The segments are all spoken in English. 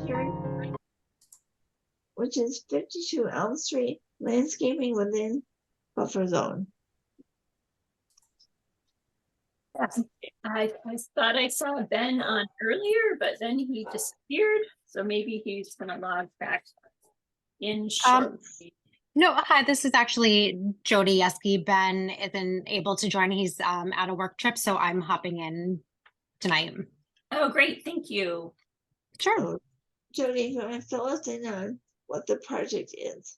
hearing, which is 52 Elm Street, landscaping within buffer zone. I thought I saw Ben on earlier, but then he disappeared. So maybe he's gonna log back in shortly. No, hi, this is actually Jody Yeske. Ben isn't able to join. He's at a work trip, so I'm hopping in tonight. Oh, great, thank you. Sure. So, Jody, you want to fill us in on what the project is?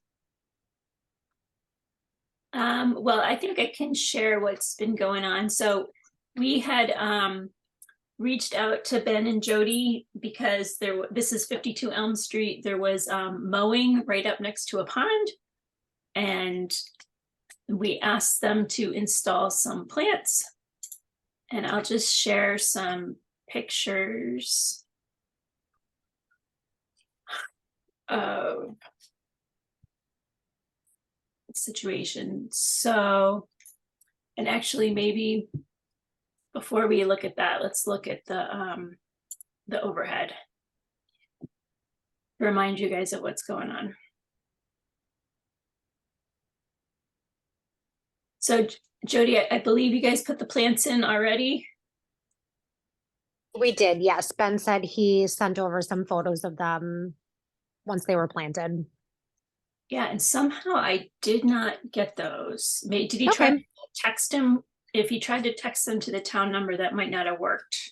Well, I think I can share what's been going on. So we had reached out to Ben and Jody because this is 52 Elm Street. There was mowing right up next to a pond, and we asked them to install some plants. And I'll just share some pictures of the situation. So, and actually maybe before we look at that, let's look at the overhead. Remind you guys of what's going on. So Jody, I believe you guys put the plants in already. We did, yes. Ben said he sent over some photos of them once they were planted. Yeah, and somehow I did not get those. Did he try to text him? If he tried to text them to the town number, that might not have worked.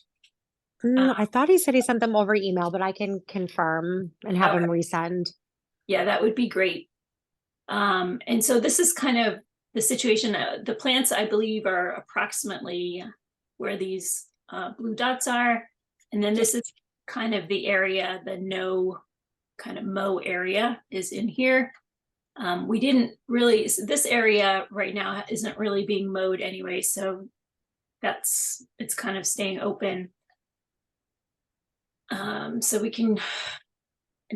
I thought he said he sent them over email, but I can confirm and have him resend. Yeah, that would be great. And so this is kind of the situation. The plants, I believe, are approximately where these blue dots are. And then this is kind of the area, the no kind of mow area is in here. We didn't really, this area right now isn't really being mowed anyway, so it's kind of staying open. So we can,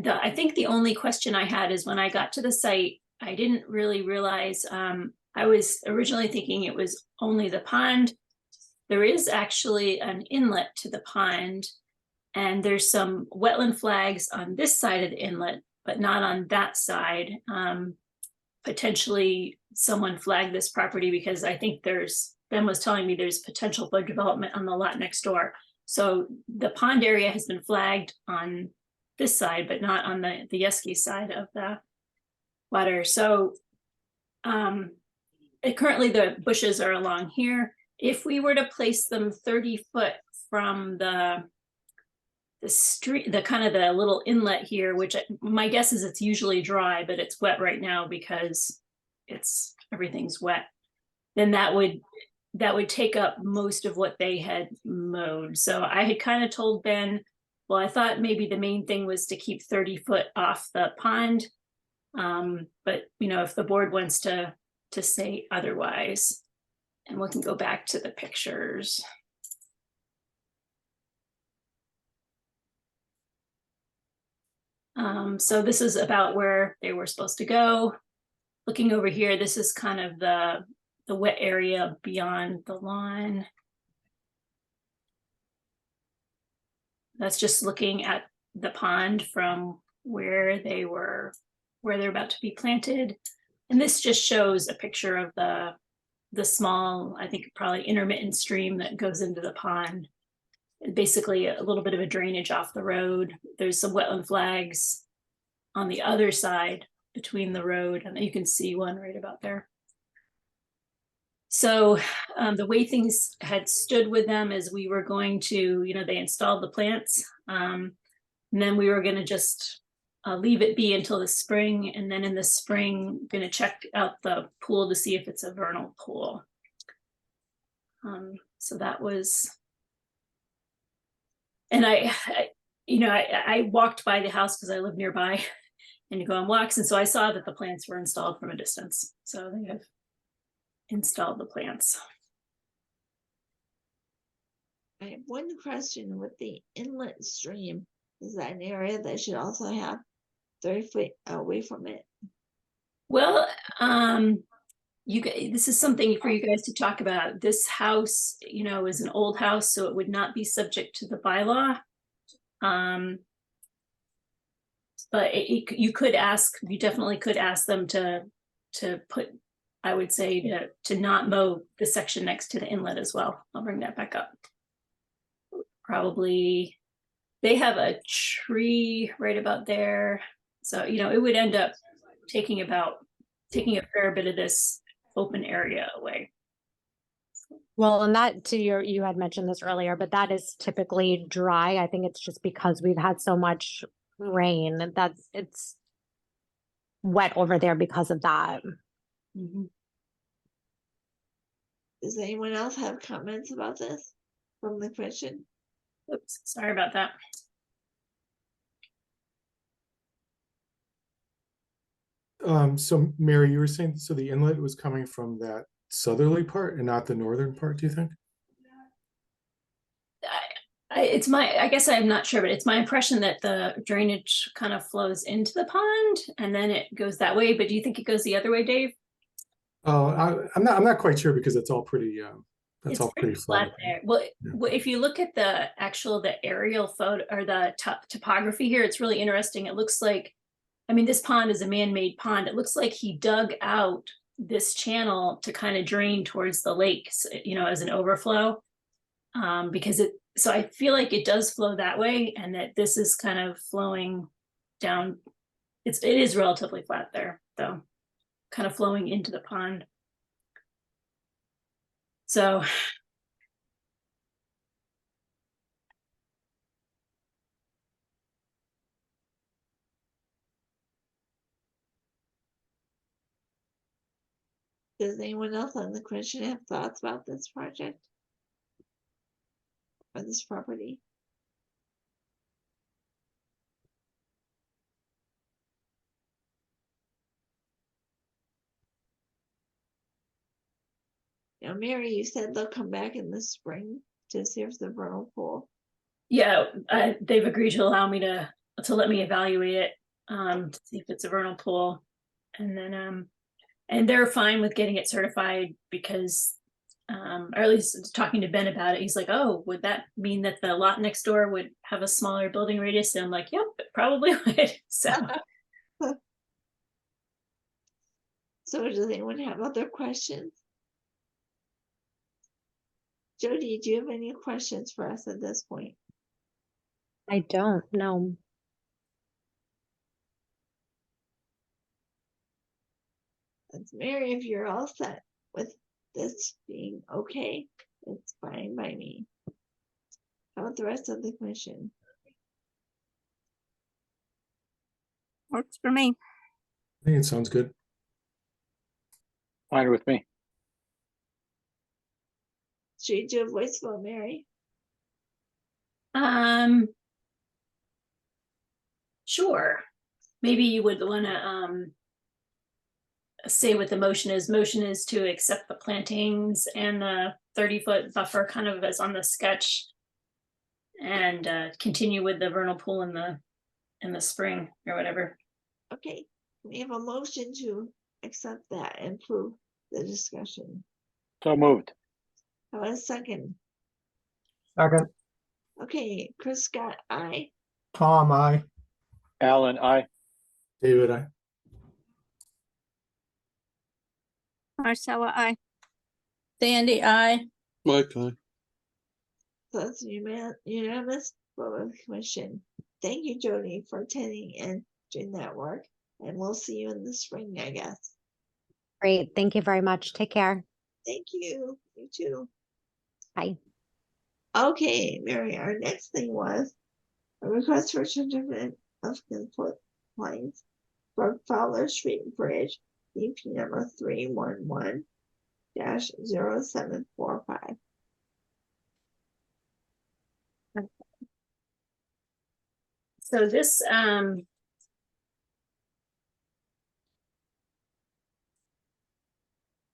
I think the only question I had is when I got to the site, I didn't really realize, I was originally thinking it was only the pond. There is actually an inlet to the pond, and there's some wetland flags on this side of the inlet, but not on that side. Potentially someone flagged this property because I think Ben was telling me there's potential for development on the lot next door. So the pond area has been flagged on this side, but not on the Yeske side of the water. So currently the bushes are along here. If we were to place them 30 foot from the street, the kind of the little inlet here, which my guess is it's usually dry, but it's wet right now because everything's wet, then that would take up most of what they had mowed. So I had kind of told Ben, well, I thought maybe the main thing was to keep 30 foot off the pond. But if the board wants to say otherwise, and we can go back to the pictures. So this is about where they were supposed to go. Looking over here, this is kind of the wet area beyond the lawn. That's just looking at the pond from where they're about to be planted. And this just shows a picture of the small, I think probably intermittent stream that goes into the pond. Basically a little bit of a drainage off the road. There's some wetland flags on the other side between the road, and you can see one right about there. So the way things had stood with them is we were going to, they installed the plants, and then we were going to just leave it be until the spring, and then in the spring going to check out the pool to see if it's a vernal pool. So that was, and I walked by the house because I live nearby and you go on walks. And so I saw that the plants were installed from a distance. So they have installed the plants. I have one question with the inlet stream. Is that an area that should also have 30 feet away from it? Well, this is something for you guys to talk about. This house, is an old house, so it would not be subject to the bylaw. but you could ask, you definitely could ask them to put, I would say to not mow the section next to the inlet as well. I'll bring that back up. Probably, they have a tree right about there. So, you know, it would end up taking a fair bit of this open area away. Well, and that to you had mentioned this earlier, but that is typically dry. I think it's just because we've had so much rain that it's wet over there because of that. Mhm. Does anyone else have comments about this from the question? Oops, sorry about that. So Mary, you were saying, so the inlet was coming from that southerly part and not the northern part, do you think? I guess I'm not sure, but it's my impression that the drainage kind of flows into the pond and then it goes that way. But do you think it goes the other way, Dave? Oh, I'm not quite sure because it's all pretty, that's It's all pretty flat. there. Well, Yeah. if you look at the aerial photo or the topography here, it's really interesting. It looks like, I mean, this pond is a man-made pond. It looks like he dug out this channel to kind of drain towards the lakes, you know, as an overflow. So I feel like it does flow that way, and that this is kind of flowing down. It is relatively flat there, though, kind of flowing into the pond. So Does anyone else on the question have thoughts about this project? Or this property? Now, Mary, you said they'll come back in the spring to see if the vernal pool. yeah, they've agreed to allow me to let me evaluate it, to see if it's a vernal pool, and then and they're fine with getting it certified because, or at least talking to Ben about it, he's like, oh, would that mean that the lot next door would have a smaller building radius? And I'm like, yep, it probably would. So So does anyone have other questions? Jody, do you have any questions for us at this point? I don't know. That's Mary, if you're all set with this being okay, it's fine by me. How about the rest of the commission? Works for me. I think it sounds good. Fine with me. Should we do a voice vote, Mary? sure. Maybe you would want to say what the motion is. Motion is to accept the plantings and the 30-foot buffer kind of as on the sketch, and continue with the vernal pool in the spring or whatever. Okay, we have a motion to accept that and approve the discussion. So moved. How about a second? Second, Okay, Chris Scott, aye. Tom, I. Alan, I. David, I. Marcella, I. Sandy, I. Mike, aye. So that's unanimous vote of the commission. Thank you, Jody, for attending and doing that work. And we'll see you in the spring, I guess. Great. Thank you very much. Take care. Thank you. You too. Bye. Okay, Mary, our next thing was a request for certificate of compliance for Fowler Street Bridge, EP number 311-0745. So this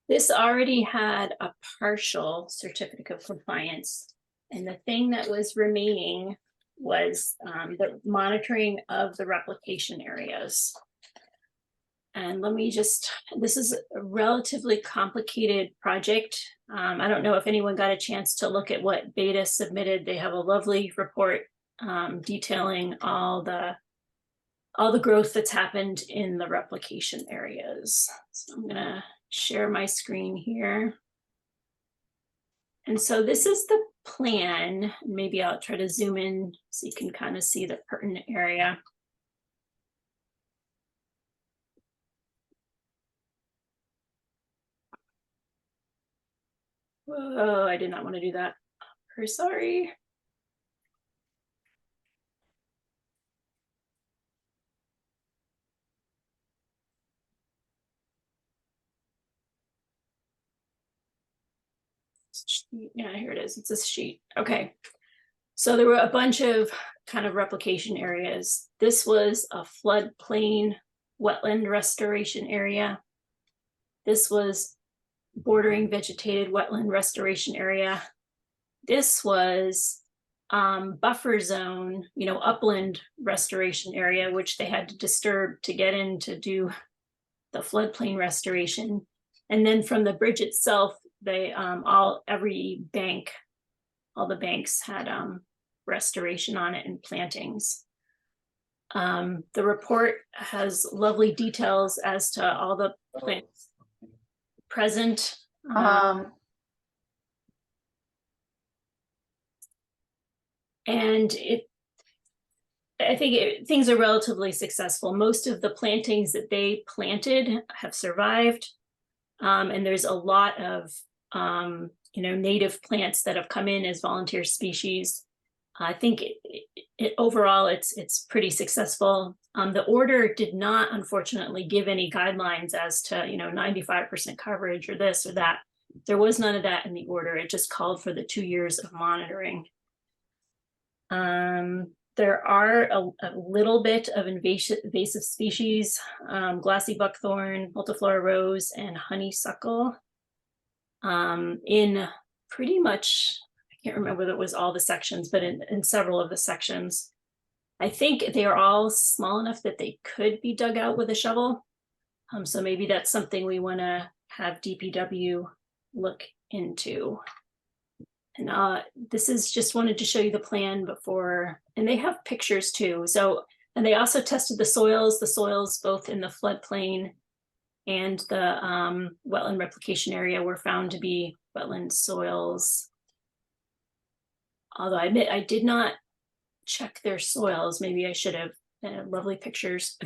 this already had a partial certificate of compliance, and the thing that was remaining was the monitoring of the replication areas. And let me just, this is a relatively complicated project. I don't know if anyone got a chance to look at what Beta submitted. They have a lovely report detailing all all the growth that's happened in the replication areas. So I'm gonna share my screen here. And so this is the plan. Maybe I'll try to zoom in so you can kind of see the pertinent area. Whoa, I did not want to do that. Very sorry. Yeah, here it is. It's this sheet. Okay. So there were a bunch of kind of replication areas. This was a floodplain wetland restoration area. This was bordering vegetated wetland restoration area. This was buffer zone, upland restoration area, which they had to disturb to get in to do the floodplain restoration. And then from the bridge itself, they all the banks had restoration on it and plantings. The report has lovely details as to all the plants present. And I think things are relatively successful. Most of the plantings that they planted have survived. And there's a lot of native plants that have come in as volunteer species. I think overall it's pretty successful. The order did not, unfortunately, give any guidelines as to 95% coverage or this or that. There was none of that in the order. It just called for the 2 years of monitoring. There are a little bit of invasive species, glassy buckthorn, multiflora rose, and honeysuckle in pretty much, I can't remember whether it was all the sections, but in several of the sections. I think they are all small enough that they could be dug out with a shovel. So maybe that's something we want to have DPW look into. And this is just wanted to show you the plan before, and they have pictures too. So, and they also tested the soils both in the floodplain and the wetland replication area were found to be wetland soils. Although I admit I did not check their soils. Maybe I should have. Lovely pictures.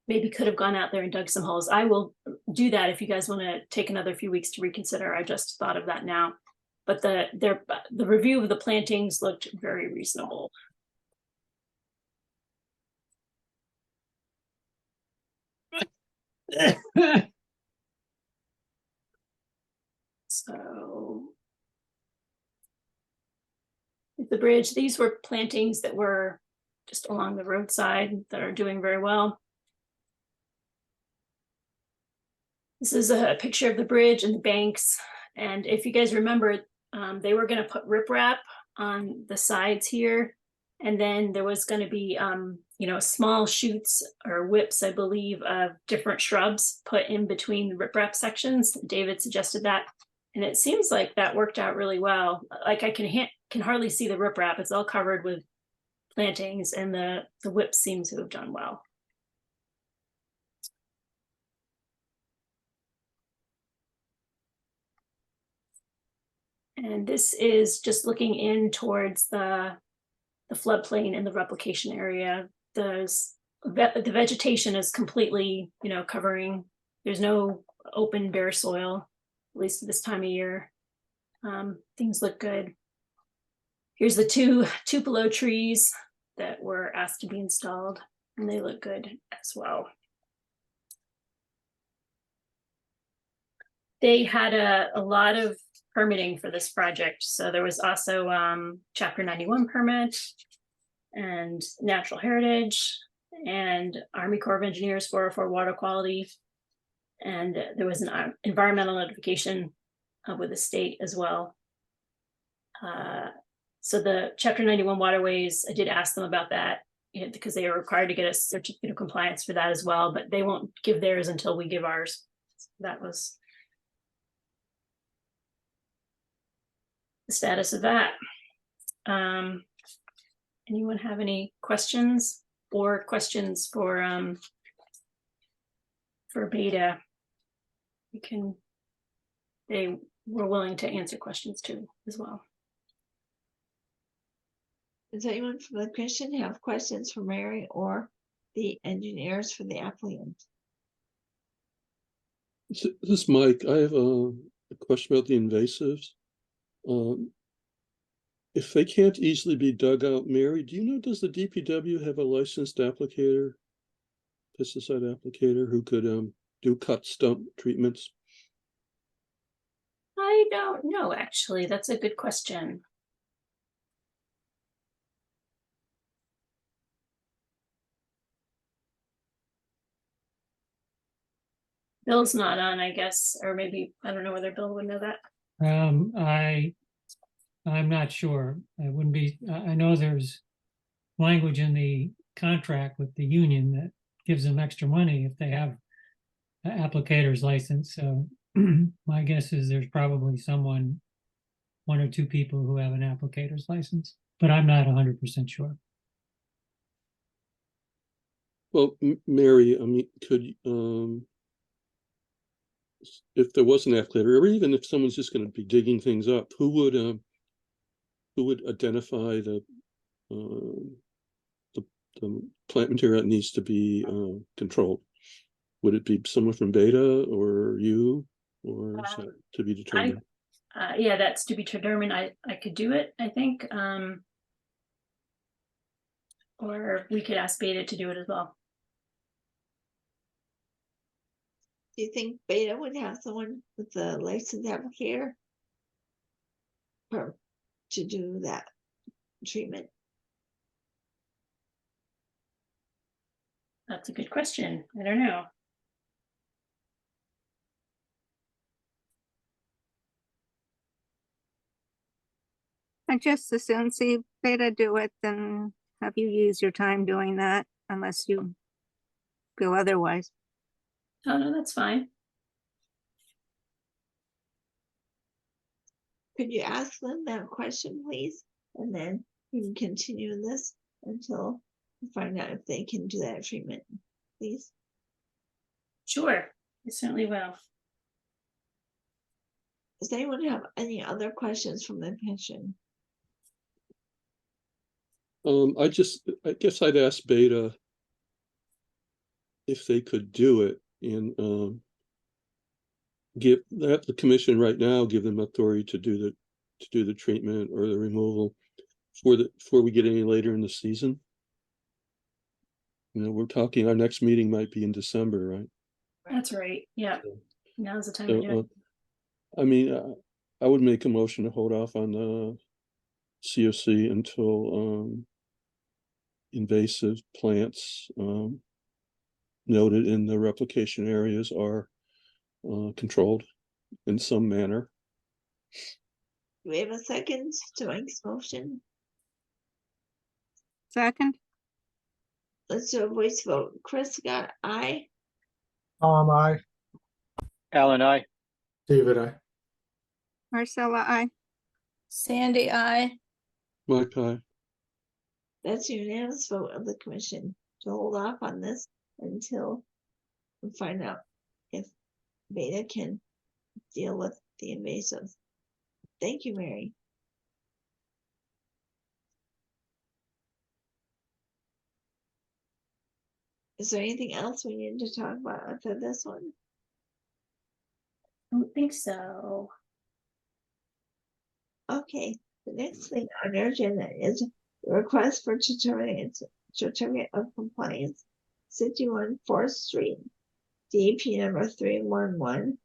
Maybe could have gone out there and dug some holes. I will do that if you guys want to take another few weeks to reconsider. I just thought of that now. But the review of the plantings looked very reasonable. So the bridge, these were plantings that were just along the roadside that are doing very well. This is a picture of the bridge and the banks. And if you guys remember, they were going to put riprap on the sides here. And then there was going to be, small shoots or whips, I believe, of different shrubs put in between the riprap sections. David suggested that. And it seems like that worked out really well. Like I can hardly see the riprap. It's all covered with plantings, and the whips seem to have done well. And this is just looking in towards the floodplain in the replication area. The vegetation is completely, covering. There's no open bare soil, at least at this time of year. Things look good. Here's the two Tupelo trees that were asked to be installed, and they look good as well. They had a lot of permitting for this project. So there was also Chapter 91 permit and Natural Heritage and Army Corps of Engineers 404 water quality. And there was an environmental notification with the state as well. So the Chapter 91 waterways, I did ask them about that because they are required to get a certificate of compliance for that as well, but they won't give theirs until we give ours. That was the status of that. Anyone have any questions? or questions for Beta, they were willing to answer questions too as well. Does anyone from the commission have questions for Mary or the engineers for the applicant? This is Mike. I have a question about the invasives. If they can't easily be dug out, Mary, do you know, does the DPW have a licensed applicator, pesticide applicator, who could do cut stump treatments? I don't know, actually. That's a good question. Bill's not on, I guess, or maybe, I don't know whether Bill would know that. I'm not sure. I wouldn't be, I know there's language in the contract with the union that gives them extra money if they have an applicator's license. So my guess is there's probably one or two people who have an applicator's license, but I'm not 100% sure. Well, Mary, I mean, could if there was an applicator, or even if someone's just going to be digging things up, who would identify the plant material that needs to be controlled? Would it be someone from Beta or you, or is that to be determined? Yeah, that's to be determined. I could do it, I think. Or we could ask Beta to do it as well. Do you think Beta would have someone with a licensed applicator to do that treatment? That's a good question. I don't know. I just as soon see Beta do it than have you use your time doing that unless you feel otherwise. Oh, no, that's fine. Could you ask them that question, please? And then we can continue this until we find out if they can do that treatment, please. Sure, I certainly will. Does anyone have any other questions from the commission? I guess I'd ask Beta if they could do it and give that the commission right now, give them authority to do the treatment or the removal before we get any later in the season. You know, we're talking, our next meeting might be in December, right? That's right. Yeah. Now's the time to do So, it. I mean, I would make a motion to hold off on the COC until invasive plants noted in the replication areas are controlled in some manner. Do we have a second to Mike's motion? Second, Let's do a voice vote. Chris got aye. Tom, I. Alan, I. David, I. Marcella, I. Sandy, I. Mike, aye. That's a unanimous vote of the commission to hold off on this until we find out if Beta can deal with the invasives. Thank you, Mary. Is there anything else we need to talk about after this one? I don't think so. Okay, the next thing on our agenda is the request for certificate of compliance, 61 4th Street, DEP number 311-723,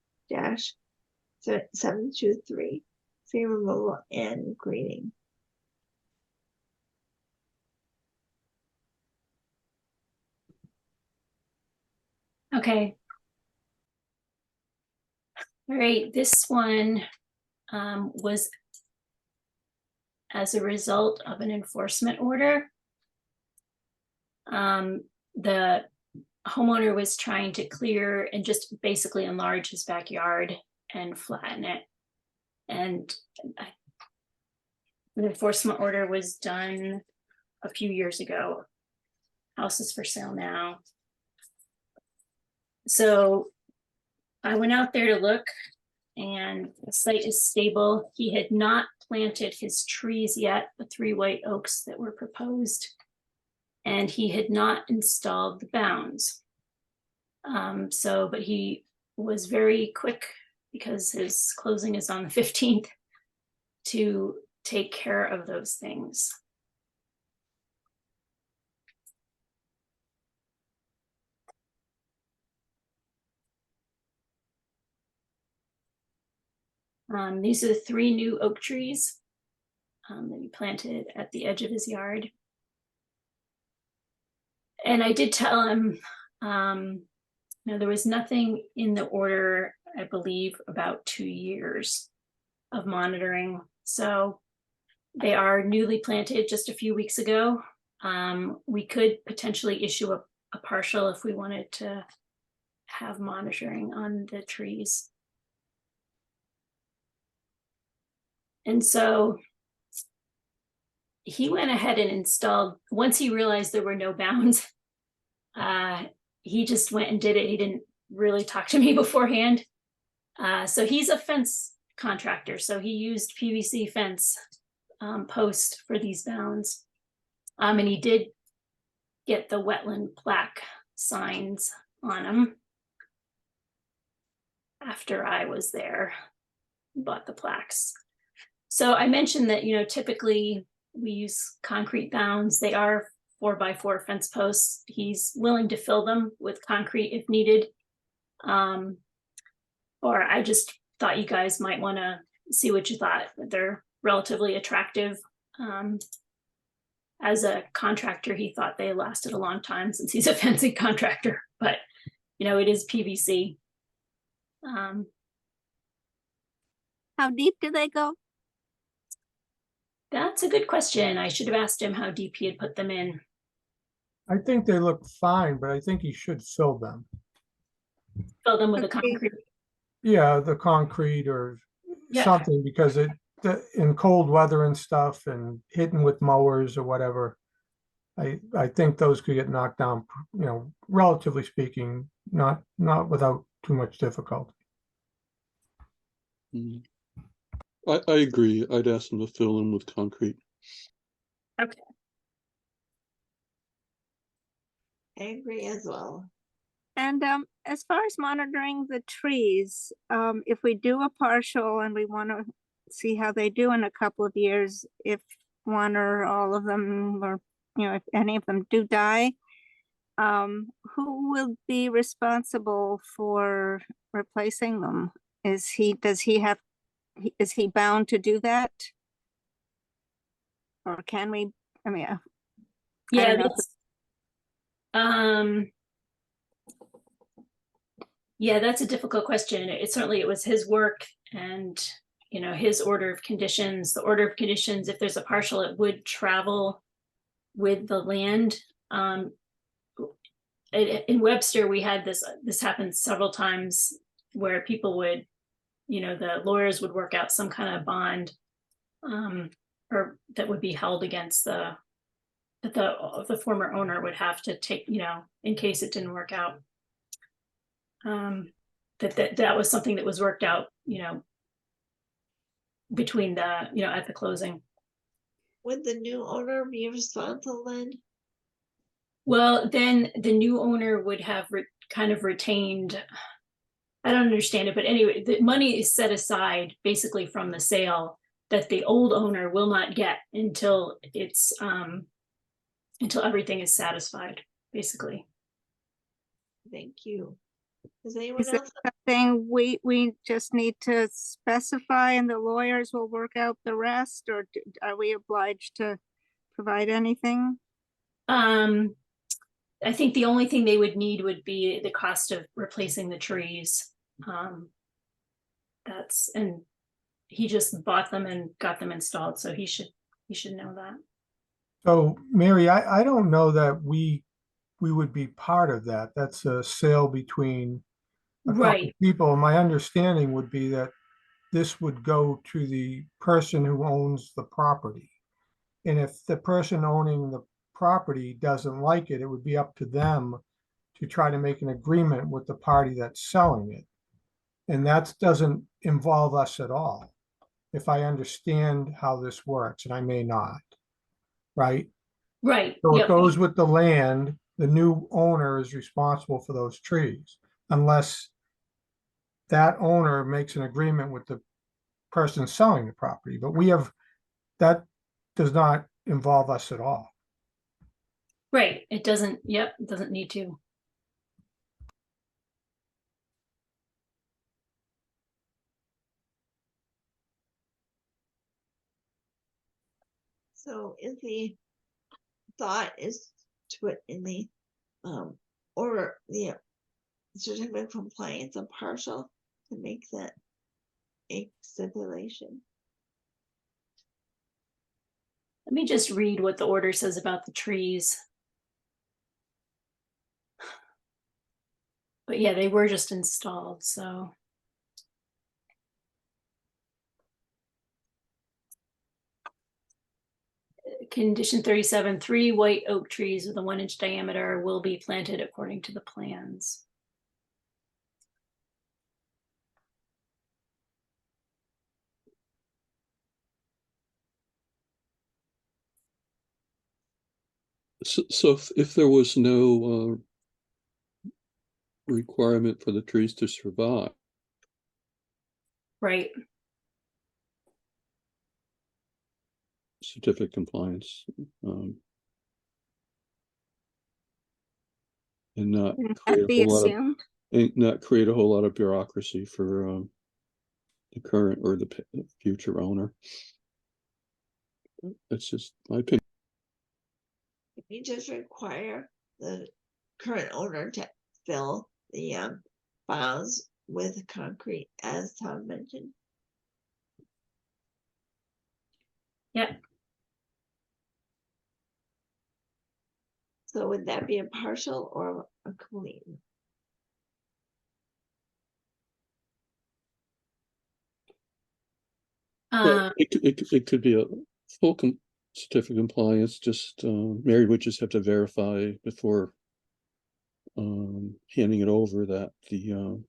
tree removal and grading. Okay. All right, this one was as a result of an enforcement order. The homeowner was trying to clear and just basically enlarge his backyard and flatten it. And the enforcement order was done a few years ago. house is for sale now. So I went out there to look, and the site is stable. He had not planted his trees yet, the 3 white oaks that were proposed, and he had not installed the bounds. But he was very quick, because his closing is on the 15th, to take care of those things. These are the 3 new oak trees that he planted at the edge of his yard. And I did tell him, there was nothing in the order, I believe, about 2 years of monitoring. So they are newly planted just a few weeks ago. We could potentially issue a partial if we wanted to have monitoring on the trees. And so he went ahead and installed, once he realized there were no bounds, he just went and did it. He didn't really talk to me beforehand. So he's a fence contractor. So he used PVC fence post for these bounds. And he did get the wetland plaque signs on them after I was there, bought the plaques. So I mentioned that, typically we use concrete bounds. They are 4x4 fence posts. He's willing to fill them with concrete if needed. Or I just thought you guys might want to see what you thought. They're relatively attractive. As a contractor, he thought they lasted a long time, since he's a fencing contractor, but it is PVC. How deep do they go? That's a good question. I should have asked him how deep he had put them in. I think they look fine, but I think he should fill them. Fill them with the Okay. concrete. Yeah, the concrete or Yeah. something, because in cold weather and stuff and hitting with mowers or whatever, I think those could get knocked down, relatively speaking, not without too much difficulty. Mm. I agree. I'd ask them to fill in with concrete. Okay. I agree as well. And as far as monitoring the trees, if we do a partial and we want to see how they do in a couple of years, if one or all of them, or if any of them do die, who will be responsible for replacing them? Is he bound to do that? Or can we, I Yeah, don't know. that's a difficult question. It was his work, and his order of conditions. The order of conditions, if there's a partial, it would travel with the land. In Webster, we had this happened several times, where people would, the lawyers would work out some kind of bond, or that would be held against the former owner would have to take, in case it didn't work out. That was something that was worked out, between at the closing. Would the new owner be responsible then? Well, then the new owner would have kind of retained, I don't understand it, but anyway, the money is set aside basically from the sale that the old owner will not get until it's, until everything is satisfied, basically. Thank you. Does anyone Is that else? something we just need to specify and the lawyers will work out the rest, or are we obliged to provide anything? I think the only thing they would need would be the cost of replacing the trees. And he just bought them and got them installed, so he should know that. So Mary, I don't know that we would be part of that. That's a sale between a couple Right. people. My understanding would be that this would go to the person who owns the property. And if the person owning the property doesn't like it, it would be up to them to try to make an agreement with the party that's selling it. And that doesn't involve us at all, if I understand how this works, and I may not, right? Right, So it yep, goes with the land, the new owner is responsible for those trees, unless that owner makes an agreement with the person selling the property, but that does not involve us at all. right. It doesn't, yep, it doesn't need to. So if the thought is to put in the order the certificate of compliance a partial to make that a stipulation. Let me just read what the order says about the trees. But yeah, they were just installed, so. Condition 37, 3 white oak trees with a 1-inch diameter will be planted according to the plans. So if there was no requirement for the trees to survive, Right, certificate compliance, and not create Be a whole lot of, assumed. and not create a whole lot of bureaucracy for the current or the future owner. That's just my opinion. We just require the current owner to fill the bounds with concrete, as Tom mentioned. yeah, So would that be a partial or a complete? It could be a full certificate of compliance, just Mary would just have to verify before handing it over that the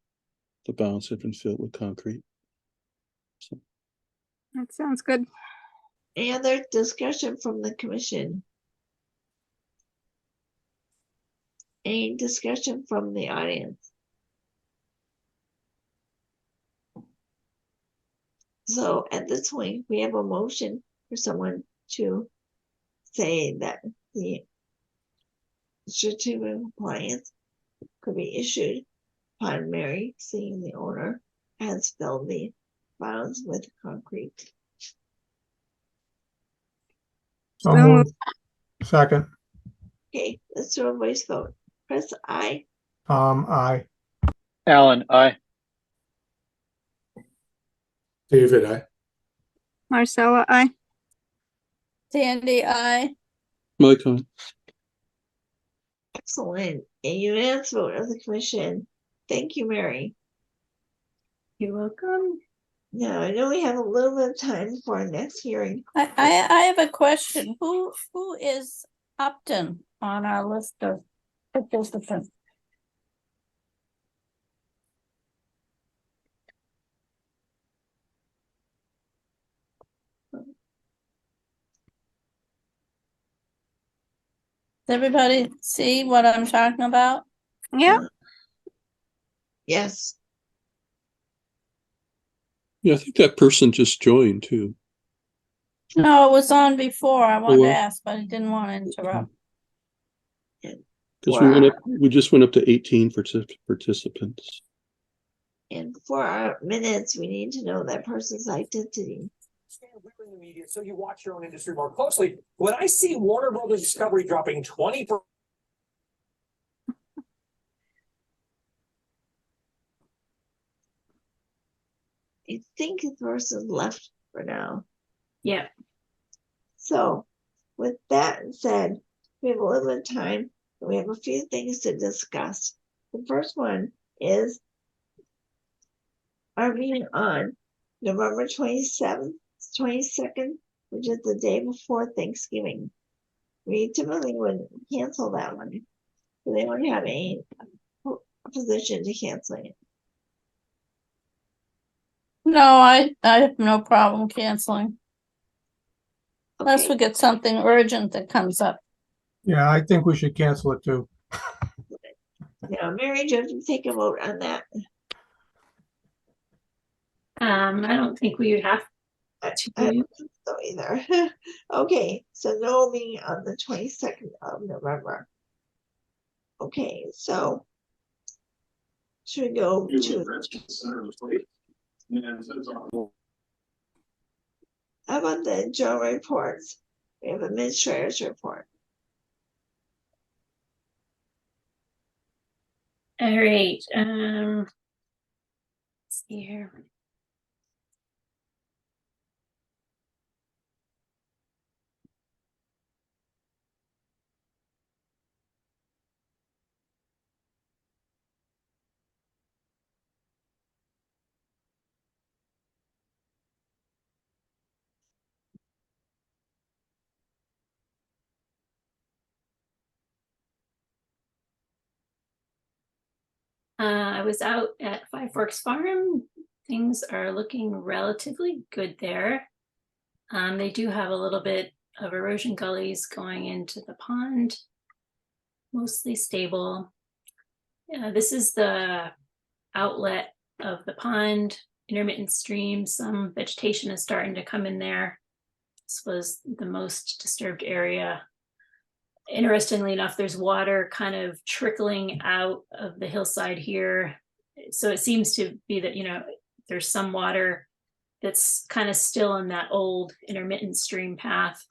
bounds have been filled with concrete. So, That sounds good. Any other discussion from the commission? Any discussion from the audience? So at this point, we have a motion for someone to say that the certificate of compliance could be issued upon Mary seeing the owner has filled the bounds with concrete. So moved. Second, Okay, let's do a voice vote. Chris, aye. aye. Alan, I. David, I. Marcella, I. Sandy, I. my comment. Excellent. A unanimous vote of the commission. Thank you, Mary. you're welcome. Now, I know we have a little bit of time for our next hearing. I have a question. Who is Upton on our list of participants? Does everybody see what I'm talking about? Yeah. Yes, Yeah, I think that person just joined too. No, it was on before. I wanted to well. ask, but I didn't want to interrupt. Because we just went up to 18 participants. and for our minutes, we need to know that person's identity. We're in the media, so you watch your own industry more closely. When I see Warner Brothers Discovery dropping 20%. I think the person left for now. Yeah, So with that said, we have a little bit of time. We have a few things to discuss. The first one is our meeting on November 27th, 22nd, which is the day before Thanksgiving. we typically would cancel that one. So they wouldn't have any position to cancel it. No, I have no problem canceling, unless Okay, we get something urgent that comes up. Yeah, I think we should cancel it too. now Mary Jo, to take a vote on that. I don't think we would have I to. don't think so either. Okay, so no meeting on the 22nd of November. Okay, so should we go to, how about the journal reports? We have administrator's report. All right, let's see here. I was out at Five Forks Farm. Things are looking relatively good there. They do have a little bit of erosion gullies going into the pond, mostly stable. This is the outlet of the pond, intermittent stream. Some vegetation is starting to come in there. This was the most disturbed area. Interestingly enough, there's water kind of trickling out of the hillside here. So it seems to be that, there's some water that's kind of still in that old intermittent stream path.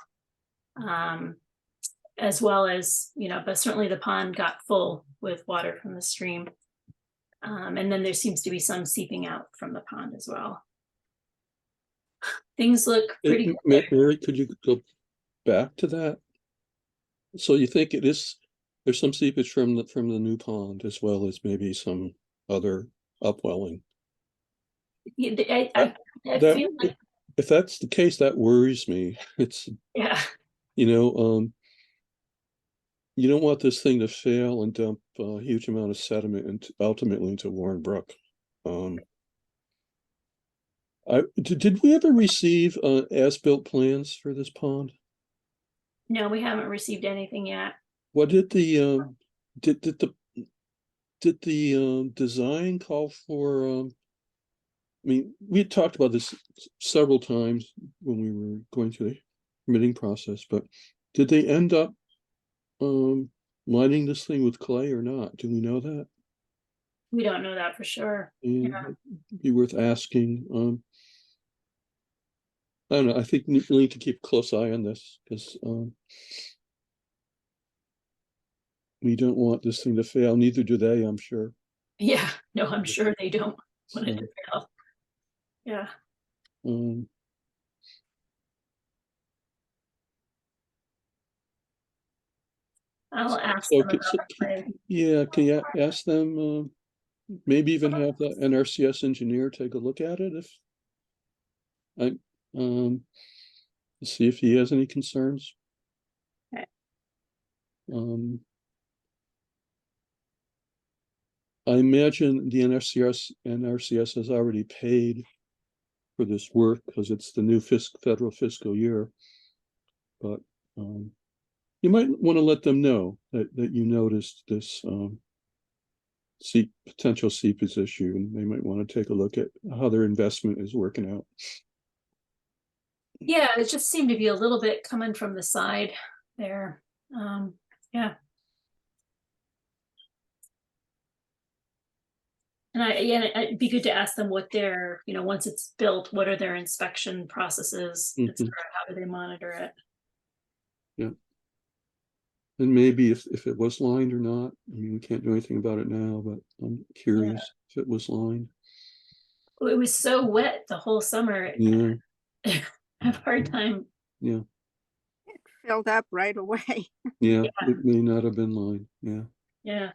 As well as, but certainly the pond got full with water from the stream. And then there seems to be some seeping out from the pond as well. Things look pretty good. Mary, could you go back to that? So you think there's some seepage from the new pond as well as maybe some other upwelling? I That- feel like, If that's the case, that worries me. It's, yeah, you don't want this thing to fail and dump a huge amount of sediment ultimately into Warren Brook. Did we ever receive as-built plans for this pond? no, we haven't received anything yet. What did the design call for? I mean, we had talked about this several times when we were going through the permitting process, but did they end up lining this thing with clay or not? Do we know that? We don't know that for sure. Yeah. It'd be worth asking. I don't know. I think we need to keep a close eye on this because we don't want this thing to fail. Neither do they, I'm sure. Yeah, no, I'm sure they don't want it So, to fail. Yeah. I'll ask them about clay. Yeah, can you ask them, maybe even have the NRCS engineer take a look at it see if he has any concerns. Okay. I imagine the NRCS has already paid for this work because it's the new federal fiscal year. But you might want to let them know that you noticed this potential seepage issue, and they might want to take a look at how their investment is working out. Yeah, it just seemed to be a little bit coming from the side there. Yeah. And it'd be good to ask them what their, once it's built, what are their inspection processes? Mhm. How do they monitor it? Yeah. And maybe if it was lined or not. I mean, we can't do anything about it now, but I'm curious if it was lined. It was so wet the whole summer. Yeah. I have a hard time. Yeah. It filled up right away. Yeah. It may not have been lined. Yeah. Yeah.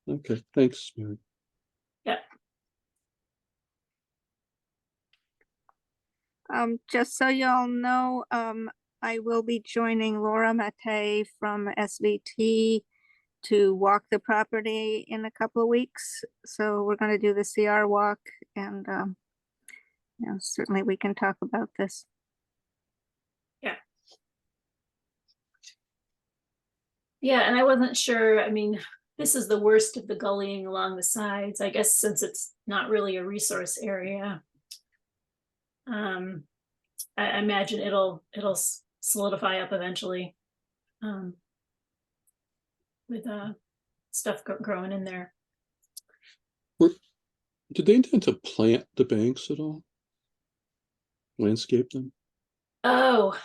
Okay. Thanks, Mary. Yeah. Just so y'all know, I will be joining Laura Mate from SVT to walk the property in a couple of weeks. So we're gonna do the CR walk and, you know, certainly we can talk about this. Yeah, and I wasn't sure, I mean, this is the worst of the gullying along the sides, I guess, since it's not really a resource area. I imagine it'll solidify up eventually. With stuff growing in there. Did they intend to plant the banks at all? Landscape them? Oh,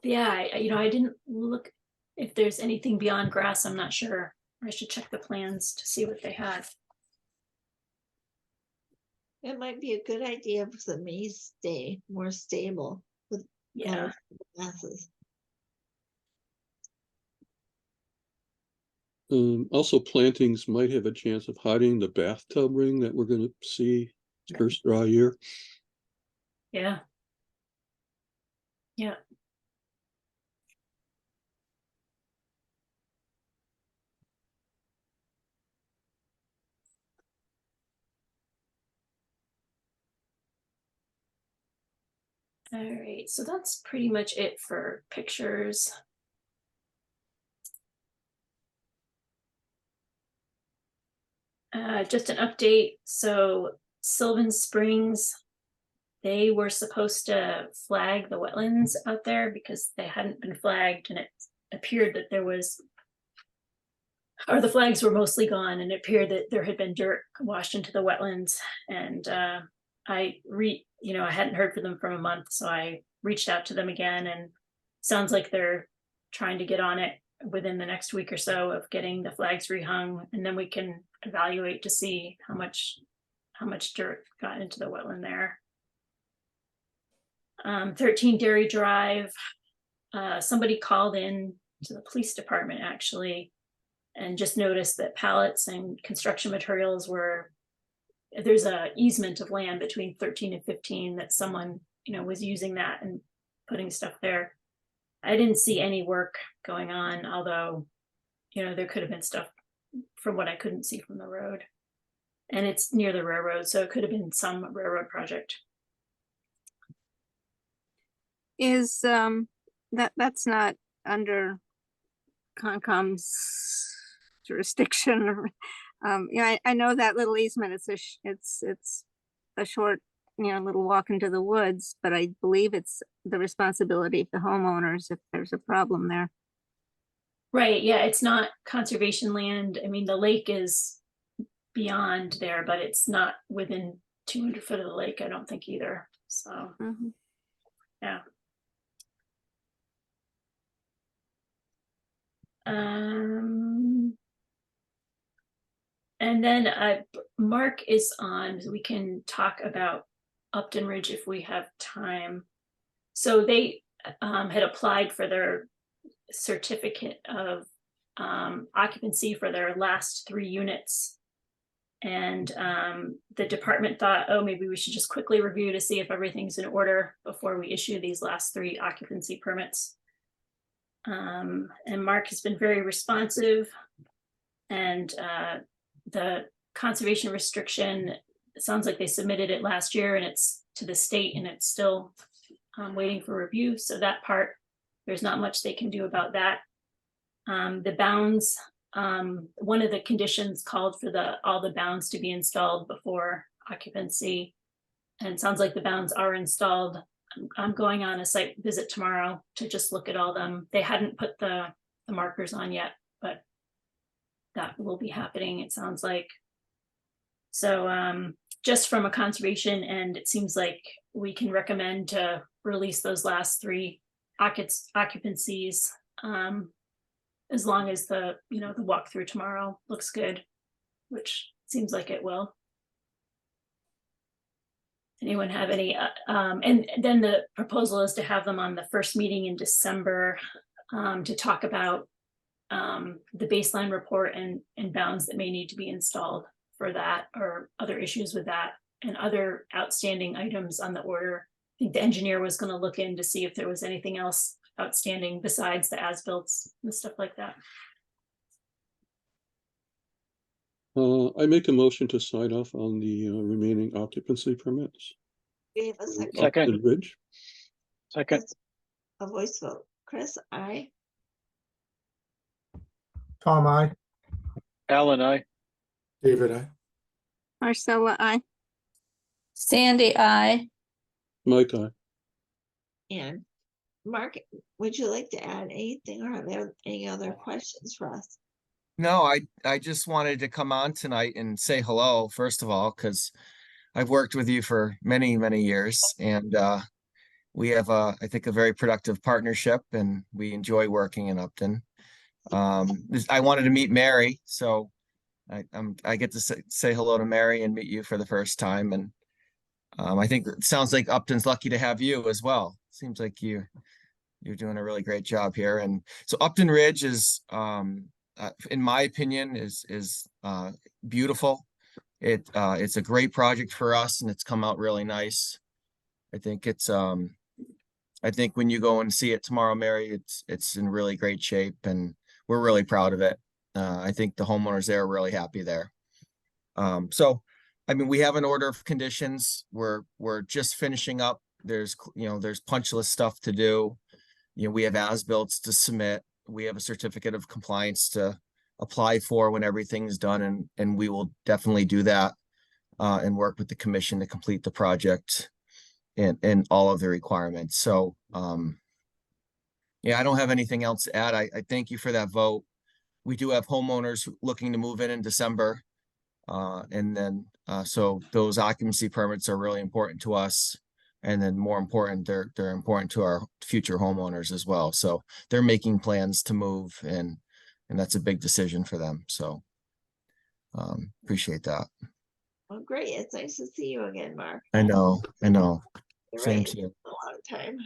yeah, I didn't look if there's anything beyond grass. I'm not sure. I should check the plans to see what they had. It might be a good idea for the maize stay more stable with Yeah. grasses. Also, plantings might have a chance of hiding the bathtub ring that we're going to see first dry year. Yeah. Yeah. All right, so that's pretty much it for pictures. Just an update. So Sylvan Springs, they were supposed to flag the wetlands out there because they hadn't been flagged, and it appeared that there was, or the flags were mostly gone, and it appeared that there had been dirt washed into the wetlands. And I hadn't heard from them for a month, so I reached out to them again, and sounds like they're trying to get on it within the next week or so of getting the flags rehung, and then we can evaluate to see how much dirt got into the wetland there. 13 Dairy Drive, somebody called in to the police department actually, and just noticed that pallets and construction materials there's a easement of land between 13 and 15 that someone, was using that and putting stuff there. I didn't see any work going on, although, there could have been stuff from what I couldn't see from the road. And it's near the railroad, so it could have been some railroad project. Is that's not under Concom's jurisdiction? Or, I know that little easement. It's a short, little walk into the woods, but I believe it's the responsibility of the homeowners if there's a problem there. Right. Yeah, it's not conservation land. I mean, the lake is beyond there, but it's not within 200 foot of the lake, I don't think either. So, yeah. And then Mark is on, so we can talk about Upton Ridge if we have time. So they had applied for their certificate of occupancy for their last 3 units. And the department thought, oh, maybe we should just quickly review to see if everything's in order before we issue these last 3 occupancy permits. And Mark has been very responsive, and the conservation restriction, it sounds like they submitted it last year and it's to the state and it's still waiting for review. So that part, there's not much they can do about that. The bounds, one of the conditions called for all the bounds to be installed before occupancy, and it sounds like the bounds are installed. I'm going on a site visit tomorrow to just look at all them. They hadn't put the markers on yet, but that will be happening, it sounds like. So just from a conservation end, it seems like we can recommend to release those last 3 occupancies, as long as the walkthrough tomorrow looks good, which seems like it will. Anyone have any, and then the proposal is to have them on the first meeting in December to talk about the baseline report and bounds that may need to be installed for that, or other issues with that. and other outstanding items on the order. I think the engineer was gonna look in to see if there was anything else outstanding besides the as-bills and stuff like that. I make a motion to sign off on the remaining occupancy permits. We have a second. Second. Upton Ridge. Second. A voice vote. Chris, I. Tom, I. Alan, I. David, I. Marcella, I. Sandy, I. Mike, aye. And Mark, would you like to add anything or have there any other questions for us? No, I just wanted to come on tonight and say hello, first of all, because I've worked with you for many, many years, and we have I think a very productive partnership, and we enjoy working in Upton. I wanted to meet Mary, so I get to say hello to Mary and meet you for the first time, and I think it sounds like Upton's lucky to have you as well. Seems like you're doing a really great job here, and so Upton Ridge is in my opinion is beautiful. It's a great project for us, and it's come out really nice. I think I think when you go and see it tomorrow, Mary, it's in really great shape, and we're really proud of it. I think the homeowners there are really happy there. So I mean, we have an order of conditions. We're just finishing up. There's punch list stuff to do. We have as-built to submit. We have a certificate of compliance to apply for when everything's done, and we will definitely do that and work with the commission to complete the project and all of the requirements. So yeah, I don't have anything else to add. I thank you for that vote. We do have homeowners looking to move in December. And then so those occupancy permits are really important to us. And then more important, they're important to our future homeowners as well. So they're making plans to move, and that's a big decision for them. So appreciate that. Well, great. It's nice to see you again, Mark. I know. You're Same right, to you. it's a long time.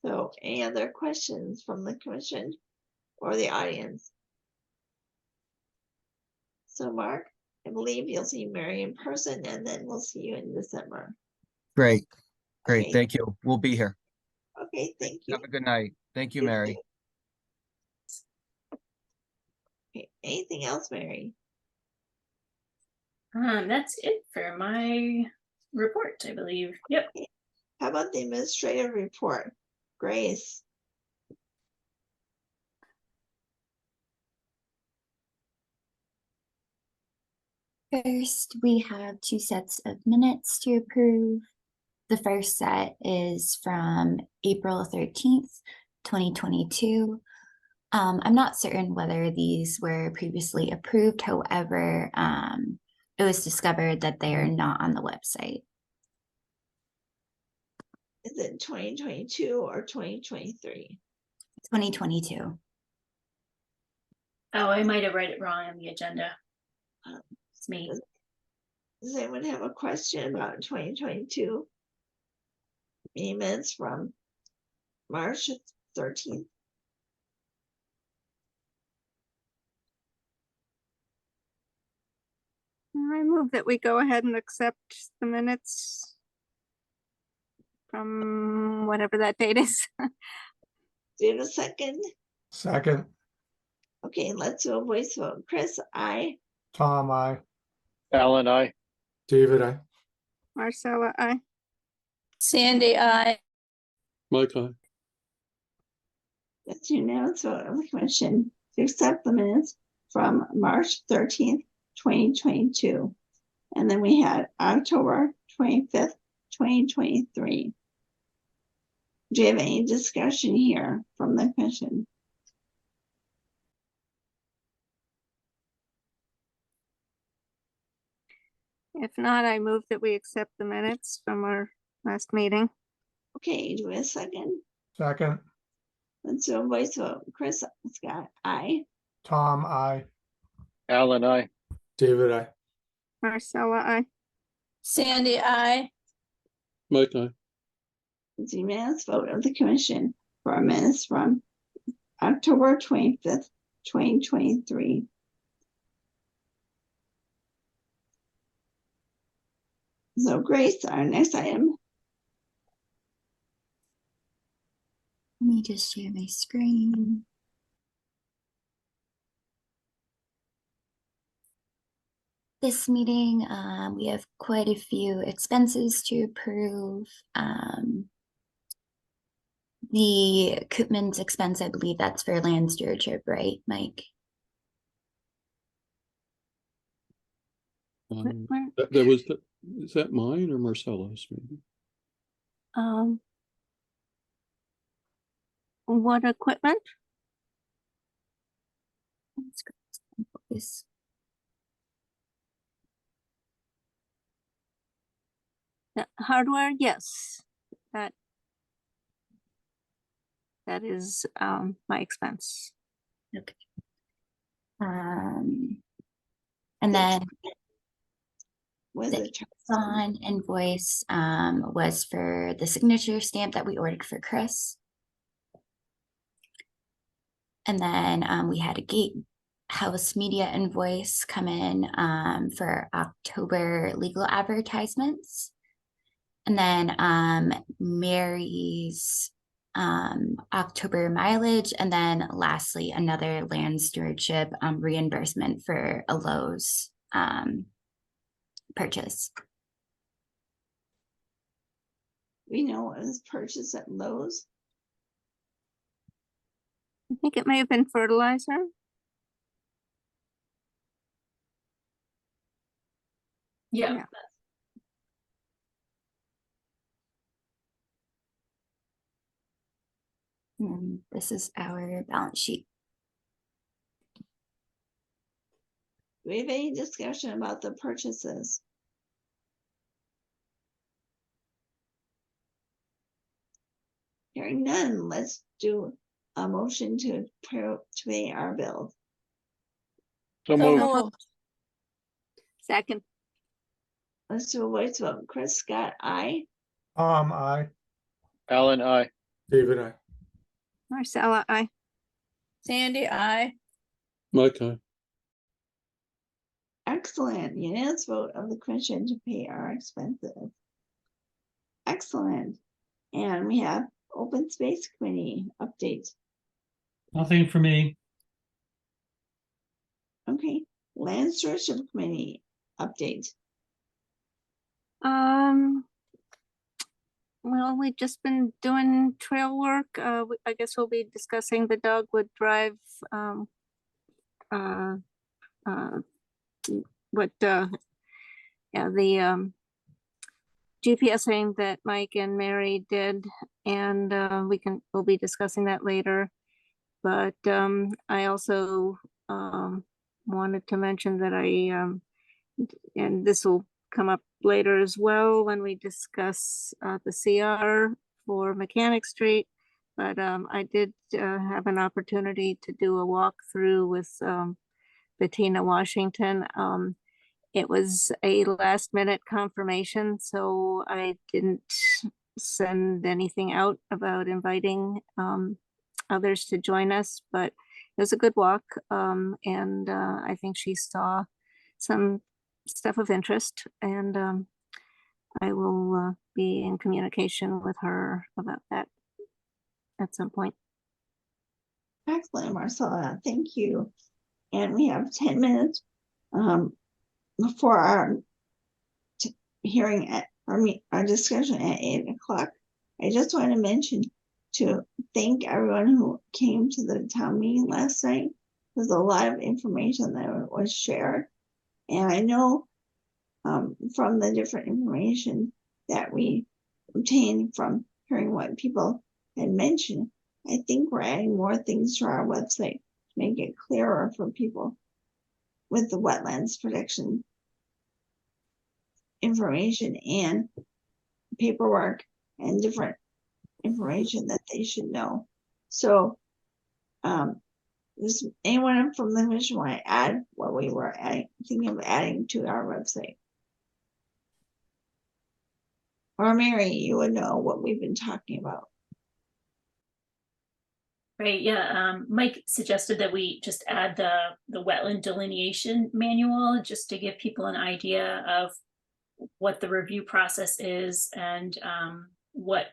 So any other questions from the commission or the audience? So Mark, I believe you'll see Mary in person, and then we'll see you in December. Great. Okay. Thank you. We'll be here. Okay, thank you. Have a good night. Thank you, You Mary. too. Okay, anything else, Mary? That's it for my report, I believe. Yep. How about the administrative report? Grace? First, we have 2 sets of minutes to approve. The first set is from April 13th, 2022. I'm not certain whether these were previously approved. However, it was discovered that they are not on the website. Is it 2022 or 2023? 2022. Oh, I might have read it wrong on the agenda. It's me. Does anyone have a question about 2022? Meeting minutes from March 13th. I move that we go ahead and accept the minutes from whatever that date is. Do you have a second? Second. Okay, let's do a voice vote. Chris, I. Tom, I. Alan, I. David, I. Marcella, I. Sandy, I. Mike, aye. That's unanimous vote of the commission to accept the minutes from March 13th, 2022. And then we had October 25th, 2023. Do you have any discussion here from the commission? If not, I move that we accept the minutes from our last meeting. Okay, do we have a second? Second. Let's do a voice vote. Chris, Scott, I. Tom, I. Alan, I. David, I. Marcella, I. Sandy, I. Mike, aye. It's a unanimous vote of the commission for minutes from October 25th, 2023. So Grace, our next item. Let me just share my screen. This meeting, we have quite a few expenses to approve. The Koopman's expense, I believe that's for land stewardship, right, Mike? That was, is that mine or Marcella's? Maybe? What equipment? Let's go. Focus. The hardware, yes, that is my expense. Okay. And then Was the it Amazon invoice was for the signature stamp that we ordered for Chris. And then we had a Gatehouse Media invoice come in for October legal advertisements. And then Mary's October mileage, and then lastly another land stewardship reimbursement for a Lowe's purchase. We know it was purchased at Lowe's. I think it may have been fertilizer. Yeah. And this is our balance sheet. Do we have any discussion about the purchases? Hearing none, let's do a motion to pay our bills. So So moved. moved. Second. Let's do a voice vote. Chris Scott, aye. I. Alan, I. David, I. Marcella, aye. Sandy, I. Mike, aye. Excellent. Unanimous vote of the commission to pay our expenses. Excellent. And we have Open Space Committee update. Nothing for me. Okay. Land Stewardship Committee update. Well, we've just been doing trail work. I guess we'll be discussing the Dogwood Drive, the GPSing that Mike and Mary did, and we'll be discussing that later. But I also wanted to mention that and this will come up later as well when we discuss the CR for Mechanic Street. But I did have an opportunity to do a walkthrough with Bettina Washington. It was a last minute confirmation, so I didn't send anything out about inviting others to join us, but it was a good walk. And I think she saw some stuff of interest, and I will be in communication with her about that at some point. Excellent, Marcella. Thank you. And we have 10 minutes before our hearing at our discussion at 8 o'clock. I just want to mention to thank everyone who came to the town meeting last night. There's a lot of information that was shared. And I know from the different information that we obtained from hearing what people had mentioned, I think we're adding more things to our website to make it clearer for people with the wetlands protection information and paperwork and different information that they should know. So does anyone from the commission want to add what we were thinking of adding to our website? Or Mary, you would know what we've been talking about. Right, yeah, Mike suggested that we just add the wetland delineation manual just to give people an idea of what the review process is and what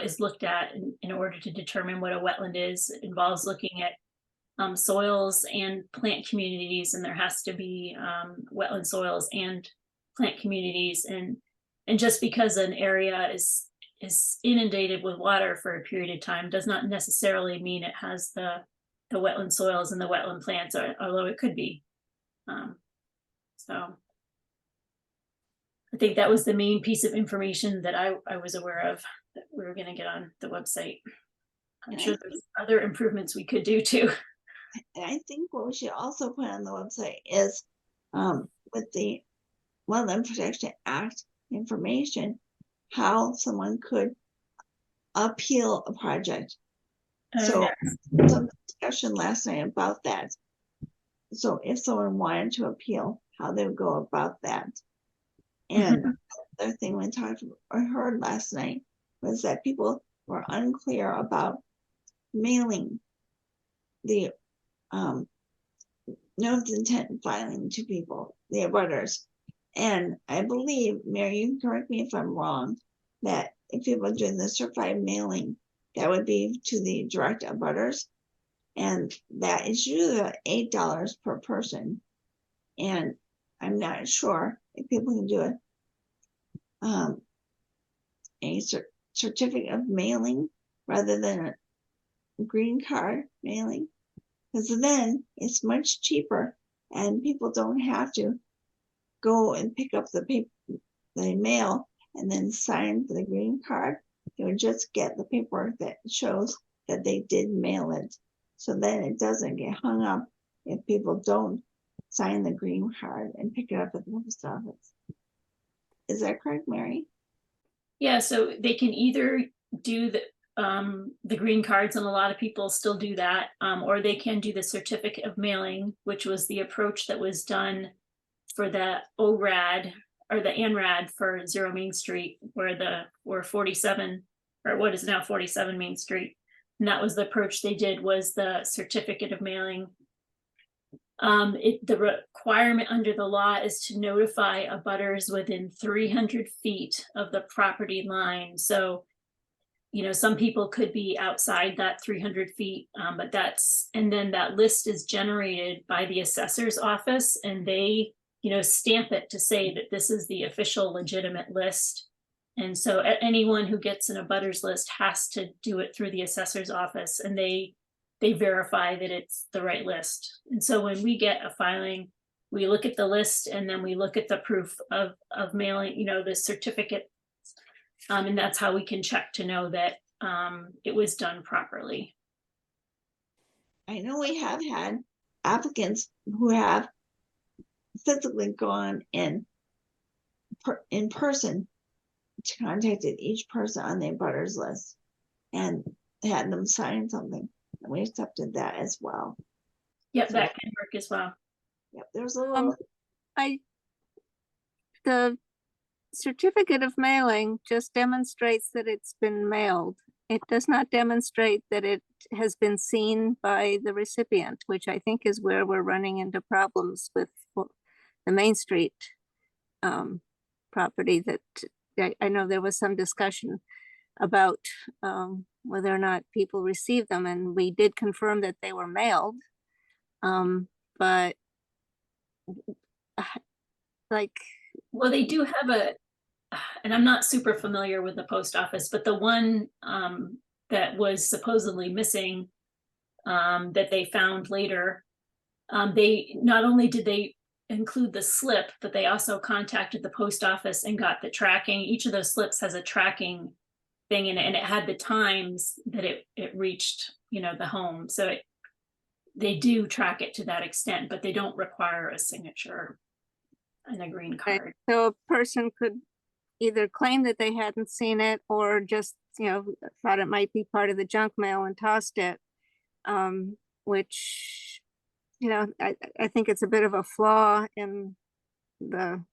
is looked at in order to determine what a wetland is. It involves looking at soils and plant communities, and there has to be wetland soils and plant communities. And just because an area is inundated with water for a period of time does not necessarily mean it has the wetland soils and the wetland plants, although it could be. So I think that was the main piece of information that I was aware of that we were going to get on the website. I'm sure there's other improvements we could do too. And I think what we should also put on the website is with the Wetland Protection Act information, how someone could appeal a project. So some discussion last night about that. So if someone wanted to appeal, how they would go about that. And the other thing we talked or heard last night was that people were unclear about mailing the notice of intent filing to people, the abutters. And I believe, Mary, you can correct me if I'm wrong, that if people are doing the certified mailing, that would be to the direct abutters. And that is usually $8 per person. And I'm not sure if people can do a certificate of mailing rather than a green card mailing, because then it's much cheaper and people don't have to go and pick up the paper, the mail, and then sign for the green card. They would just get the paperwork that shows that they did mail it. So then it doesn't get hung up if people don't sign the green card and pick it up at the post office. Is that correct, Mary? Yeah, so they can either do the green cards, and a lot of people still do that, or they can do the certificate of mailing, which was the approach that was done for the ORAD or the ANRAD for Zero Main Street, where 47 or what is now 47 Main Street. And that was the approach they did, was the certificate of mailing. The requirement under the law is to notify abutters within 300 feet of the property line. So, you know, some people could be outside that 300 feet, but and then that list is generated by the assessor's office, and they, you know, stamp it to say that this is the official legitimate list. And so anyone who gets an abutters list has to do it through the assessor's office, and they verify that it's the right list. And so when we get a filing, we look at the list and then we look at the proof of mailing, you know, the certificate. And that's how we can check to know that it was done properly. I know we have had applicants who have physically gone in person to contacted each person on the abutters list and had them sign something. And we accepted that as well. Yep, So, that can work as well. Yep, there's a little. The certificate of mailing just demonstrates that it's been mailed. It does not demonstrate that it has been seen by the recipient, which I think is where we're running into problems with the Main Street property. That I know there was some discussion about whether or not people received them, and we did confirm that they were mailed. But like, well, they do have and I'm not super familiar with the post office, but the one that was supposedly missing that they found later, they not only did they include the slip, but they also contacted the post office and got the tracking. Each of those slips has a tracking thing in it, and it had the times that it reached, you know, the home. So they do track it to that extent, but they don't require a signature and a green card. So a person could either claim that they hadn't seen it, or just, you know, thought it might be part of the junk mail and tossed it, which, you know, I think it's a bit of a flaw in the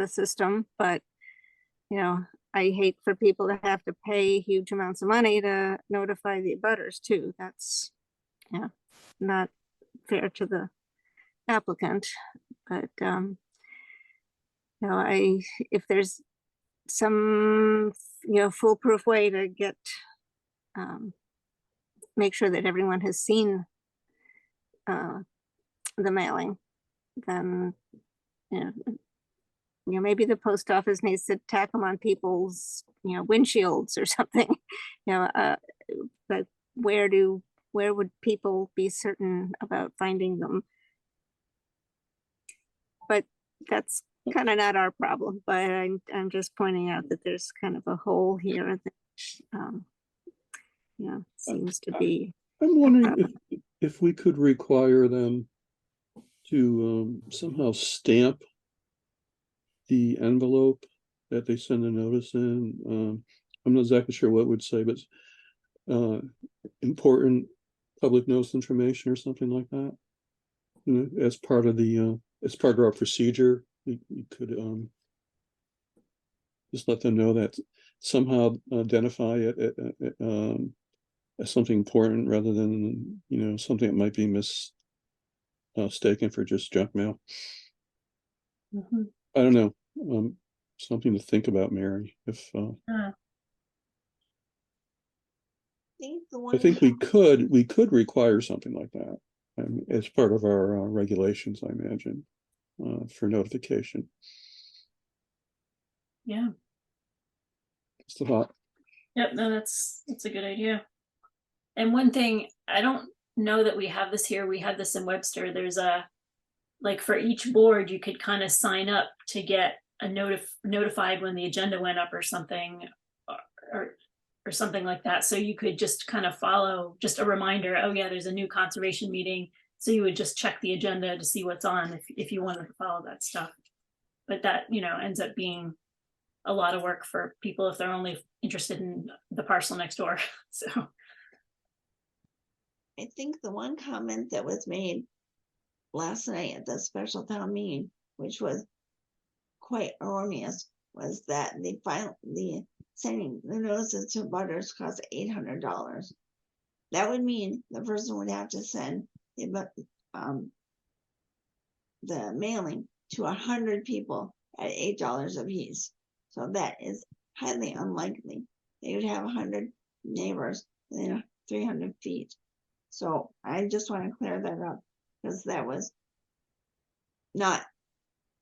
system. But, you know, I hate for people to have to pay huge amounts of money to notify the abutters too. That's, yeah, not fair to the applicant. But You know, if there's some, foolproof way to get, make sure that everyone has seen the mailing, then, maybe the post office needs to tack them on people's, windshields or something, but where would people be certain about finding them? But that's kind of not our problem, but I'm just pointing out that there's kind of a hole here that, seems to be. I'm wondering if we could require them to somehow stamp the envelope that they send a notice in. I'm not exactly sure what it would say, but important public notice information or something like that. As part of the as part of our procedure, we could just let them know that, somehow identify it as something important rather than something that might be mistaken for just junk mail. Mm-hmm. I don't know. Something to think about, Mary. If I think we could require something like that as part of our regulations, I imagine, for notification. Yeah. Just a thought. Yep, no, that's a good idea. And one thing, I don't know that we have this here. We have this in Webster. There's like for each board, you could kind of sign up to get a notified when the agenda went up or something, or something like that. So you could just kind of follow, just a reminder, oh yeah, there's a new conservation meeting. So you would just check the agenda to see what's on if you wanted to follow that stuff. But that, ends up being a lot of work for people if they're only interested in the parcel next door. So I think the one comment that was made last night at the special town meeting, which was quite erroneous, was that the sending the notices to butters cost $800. That would mean the person would have to send the mailing to 100 people at $8 a piece. So that is highly unlikely. They would have 100 neighbors within 300 feet. So I just want to clear that up, because that was not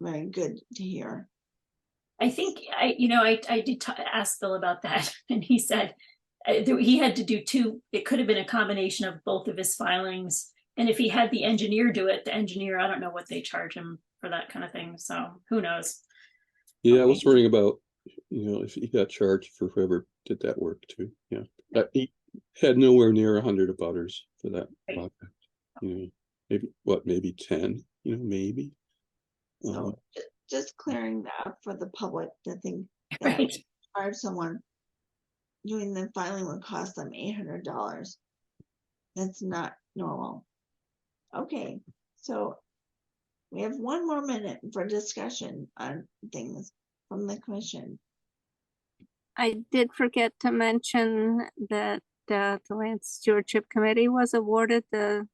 very good to hear. I think I did ask Phil about that, and he said he had to do two. It could have been a combination of both of his filings, and if he had the engineer do it, the engineer, I don't know what they charge him for that kind of thing. So who knows? Yeah, I was worrying about if he got charged for whoever did that work too. Yeah, he had nowhere near 100 abutters for that project. Maybe 10. Maybe. So just clearing that up for the public to think that Right. charge someone doing the filing would cost them $800. That's not normal. Okay, so we have 1 more minute for discussion on things from the commission. I did forget to mention that the Land Stewardship Committee was awarded the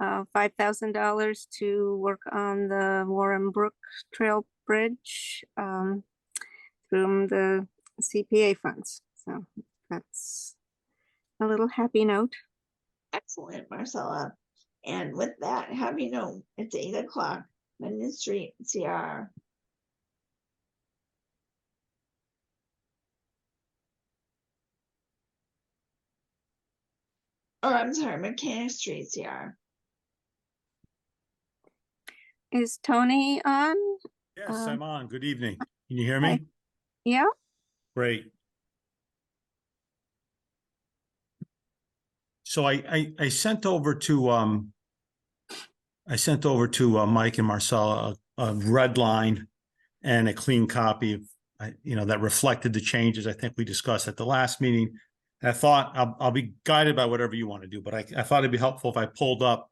$5,000 to work on the Warren Brook Trail Bridge from the CPA funds. So that's a little happy note. Excellent, Marcella. And with that happy note, it's 8 o'clock, Minden Street, CR. Oh, I'm sorry, Mechanic Street, CR. Is Tony on? Yes, I'm on. Good evening. Can you hear me? Yeah. Great. So I sent over to Mike and Marcella a red line and a clean copy of that reflected the changes I think we discussed at the last meeting. And I thought I'll be guided by whatever you want to do, but I thought it'd be helpful if I pulled up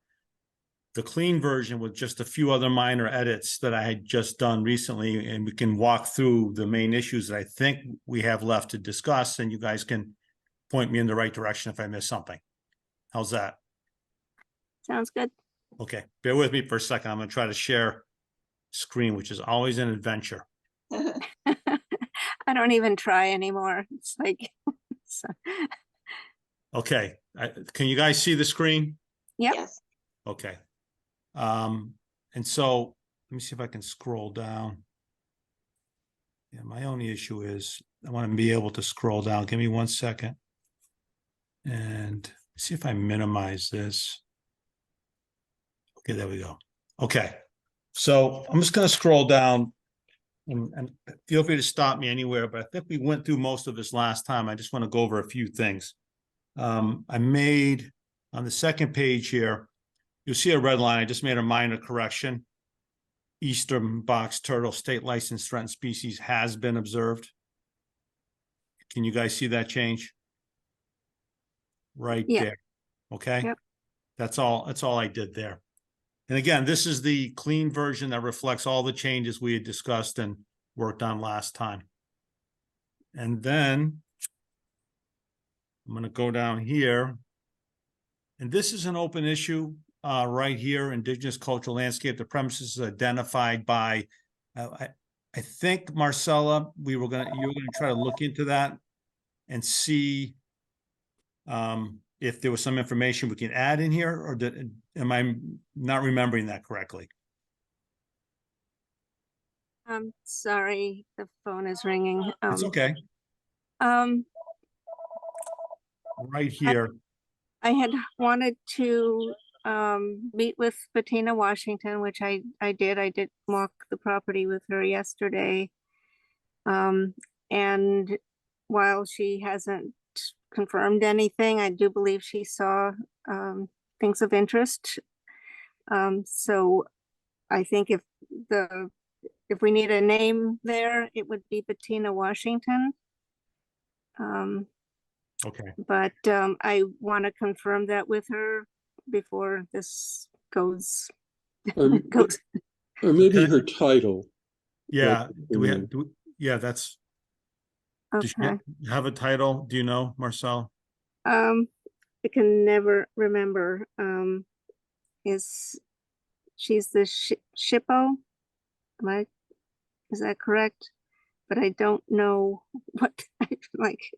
the clean version with just a few other minor edits that I had just done recently, and we can walk through the main issues that I think we have left to discuss, and you guys can point me in the right direction if I miss something. How's that? Sounds good. Okay, bear with me for a second. I'm going to try to share screen, which is always an adventure. I don't even try anymore. It's like, so, Okay, can you guys see the screen? yep. Yes. Okay. And so let me see if I can scroll down. Yeah, my only issue is I want to be able to scroll down. Give me 1 second. And see if I minimize this. Okay, there we go. Okay. So I'm just going to scroll down and feel free to stop me anywhere, but I think we went through most of this last time. I just want to go over a few things. I made on the second page here, you'll see a red line. I just made a minor correction. Eastern box turtle state licensed threatened species has been observed. Can you guys see that change? Right Yeah. there. Okay. Yep. That's all I did there. And again, this is the clean version that reflects all the changes we had discussed and worked on last time. And then I'm going to go down here. And this is an open issue right here, Indigenous Cultural Landscape. The premises is identified by, I think, Marcella, you were going to try to look into that and see if there was some information we can add in here, or am I not remembering that correctly? I'm sorry, the phone is ringing. It's okay. Right here. I had wanted to meet with Bettina Washington, which I did. I did walk the property with her yesterday. And while she hasn't confirmed anything, I do believe she saw things of interest. So I think if we need a name there, it would be Bettina Washington. Okay. But I want to confirm that with her before this goes. Or maybe her title. Yeah. Like, Yeah, that's. Does Okay. she have a title? Do you know, Marcel? I can never remember. She's the Shippo? Is that correct? But I don't know what, like,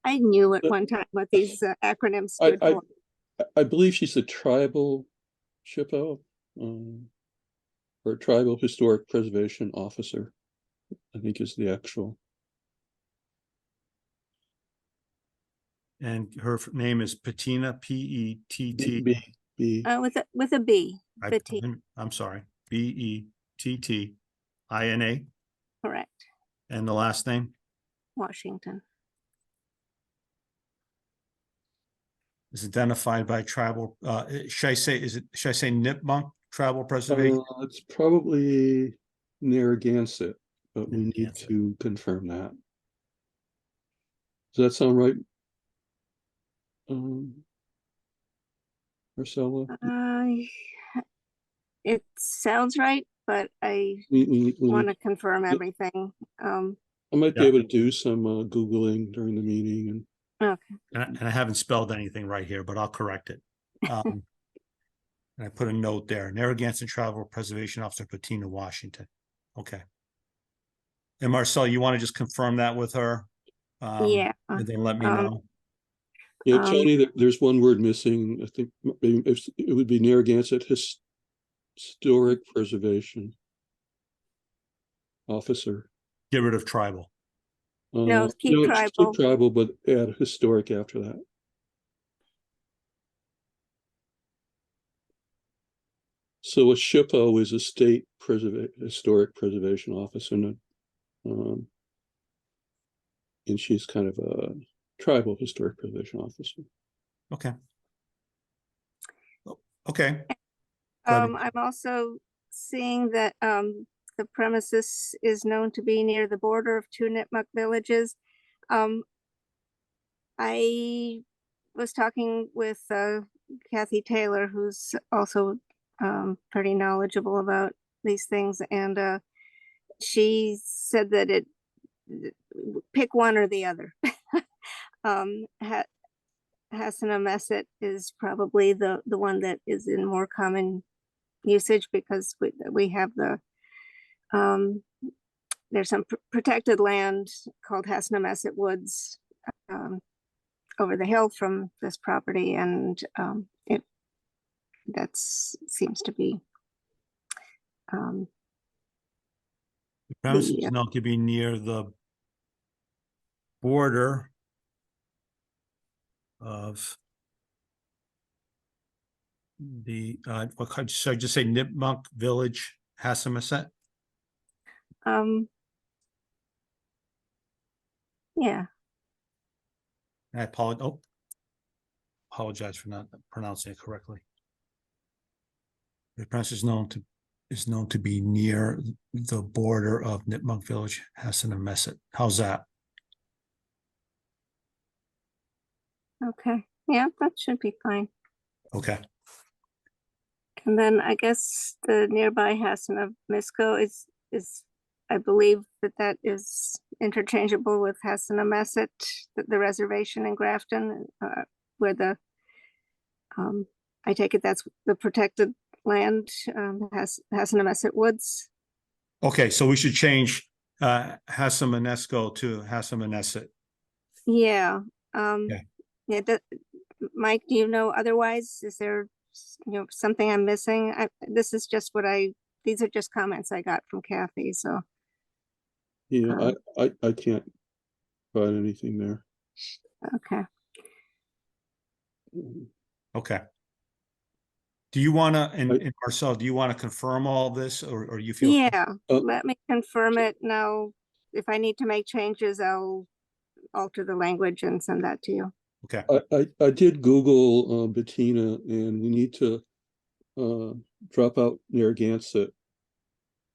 I knew at one time what these acronyms stood for. I believe she's a tribal SHPO, or tribal historic preservation officer, I think is the actual. And her name is Bettina, P-E-T-T. With a B. I'm sorry, B-E-T-T-I-N-A. Correct. And the last name? Washington. Is identified by tribal, should I say Nipmuc Tribal Preservation? It's probably Narragansett, but we need to confirm that. Does that sound right? Marcella? It sounds right, but I want to confirm everything. I might be able to do some Googling during the meeting. And okay. And I haven't spelled anything right here, but I'll correct it. And I put a note there. Narragansett Tribal Preservation Officer Bettina Washington. Okay. And Marcel, you want to just confirm that with her? Yeah. And then let me know. Yeah, Tony, there's one word missing. I think maybe it would be Narragansett Historic Preservation Officer. Get rid of tribal. No, keep tribal. Keep tribal, but add historic after that. So a SHPO is a state historic preservation officer, and she's kind of a tribal historic preservation officer. Okay. Okay. I'm also seeing that the premises is known to be near the border of two Nipmuc villages. I was talking with Kathy Taylor, who's also pretty knowledgeable about these things, and she said that pick one or the other. Hassanamesset is probably the one that is in more common usage because we have the there's some protected land called Hasnamasset Woods over the hill from this property, and seems to be The premises the, known to be near the border of the, what could should I just say Nipmuc Village, Hassamasset? yeah. I apologize for not pronouncing it correctly. The premises is known to be near the border of Nipmuc Village, Hassamasset. How's that? Okay, yeah, that should be fine. Okay. And then I guess the nearby Hassanamisco is I believe that is interchangeable with Hassanamisset, the reservation in Grafton, where the I take it that's the protected land, Hassanamisset Woods. Okay, so we should change Hassamanesco to Hassamasset. Yeah. Okay. Yeah. Mike, do you know otherwise? Is there something I'm missing? This is just these are just comments I got from Kathy. So Yeah, I can't find anything there. okay. Okay. Do you want to, and Marcel, do you want to confirm all this, or you feel? Yeah, let me confirm it now. If I need to make changes, I'll alter the language and send that to you. Okay. I did Google Bettina, and we need to drop out Narragansett,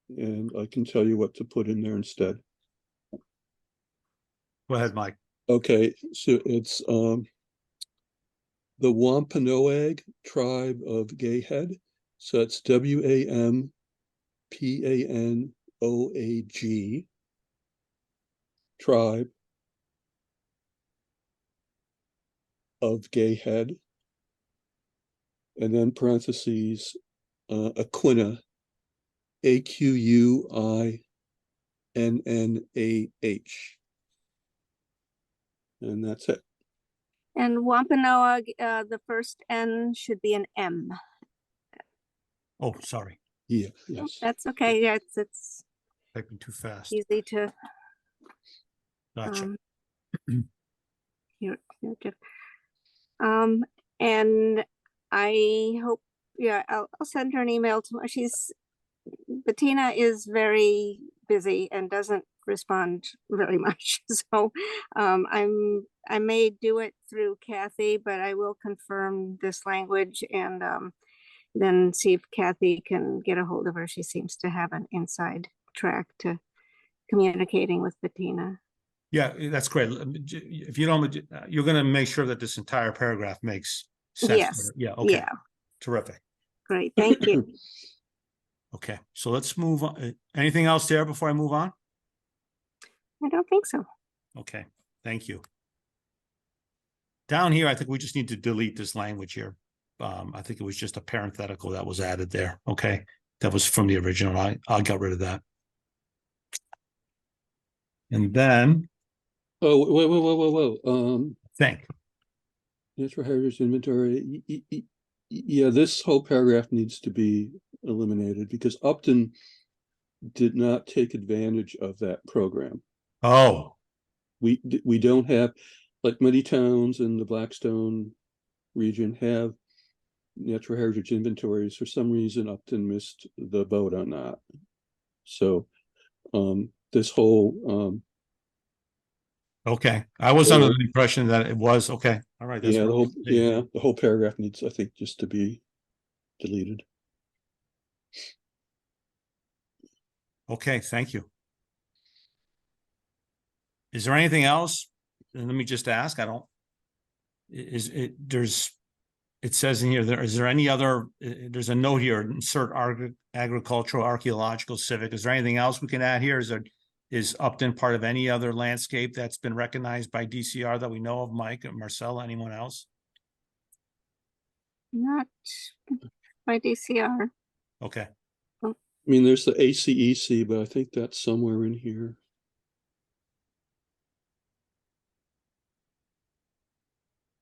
and I can tell you what to put in there instead. Go ahead, Mike. Okay, so it's the Wampanoag tribe of Gayhead. So it's WAMPANOAG tribe of Gayhead. And then parentheses, Aquinnah, AQUINNAH. And that's it. And Wampanoag, the first N should be an M. Oh, sorry. Yeah, Oh, yes. that's okay. Yeah, it's Typing too fast. easy to Gotcha. Here, Jeff. And I hope, yeah, I'll send her an email tomorrow. Bettina is very busy and doesn't respond very much. So I may do it through Kathy, but I will confirm this language and then see if Kathy can get a hold of her. She seems to have an inside track to communicating with Bettina. Yeah, that's great. If you don't, you're going to make sure that this entire paragraph makes sense. Yes. Yeah. Okay. Yeah. Terrific. Great. Thank you. Okay. So let's move on. Anything else there before I move on? I don't think so. Okay. Thank you. Down here, I think we just need to delete this language here. I think it was just a parenthetical that was added there. Okay. That was from the original. I'll get rid of that. And then. Oh, whoa. Think. Natural heritage inventory. Yeah, this whole paragraph needs to be eliminated because Upton did not take advantage of that program. Oh. We don't have, like many towns in the Blackstone region have natural heritage inventories. For some reason, Upton missed the boat on that. So this whole okay, I was under the impression that it was okay. All right, that's the whole paragraph needs, I think, just to be deleted. Okay, thank you. Is there anything else? And let me just ask. It says in here, is there any other, there's a note here, insert agricultural, archaeological, civic. Is there anything else we can add here? Is Upton part of any other landscape that's been recognized by DCR that we know of, Mike, Marcella, anyone else? Not by DCR. Okay. I mean, there's the ACEC, but I think that's somewhere in here.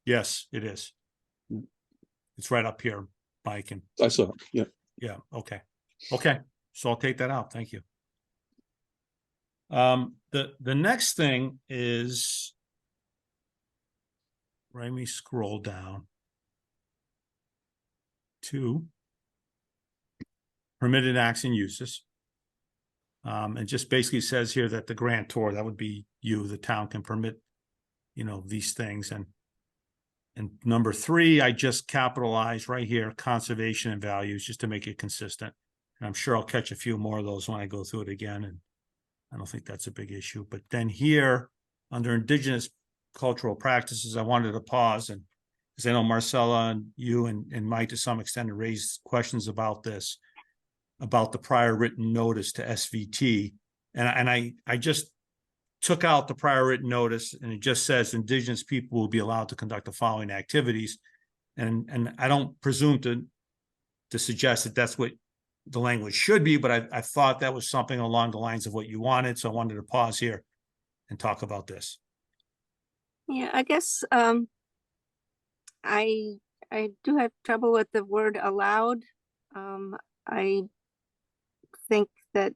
Yes, it is. It's right up here, Mike, and I saw it, yeah. yeah, okay. Okay, so I'll take that out. Thank you. The next thing is, let me scroll down to permitted acts and uses. It just basically says here that the grantor, that would be you, the town, can permit, you know, these things. And number 3, I just capitalized right here, conservation and values, just to make it consistent. And I'm sure I'll catch a few more of those when I go through it again. And I don't think that's a big issue. But then here, under indigenous cultural practices, I wanted to pause, and because I know Marcella and you and Mike to some extent raised questions about this, about the prior written notice to SVT. And I just took out the prior written notice, and it just says indigenous people will be allowed to conduct the following activities. And I don't presume to suggest that that's what the language should be, but I thought that was something along the lines of what you wanted. So I wanted to pause here and talk about this. Yeah, I guess I do have trouble with the word allowed. I think that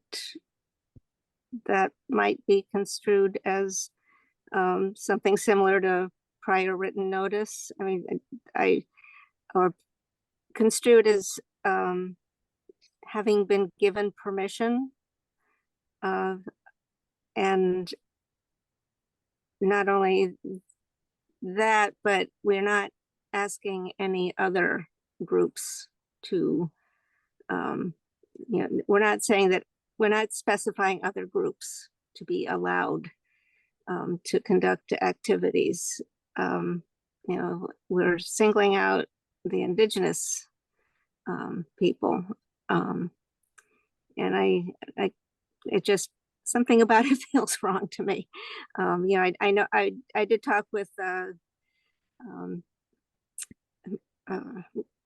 might be construed as something similar to prior written notice. I mean, or construed as having been given permission, and not only that, but we're not asking any other groups to, you know, we're not saying that, we're not specifying other groups to be allowed to conduct activities. You know, we're singling out the indigenous people. And it just, something about it feels wrong to me. You know, I know I did talk with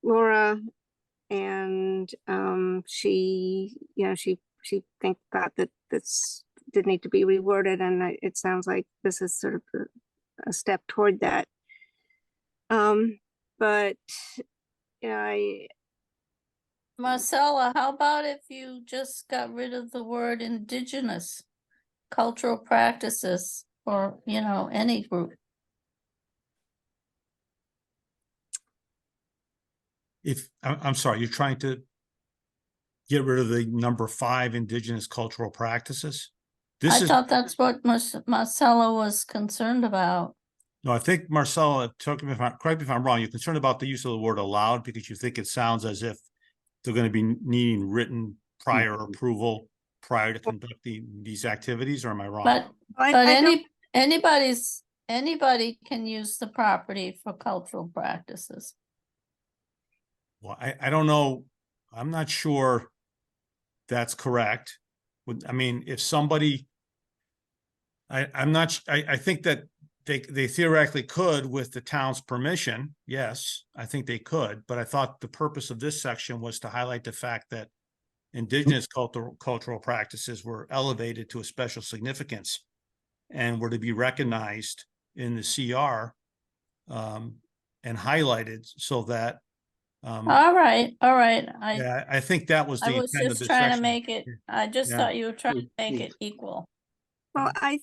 Laura, and she, you know, she thought that this did need to be reworded, and it sounds like this is sort of a step toward that. But you know, Marcella, how about if you just got rid of the word indigenous cultural practices, or, you know, any group? If I'm sorry, you're trying to get rid of the number 5 indigenous cultural practices? I thought that's what Marcella was concerned about. No, I think Marcella, correct me if I'm wrong, you're concerned about the use of the word allowed because you think it sounds as if they're going to be needing written prior approval prior to conducting these activities, or am I wrong? But anybody can use the property for cultural practices. Well, I don't know. I'm not sure that's correct. I mean, if somebody, I'm not, I think that they theoretically could with the town's permission. Yes, I think they could, but I thought the purpose of this section was to highlight the fact that indigenous cultural practices were elevated to a special significance and were to be recognized in the CR and highlighted so that all right. I think that was the I was intent of just this trying section. to make it, I just Yeah. thought you were trying to make it equal. well, I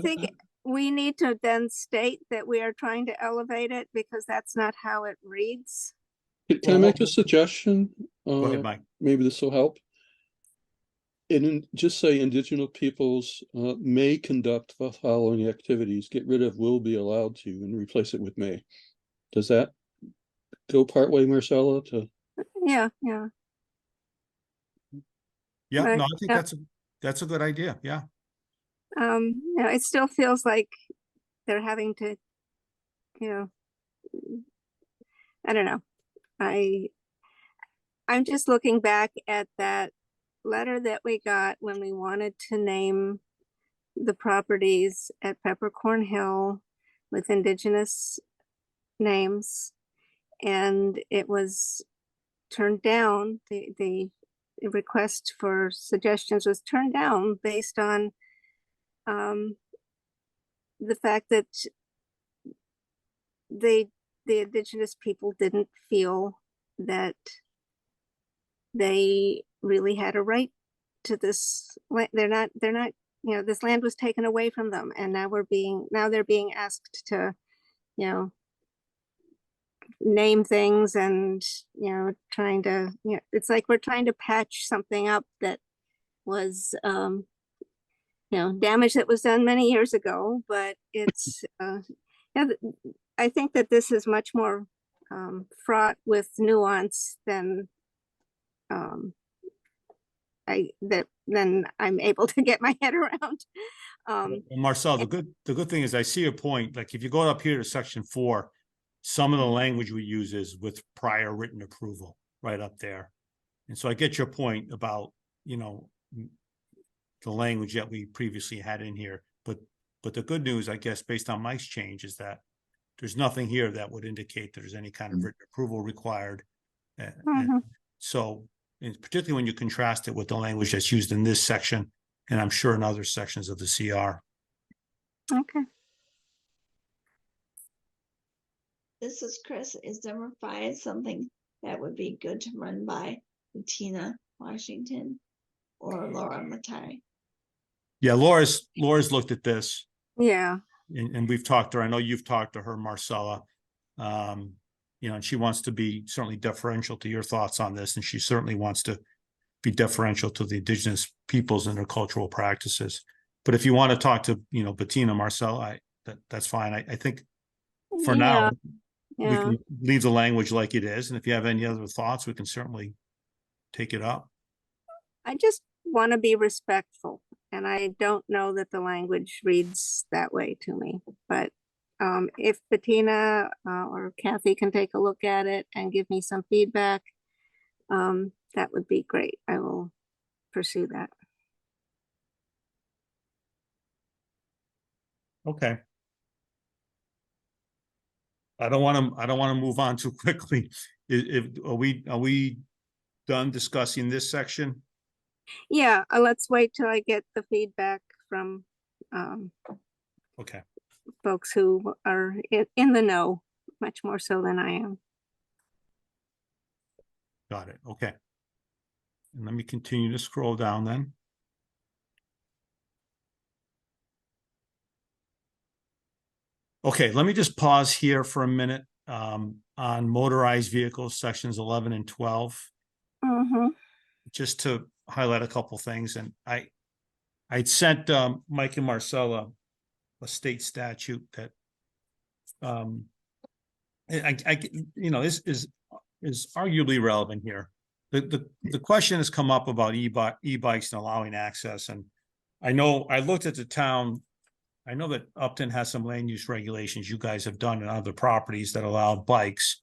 think we need to then state that we are trying to elevate it, because that's not how it reads. Can I make a suggestion? Go ahead, Mike. Maybe this will help. Just say indigenous peoples may conduct the following activities. Get rid of will be allowed to and replace it with may. Does that go partway, Marcella? Yeah. Yeah, Right. no, I think that's a good idea. Yeah. You know, it still feels like they're having to, you know, I don't know. I'm just looking back at that letter that we got when we wanted to name the properties at Peppercorn Hill with indigenous names, and it was turned down. The request for suggestions was turned down based on the fact that the indigenous people didn't feel that they really had a right to this land. They're not, this land was taken away from them, and now they're being asked to, name things and, trying to, it's like we're trying to patch something up that was, damage that was done many years ago, but it's, I think that this is much more fraught with nuance than then I'm able to get my head around. Well, Marcel, the good thing is I see your point. Like if you go up here to section 4, some of the language we use is with prior written approval right up there. And so I get your point about, the language that we previously had in here. But the good news, I guess, based on Mike's change is that there's nothing here that would indicate that there's any kind of written approval required. And so, and particularly when you contrast it with the language that's used in this section, and I'm sure in other sections of the CR. Okay. This is Chris. Is number 5 something that would be good to run by Tina Washington or Laura Matai? Yeah, Laura's looked at this. Yeah. And we've talked to her. I know you've talked to her, Marcella. And she wants to be certainly deferential to your thoughts on this, and she certainly wants to be deferential to the indigenous peoples and their cultural practices. But if you want to talk to, Bettina, Marcella, that's fine. I think for now, we can leave the language like it is. And if you have any other thoughts, we can certainly take it up. I just want to be respectful, and I don't know that the language reads that way to me, but if Bettina or Kathy can take a look at it and give me some feedback, that would be great. I will pursue that. Okay. I don't want to move on too quickly. Are we done discussing this section? Yeah, let's wait till I get the feedback from Okay. folks who are in the know much more so than I am. Got it. Okay. And let me continue to scroll down then. Okay, let me just pause here for a minute on motorized vehicles, sections 11 and 12. Just to highlight a couple things. And I'd sent Mike and Marcella a state statute that is arguably relevant here. The question has come up about e-bikes and allowing access. And I know I looked at the town. I know that Upton has some land use regulations you guys have done in other properties that allow bikes.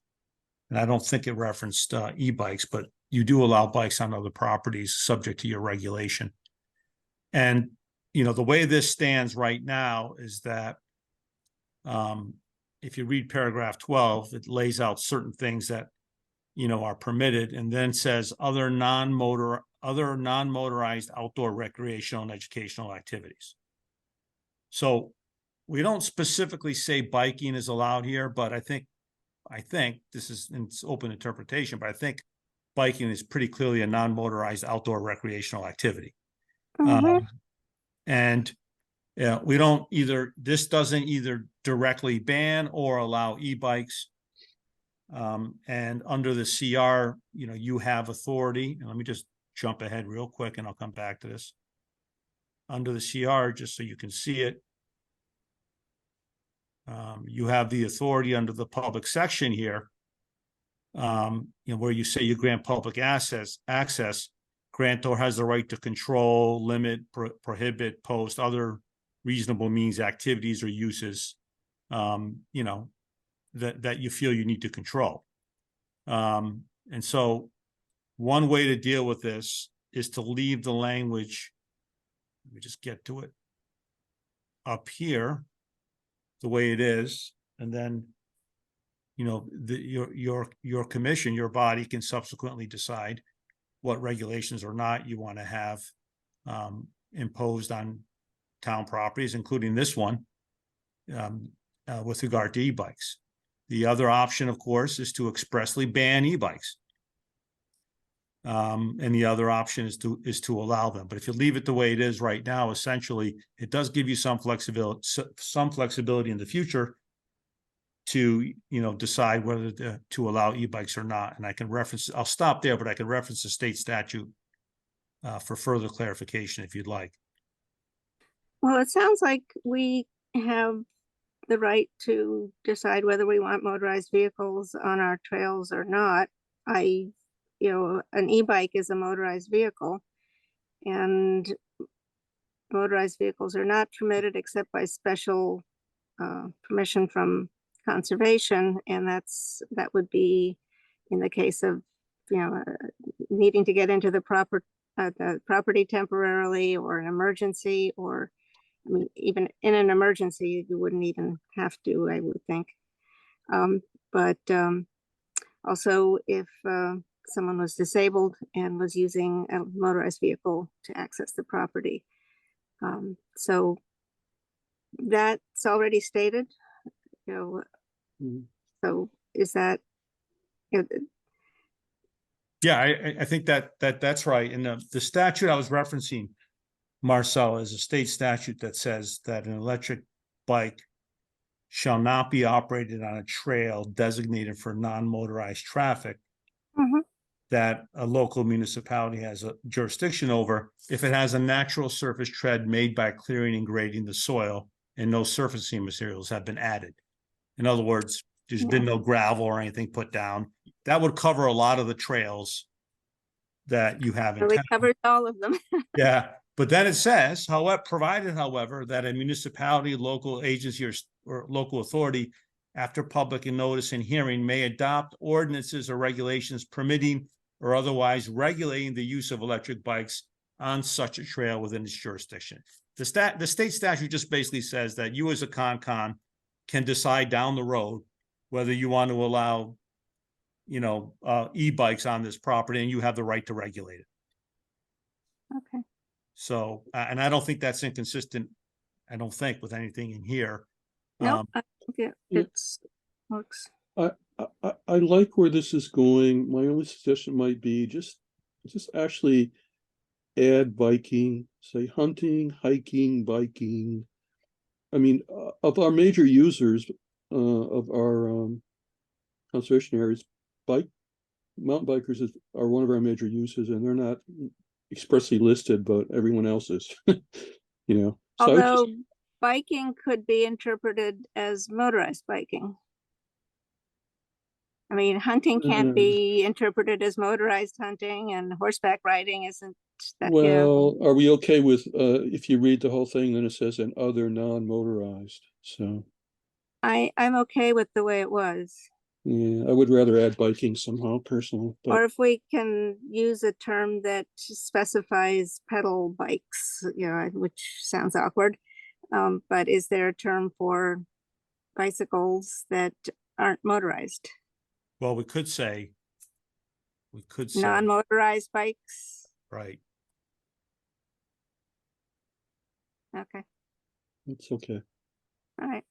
And I don't think it referenced e-bikes, but you do allow bikes on other properties subject to your regulation. And, the way this stands right now is that if you read paragraph 12, it lays out certain things that, are permitted, and then says other non-motorized outdoor recreational and educational activities. So we don't specifically say biking is allowed here, but I think this is it's open interpretation, but I think biking is pretty clearly a non-motorized outdoor recreational activity. And we don't this doesn't either directly ban or allow e-bikes. And under the CR, you have authority. And let me just jump ahead real quick and I'll come back to this. Under the CR, just so you can see it, you have the authority under the public section here, where you say you grant public access, grantor has the right to control, limit, prohibit, post other reasonable means, activities, or uses, that you feel you need to control. And so one way to deal with this is to leave the language, let me just get to it, up here, the way it is, and then, your commission, your body can subsequently decide what regulations or not you want to have imposed on town properties, including this one, with regard to e-bikes. The other option, of course, is to expressly ban e-bikes. And the other option is to allow them. But if you leave it the way it is right now, essentially, it does give you some flexibility in the future to, decide whether to allow e-bikes or not. And I can reference, I'll stop there, but I can reference the state statute for further clarification if you'd like. Well, it sounds like we have the right to decide whether we want motorized vehicles on our trails or not. An e-bike is a motorized vehicle, and motorized vehicles are not permitted except by special permission from conservation, and that would be in the case of needing to get into the property temporarily, or an emergency, or I mean, even in an emergency, you wouldn't even have to, I would think. But also, if someone was disabled and was using a motorized vehicle to access the property. So that's already stated, so is that? Yeah, I think that's right. And the statute I was referencing, Marcel, is a state statute that says that an electric bike shall not be operated on a trail designated for non-motorized traffic that a local municipality has a jurisdiction over if it has a natural surface tread made by clearing and grading the soil and no surfacing materials have been added. In other words, there's been no gravel or anything put down. That would cover a lot of the trails that you have in Really town. covers all of them. Yeah, but then it says, provided, however, that a municipality, local agency, or local authority, after public notice and hearing, may adopt ordinances or regulations permitting or otherwise regulating the use of electric bikes on such a trail within its jurisdiction. The state statute just basically says that you as a con can decide down the road whether you want to allow, e-bikes on this property, and you have the right to regulate it. Okay. So, and I don't think that's inconsistent, with anything in here. No, I think it's works. I like where this is going. My only suggestion might be just actually add biking, say hunting, hiking, biking. I mean, of our major users of our conservation areas, mountain bikers are one of our major users, and they're not expressly listed, but everyone else is. So although biking could be interpreted as motorized biking. I mean, hunting can't be interpreted as motorized hunting, and horseback riding isn't that. Well, are we okay with if you read the whole thing, then it says and other non-motorized? So I'm okay with the way it was. yeah, I would rather add biking somehow personally. But Or if we can use a term that specifies pedal bikes, which sounds awkward. But is there a term for bicycles that aren't motorized? Well, we could say Non-motorized bikes. right. Okay. it's okay. All right.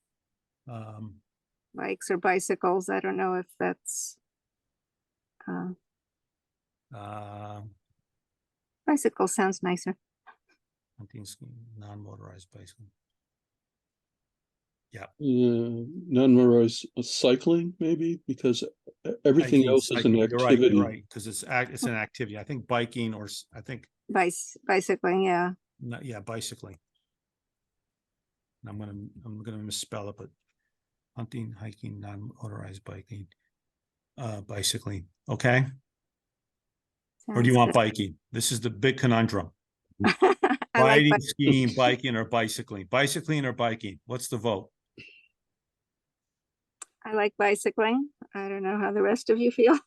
Um, Bikes or bicycles. I don't know if that's bicycle sounds nicer. hunting scheme, non-motorized bicycle. Yeah. Non-motorized cycling, maybe, because everything Hiking, else is an cycling, activity. You're right, because it's an activity. I think biking, or I think Bicycling, yeah. bicycling. I'm gonna misspell it, but hunting, hiking, non-motorized biking, bicycling. Okay. Or do you want biking? This is the big conundrum. Riding, skiing, biking, or bicycling. Bicycling or biking? What's the vote? I like bicycling. I don't know how the rest of you feel.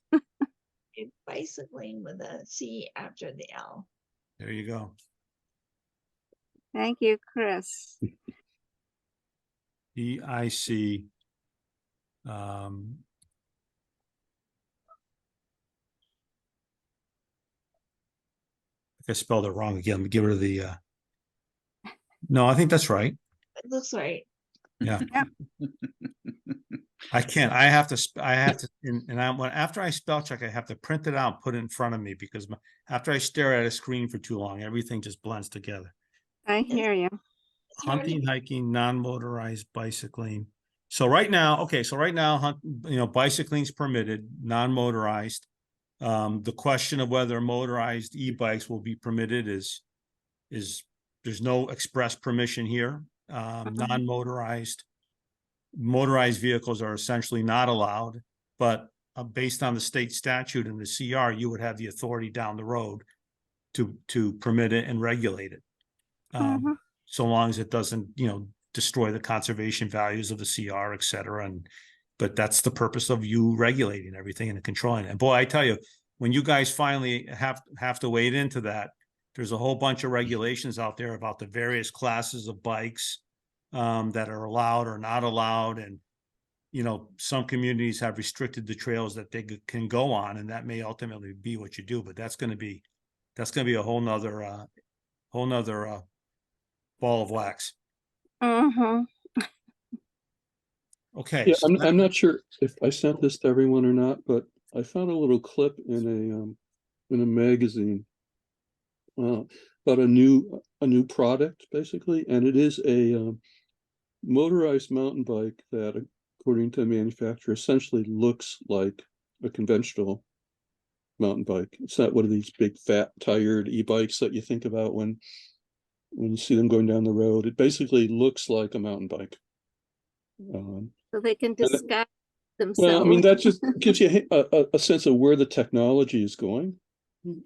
Bicycling with a C after the L. There you go. Thank you, Chris. BIC. I spelled it wrong again. Let me get rid of the, no, I think that's right. It looks right. Yeah. Yep. I can't, and after I spell check, I have to print it out, and put it in front of me because after I stare at a screen for too long, everything just blends together. I hear you. It's hard to- Hunting, hiking, non-motorized bicycling. So right now, bicycling's permitted, non-motorized. The question of whether motorized e-bikes will be permitted is there's no express permission here. Non-motorized, motorized vehicles are essentially not allowed, but based on the state statute and the CR, you would have the authority down the road to permit it and regulate it. So long as it doesn't, destroy the conservation values of the CR, et cetera. But that's the purpose of you regulating everything and controlling it. And boy, I tell you, when you guys finally have to wade into that, there's a whole bunch of regulations out there about the various classes of bikes that are allowed or not allowed. And, some communities have restricted the trails that they can go on, and that may ultimately be what you do, but that's going to be a whole nother ball of wax. Okay. Yeah, so I'm not sure if I sent this to everyone or not, but I found a little clip in a magazine about a new product basically, and it is a motorized mountain bike that, according to the manufacturer, essentially looks like a conventional mountain bike. It's not one of these big fat tired e-bikes that you think about when you see them going down the road. It basically looks like a mountain bike. So they can disguise themselves. Well, I mean, that just gives you a sense of where the technology is going.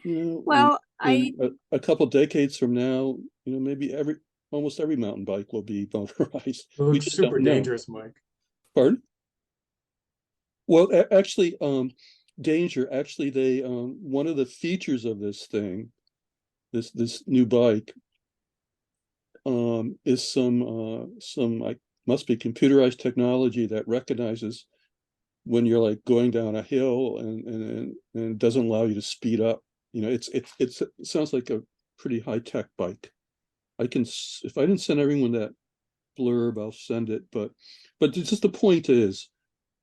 Well, a couple decades from now, maybe almost every mountain bike will be motorized. It We looks just super don't know. dangerous, Mike. Pardon? Well, actually, danger. Actually, they one of the features of this thing, this new bike, is some like must be computerized technology that recognizes when you're like going down a hill and doesn't allow you to speed up. It sounds like a pretty high tech bike. If I didn't send everyone that blurb, I'll send it. But just the point is,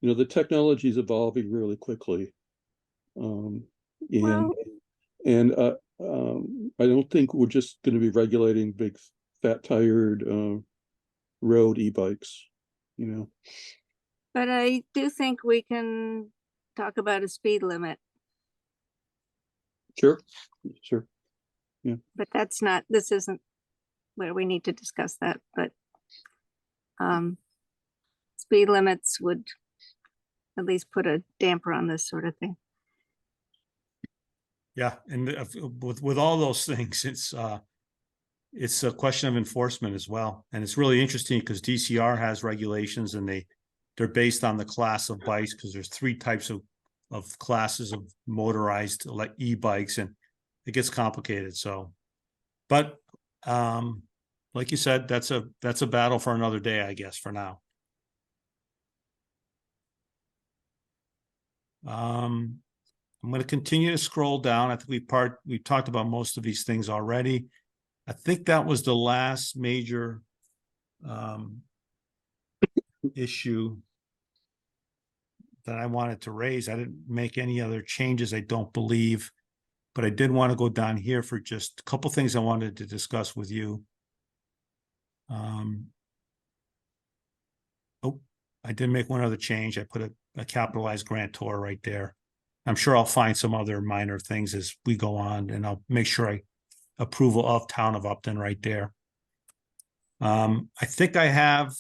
the technology is evolving really quickly. I don't think we're just going to be regulating big fat tired road e-bikes, But I do think we can talk about a speed limit. Sure. But this isn't where we need to discuss that, but speed limits would at least put a damper on this sort of thing. Yeah, and with all those things, it's a question of enforcement as well. And it's really interesting because DCR has regulations and they're based on the class of bikes, because there's 3 types of classes of motorized like e-bikes, and it gets complicated. So, but like you said, that's a battle for another day, I guess, for now. I'm going to continue to scroll down. I think we talked about most of these things already. I think that was the last major issue that I wanted to raise. I didn't make any other changes, I don't believe, but I did want to go down here for just a couple things I wanted to discuss with you. I did make one other change. I put a capitalized grantor right there. I'm sure I'll find some other minor things as we go on, and I'll make sure I approval of Town of Upton right there. I think I have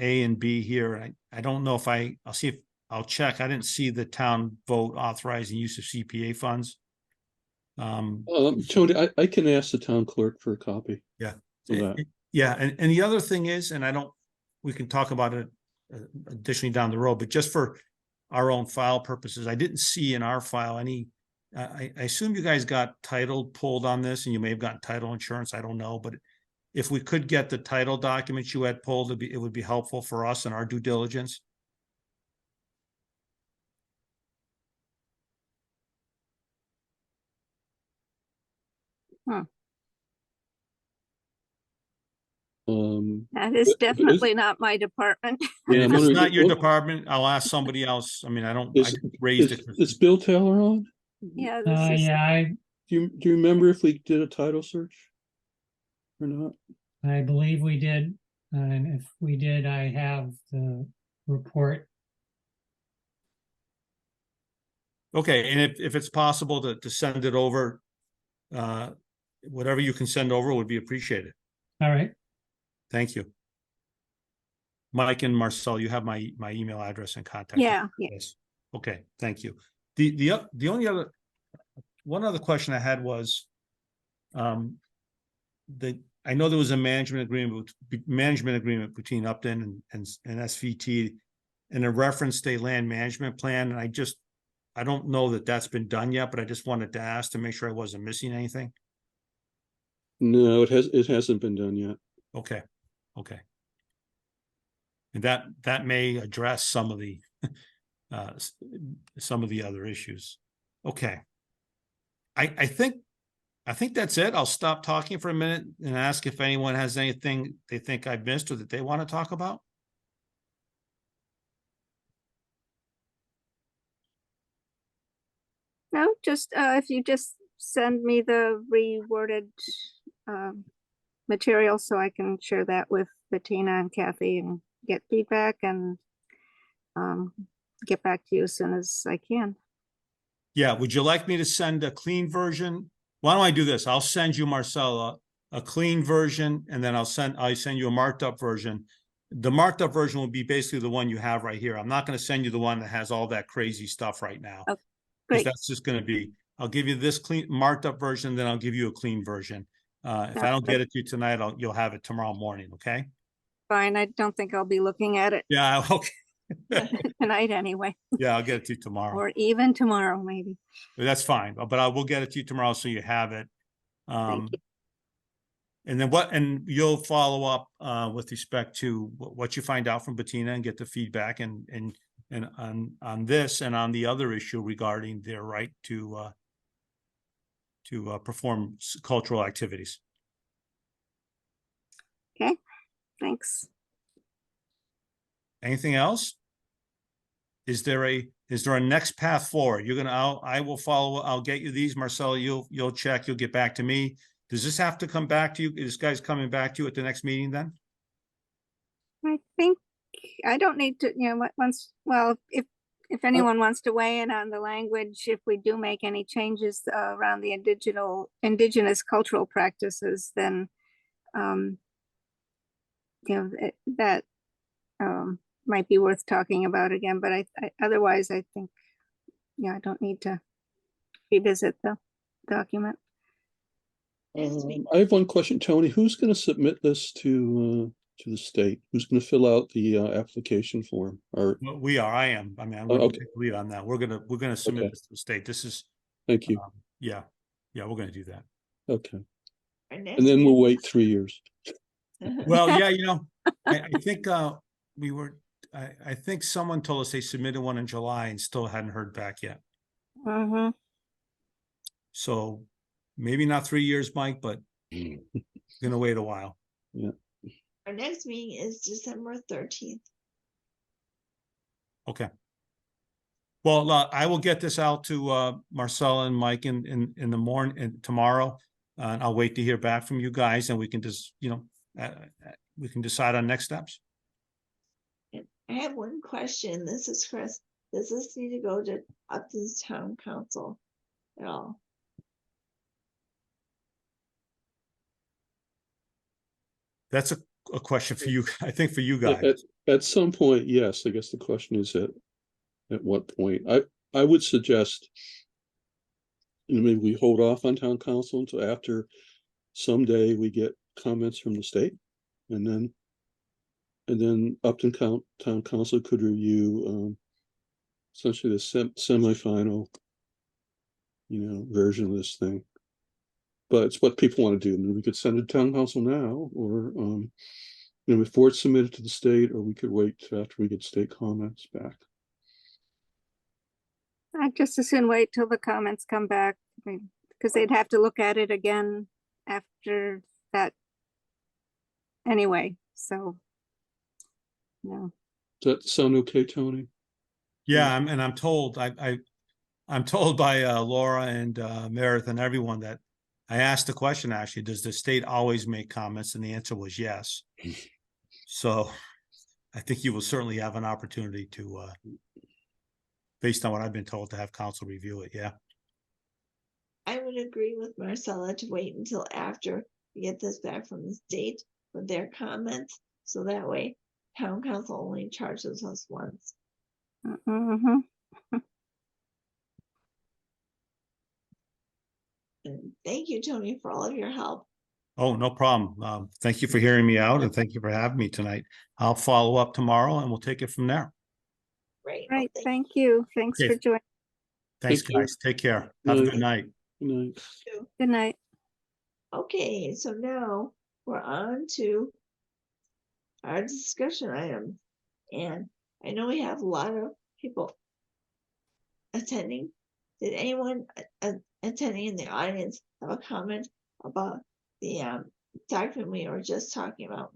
A and B here. I don't know if I'll see if I'll check. I didn't see the town vote authorizing use of CPA funds. Tony, I can ask the town clerk for a copy. Yeah. Of that. Yeah. And the other thing is, we can talk about it additionally down the road, but just for our own file purposes, I didn't see in our file any, I assume you guys got title pulled on this, and you may have gotten title insurance. I don't know, but if we could get the title documents you had pulled, it would be helpful for us in our due diligence. That is But- definitely not my department. Yeah, And I'm if it's wondering, not your what- department, I'll ask somebody else. I mean, I Is, raised is, it. is Bill Taylor on? Yeah, this is, Yeah, Do you remember if we did a title search? Or not? I believe we did. And if we did, I have the report. Okay, and if it's possible to send it over, whatever you can send over would be appreciated. All right. Thank you. Mike and Marcel, you have my email address and contact. yeah. Yes. Okay, thank you. The only other, one other question I had was, I know there was a management agreement between Upton and SVT and a reference to a land management plan, and I don't know that that's been done yet, but I just wanted to ask to make sure I wasn't missing anything. No, it hasn't been done yet. Okay, okay. And that may address some of the other issues. Okay. I think that's it. I'll stop talking for a minute and ask if anyone has anything they think I've missed or that they want to talk about. No, just, if you just send me the reworded, material so I can share that with Bettina and Kathy and get feedback and, get back to you as soon as I can. Yeah, would you like me to send a clean version? Why don't I do this? I'll send you, Marcella, a clean version, and then I'll send you a marked up version. The marked up version will be basically the one you have right here. I'm not going to send you the one that has all that crazy stuff right now. Okay, Because great. that's just going to be, I'll give you this clean marked up version, then I'll give you a clean version. If I don't get it to you tonight, you'll have it tomorrow morning, okay? Fine, I don't think I'll be looking at it Yeah, okay. tonight anyway, Yeah, I'll get it to you tomorrow. or even tomorrow, maybe. But that's fine, but I will get it to you tomorrow so you have it. Thank you. And then and you'll follow up with respect to what you find out from Bettina and get the feedback and on this and on the other issue regarding their right to perform cultural activities. Okay, thanks. Anything else? Is there a next path forward? I will follow, I'll get you these, Marcella, you'll check, you'll get back to me. Does this have to come back to you? Is this guy's coming back to you at the next meeting then? I think I don't need to, if anyone wants to weigh in on the language, if we do make any changes around the indigenous cultural practices, then that might be worth talking about again. But I otherwise I think I don't need to revisit the document. I have one question, Tony. Who's going to submit this to the state? Who's going to fill out the application form? Or Well, we are. I am. I mean, I'm Oh, going okay. to take the lead on that. We're gonna submit Okay. this to the state. This is thank you. yeah, we're going to do that. Okay, Our next and then we'll meeting- wait 3 years. Well, yeah, I think I think someone told us they submitted one in July and still hadn't heard back yet. Mm-hmm. So maybe not 3 years, Mike, but gonna wait a while. Our next meeting is December 13th. Okay. Well, I will get this out to Marcella and Mike in the morning and tomorrow. And I'll wait to hear back from you guys and we can just, we can decide on next steps. And I have one question. This is Chris. Does this need to go to Upton's Town Council at all? That's a question for you, I think for you guys. At some point, yes. I guess the question is at what point? I would suggest maybe we hold off on town council until after someday we get comments from the state, and then Upton Town Council could review essentially the semi-final version of this thing. But it's what people want to do. I mean, we could send it to town council now, or before it's submitted to the state, or we could wait till after we get state comments back. I'd just as soon wait till the comments come back, because they'd have to look at it again after that. Anyway, so. No, Does that sound okay, Tony? Yeah, and I'm told, I'm told by Laura and Meredith and everyone that I asked the question, actually, does the state always make comments? And the answer was yes. So I think you will certainly have an opportunity to, based on what I've been told, to have council review it. Yeah. I would agree with Marcella to wait until after we get this back from the state with their comments, so that way town council only charges us once. mm-hmm. And thank you, Tony, for all of your help. Oh, no problem. Thank you for hearing me out and thank you for having me tonight. I'll follow up tomorrow and we'll take it from there. Great. Right, thank you. Thanks Okay. for joining. Thanks, Thank you. guys. Take care. Have a good night. Good night. Good night. Okay, so now we're on to our discussion items. And I know we have a lot of people attending. Did anyone attending in the audience have a comment about the document we were just talking about?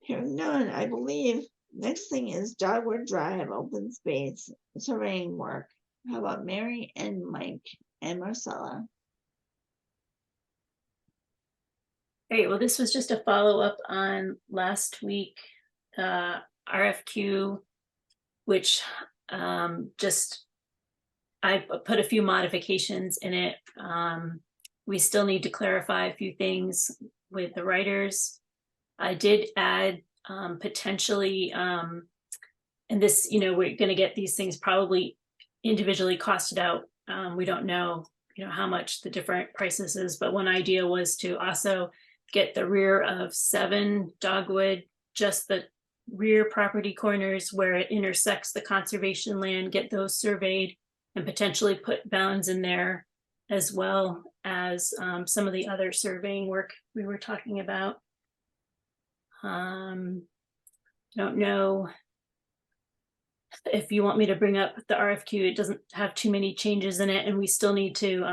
Hearing none, I believe next thing is Dogwood Drive open space surveying work. How about Mary and Mike and Marcella? Great. Well, this was just a follow-up on last week RFQ, which just I put a few modifications in it. We still need to clarify a few things with the writers. I did add potentially, and this, we're going to get these things probably individually costed out. We don't know, how much the different prices is, but one idea was to also get the rear of 7 Dogwood, just the rear property corners where it intersects the conservation land, get those surveyed and potentially put bounds in there, as well as some of the other surveying work we were talking about. Don't know if you want me to bring up the RFQ. It doesn't have too many changes in it, and we still need to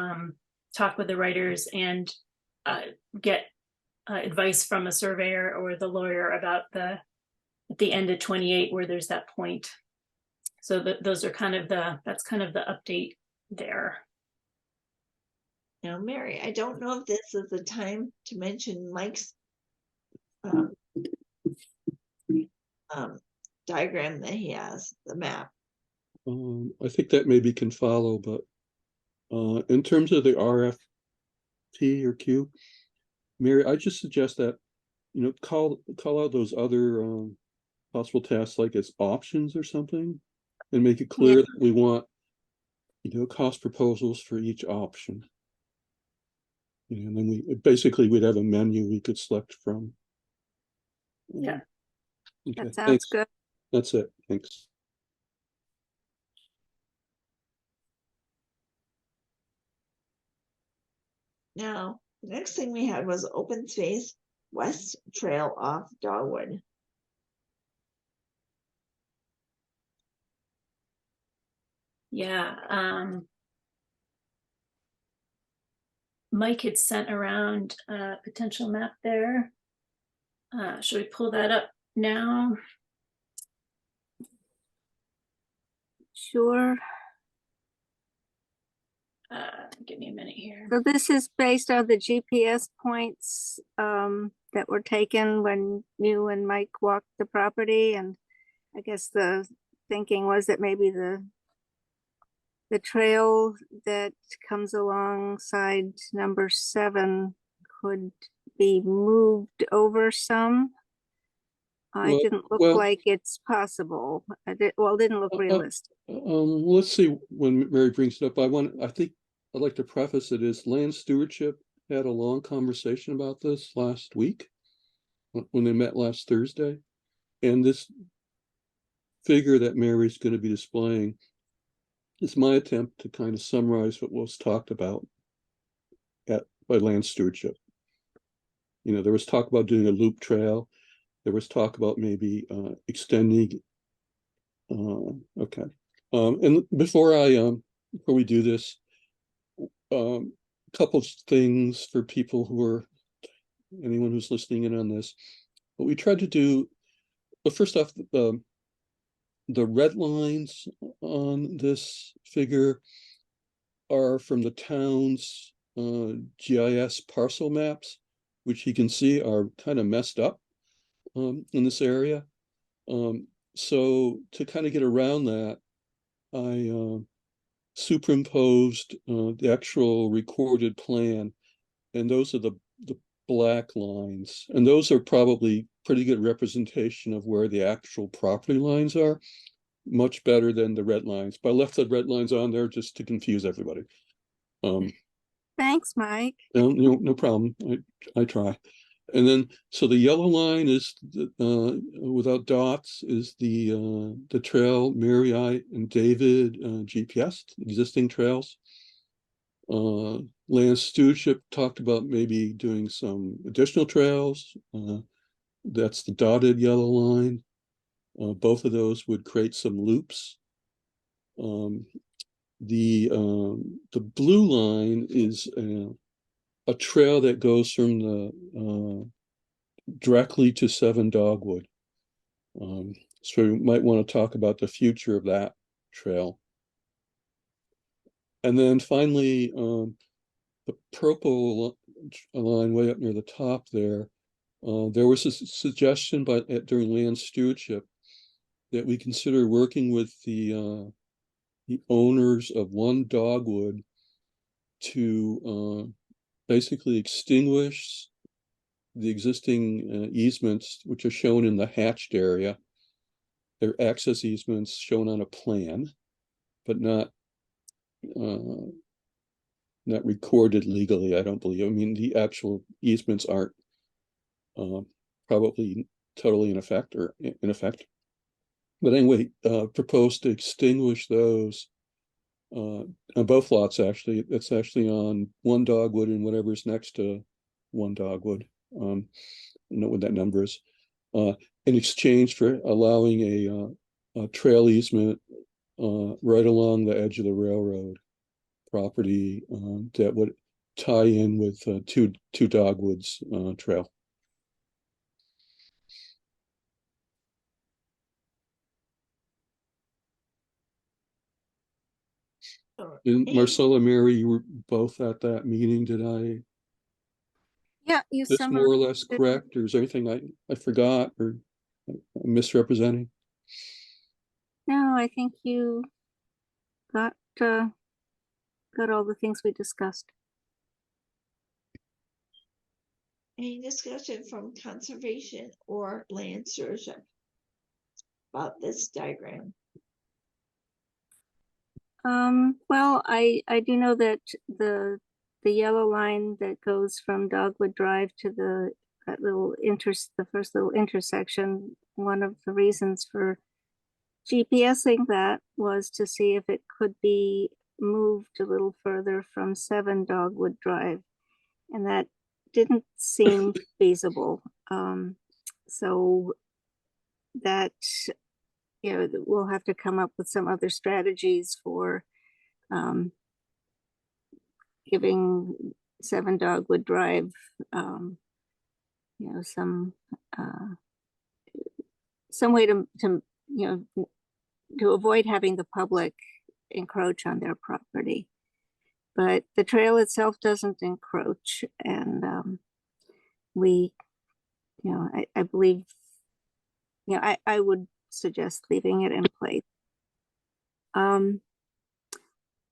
talk with the writers and get advice from a surveyor or the lawyer about at the end of 28 where there's that point. So those are that's kind of the update there. Now, Mary, I don't know if this is the time to mention Mike's diagram that he has, the map. I think that maybe can follow, but in terms of the RFP or Q, Mary, I just suggest that, call out those other possible tasks like as options or something, and make it clear that we want, cost proposals for each option. And then we'd have a menu we could select from. Yeah. Okay, That sounds thanks. good. That's it. Thanks. Now, the next thing we had was open space west trail off Dogwood. Yeah. Mike had sent around a potential map there. Should we pull that up now? Sure. Give me a minute here. So this is based on the GPS points that were taken when you and Mike walked the property, and I guess the thinking was that maybe the trail that comes alongside number 7 could be moved over some. It didn't look like it's possible. It didn't look realistic. Let's see when Mary brings it up. I think I'd like to preface it is Land Stewardship had a long conversation about this last week when they met last Thursday. And this figure that Mary's going to be displaying is my attempt to kind of summarize what was talked about by Land Stewardship. There was talk about doing a loop trail. There was talk about maybe extending. Okay. And before we do this, couple things for people who are, anyone who's listening in on this. What we tried to do, well, first off, the red lines on this figure are from the town's GIS parcel maps, which you can see are kind of messed up in this area. So to kind of get around that, I superimposed the actual recorded plan, and those are the black lines, and those are probably pretty good representation of where the actual property lines are, much better than the red lines. But I left the red lines on there just to confuse everybody. Thanks, Mike. No problem. I try. And then, so the yellow line is without dots is the trail Mary I and David GPS existing trails. Land stewardship talked about maybe doing some additional trails. That's the dotted yellow line. Both of those would create some loops. The blue line is a trail that goes from the directly to 7 Dogwood. So we might want to talk about the future of that trail. And then finally, the purple line way up near the top there, there was a suggestion during land stewardship that we consider working with the owners of 1 Dogwood to basically extinguish the existing easements, which are shown in the hatched area. They're access easements shown on a plan, but not recorded legally, I don't believe. I mean, the actual easements aren't probably totally in effect. But anyway, proposed to extinguish those on both lots, actually. That's actually on 1 Dogwood and whatever's next to 1 Dogwood. I don't know what that number is. In exchange for allowing a trail easement right along the edge of the railroad property that would tie in with two Dogwoods trail. And Marcella, Mary, you were both at that meeting. Did I? Yeah, you That's more or less correct, or is there anything I forgot or misrepresenting? No, I think you got all the things we discussed. Any discussion from conservation or land stewardship about this diagram? Well, I do know that the yellow line that goes from Dogwood Drive to the first little intersection, one of the reasons for GPSing that was to see if it could be moved a little further from 7 Dogwood Drive, and that didn't seem feasible. So that, you know, we'll have to come up with some other strategies for giving 7 Dogwood Drive, you know, some way to you know, to avoid having the public encroach on their property. But the trail itself doesn't encroach, and we, you know, I believe, you know, I would suggest leaving it in place.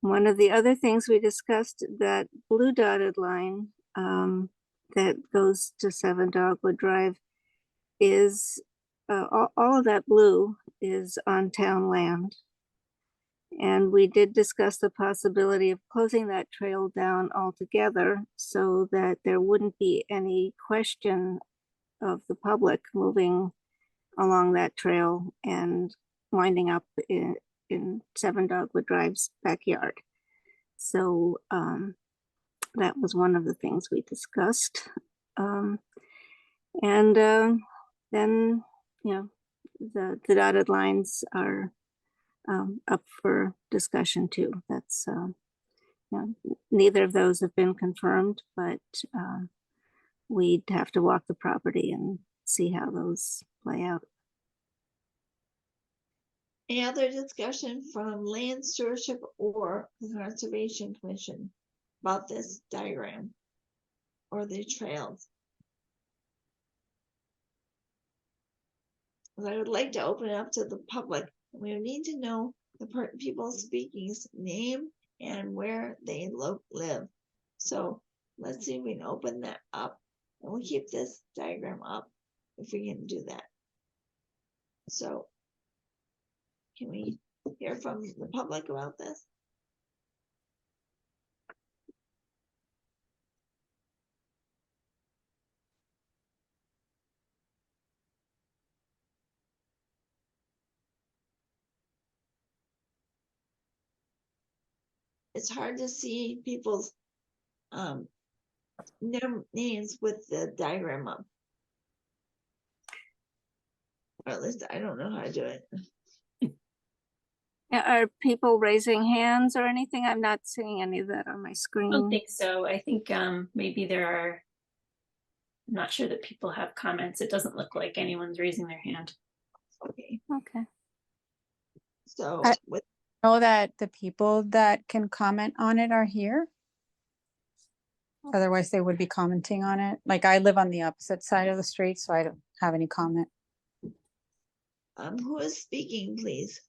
One of the other things we discussed, that blue dotted line that goes to 7 Dogwood Drive, is all of that blue is on town land. And we did discuss the possibility of closing that trail down altogether so that there wouldn't be any question of the public moving along that trail and winding up in 7 Dogwood Drive's backyard. So that was one of the things we discussed. Then, you know, the dotted lines are up for discussion too. That's, neither of those have been confirmed, but we'd have to walk the property and see how those play out. Any other discussion from Land Stewardship or the Conservation Commission about this diagram or the trails? I would like to open it up to the public. We need to know the people speaking's name and where they live. So let's see if we can open that up, and we'll keep this diagram up if we can do that. So can we hear from the public about this? It's hard to see people's names with the diagram up. Or at least I don't know how to do it. Are people raising hands or anything? I'm not seeing any of that on my I screen. don't think so. I think maybe there are, I'm not sure that people have comments. It doesn't look like anyone's raising their hand. Okay. Okay. So with know that the people that can comment on it are here. Otherwise they would be commenting on it. Like I live on the opposite side of the street, so I don't have any comment. who is speaking, please?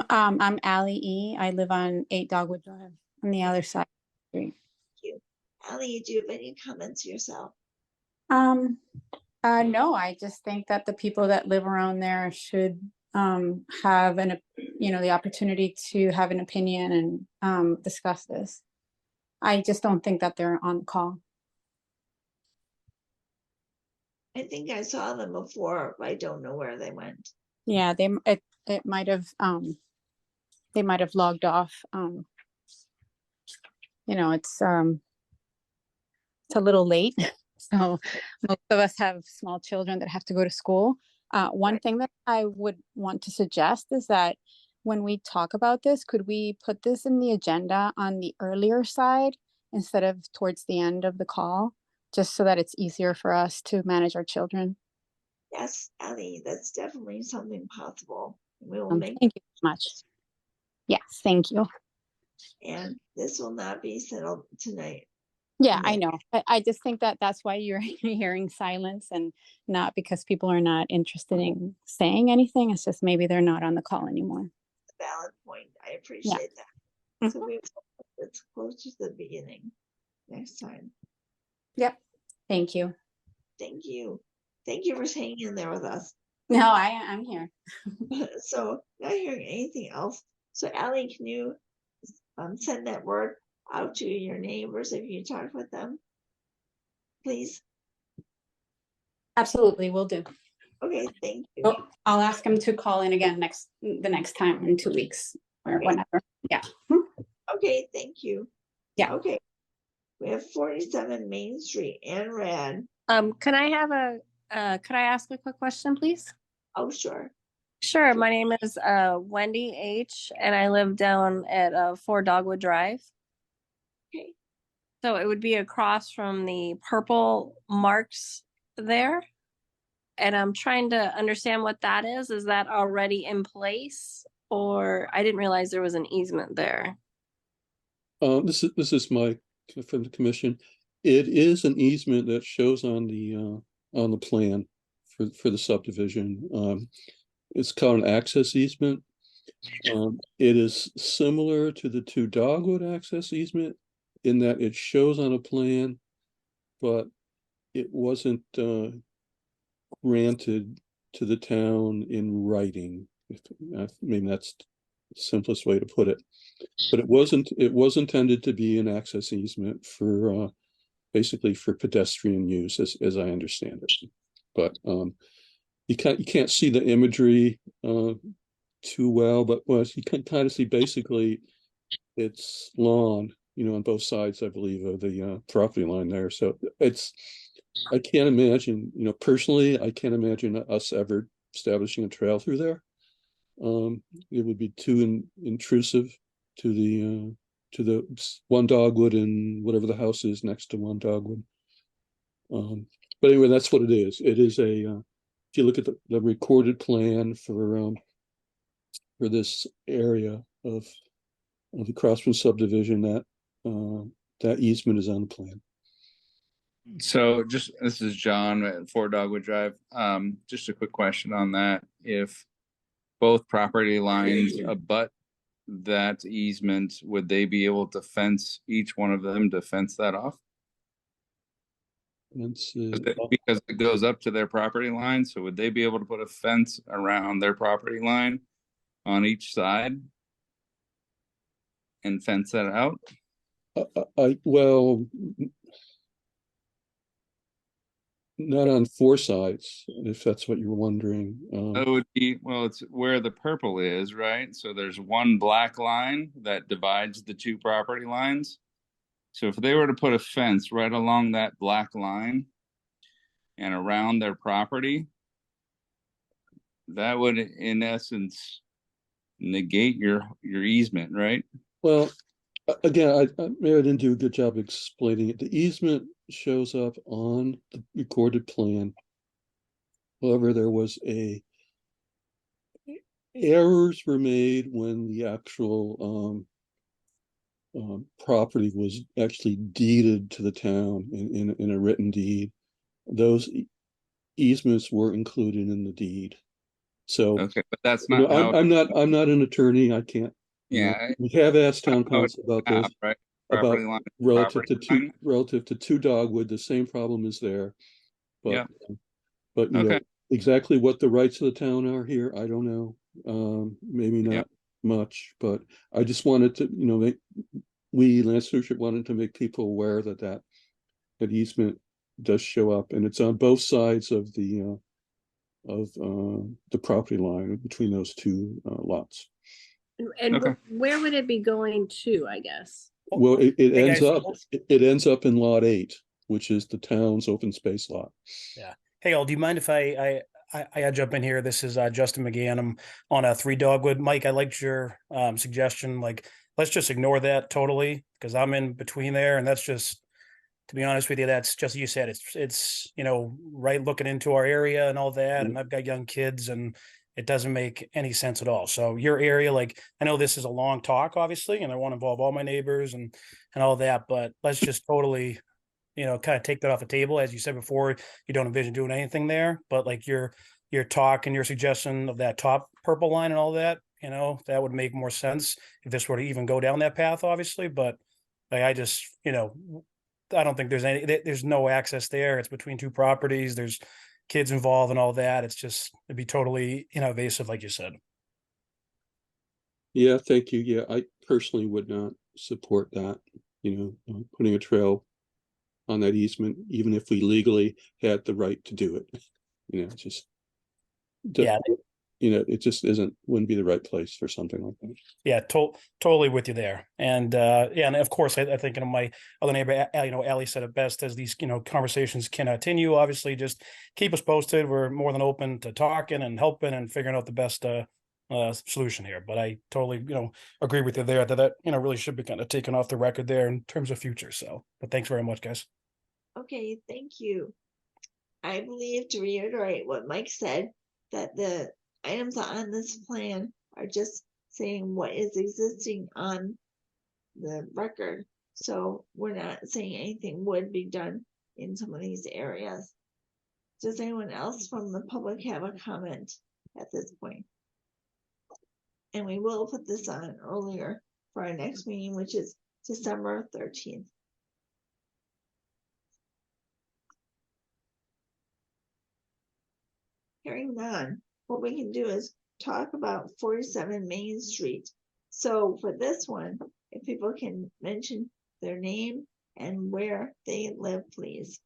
I'm Allie E. I live on 8 Dogwood Drive on the other side of the street. Thank you. Allie, do you have any comments yourself? No, I just think that the people that live around there should have the opportunity to have an opinion and discuss this. I just don't think that they're on the call. I think I saw them before, but I don't know where they went. Yeah, it might have they might have logged off. It's a little late. So most of us have small children that have to go to school. One thing that I would want to suggest is that when we talk about this, could we put this in the agenda on the earlier side instead of towards the end of the call, just so that it's easier for us to manage our children? Yes, Allie, that's definitely something possible. We will make. Thank you so much. Yes, thank you. And this will not be settled tonight. Yeah, I know. I just think that that's why you're hearing silence, and not because people are not interested in saying anything. It's just maybe they're not on the call anymore. Valid point. I appreciate that. So we it's close to the beginning next time. Yep. Thank you. Thank you. Thank you for hanging in there with us. No, I'm here. So not hearing anything else. So Allie, can you send that word out to your neighbors if you talk with them, please? Absolutely, will do. Okay, thank you. Oh, I'll ask them to call in again the next time in 2 weeks or whenever. Yeah. Okay, thank you. Yeah. Okay. We have 47 Main Street, Ann Rad. Can I ask a quick question, please? Oh, sure. Sure. My name is Wendy H, and I live down at 4 Dogwood Drive. Okay. So it would be across from the purple marks there. And I'm trying to understand what that is. Is that already in place? Or I didn't realize there was an easement there. This is Mike from the commission. It is an easement that shows on the plan for the subdivision. It's called an access easement. It is similar to the 2 Dogwood access easement in that it shows on a plan, but it wasn't granted to the town in writing. Maybe that's the simplest way to put it. But it was intended to be an access easement for basically for pedestrian use, as I understand it. But you can't see the imagery too well, but you can kind of see basically it's lawn, on both sides, I believe, of the property line there. So I can't imagine, personally, I can't imagine us ever establishing a trail through there. it would be too intrusive to the one dogwood and whatever the house is next to one dogwood. But anyway, that's what it is. It is if you look at the recorded plan for this area of the Crossman subdivision, that easement is on the plan. So this is John at 4 Dogwood Drive. Just a quick question on that. If both property lines abut that easement, would they be able to fence each one of them to fence that off? Because it goes up to their property line, so would they be able to put a fence around their property line on each side and fence that out? Well, not on 4 sides, if that's what you're wondering. It would be, well, it's where the purple is, right? So there's one black line that divides the 2 property lines. So if they were to put a fence right along that black line and around their property, that would in essence negate your easement, right? Well, again, maybe I didn't do a good job explaining it. The easement shows up on the recorded plan. However, there was errors were made when the actual property was actually deeded to the town in a written deed. Those easements were included in the deed. So okay, but that's not. I'm not an attorney. I can't. Yeah, we have asked town council about this. Right. About Property line, relative to 2 dogwood, the same problem is there. But yeah. But you know exactly what the rights of the town are here, I don't know. Maybe not much, but I just wanted to, Land Stewardship wanted to make people aware that easement does show up, and it's on both sides of the property line between those 2 lots. And where would it be going to, I guess? Well, it ends up in lot 8, which is the town's open space lot. Yeah. Hey, all, do you mind if I jump in here? This is Justin McGann. I'm on a 3 Dogwood. Mike, I liked your suggestion. Like, let's just ignore that totally, because I'm in between there, and that's just, to be honest with you, that's just, you said, it's right looking into our area and all that, and I've got young kids, and it doesn't make any sense at all. So your area, like, I know this is a long talk, obviously, and I want to involve all my neighbors and all that, but let's just totally, kind of take that off the table. As you said before, you don't envision doing anything there, but like your talk and your suggestion of that top purple line and all that, that would make more sense if this were to even go down that path, obviously. But like, I just, I don't think there's no access there. It's between 2 properties. There's kids involved and all that. It'd be totally invasive, like you said. Yeah, thank you. Yeah, I personally would not support that, putting a trail on that easement, even if we legally had the right to do it. It just wouldn't be the right place for something like that. Yeah, totally with you there. And and of course, I think my other neighbor, Allie said it best, as these conversations can continue. Obviously, just keep us posted. We're more than open to talking and helping and figuring out the best solution here. But I totally agree with you there that really should be kind of taken off the record there in terms of future. So, but thanks very much, guys. Okay, thank you. I believe, to reiterate what Mike said, that the items on this plan are just saying what is existing on the record. So we're not saying anything would be done in some of these areas. Does anyone else from the public have a comment at this point? And we will put this on earlier for our next meeting, which is December 13th. Hearing none, what we can do is talk about 47 Main Street. So for this one, if people can mention their name and where they live, please.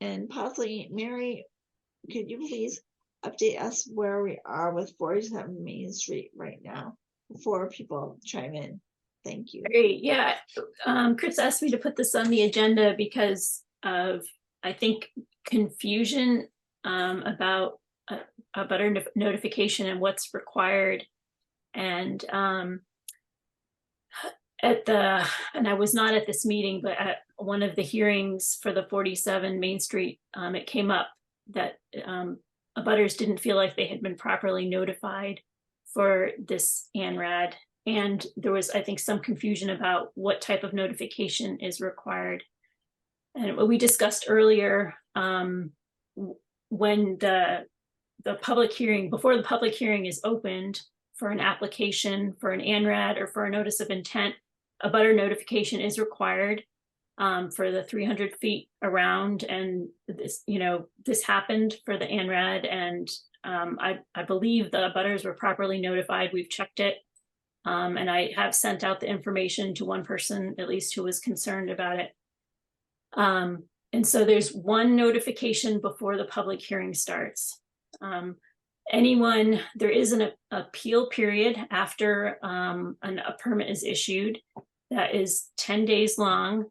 And possibly, Mary, could you please update us where we are with 47 Main Street right now before people chime in? Thank you. Great. Yeah. Chris asked me to put this on the agenda because of I think, confusion about a butter notification and what's required. And and I was not at this meeting, but at one of the hearings for the 47 Main Street, it came up that abutters didn't feel like they had been properly notified for this ANRAD. And there was, I think, some confusion about what type of notification is required. And what we discussed earlier, when the public hearing, before the public hearing is opened for an application for an ANRAD or for a notice of intent, a butter notification is required for the 300 feet around. And this, this happened for the ANRAD, and I believe the butters were properly notified. We've checked it. And I have sent out the information to one person, at least, who was concerned about it. And so there's one notification before the public hearing starts. There is an appeal period after a permit is issued that is 10 days long.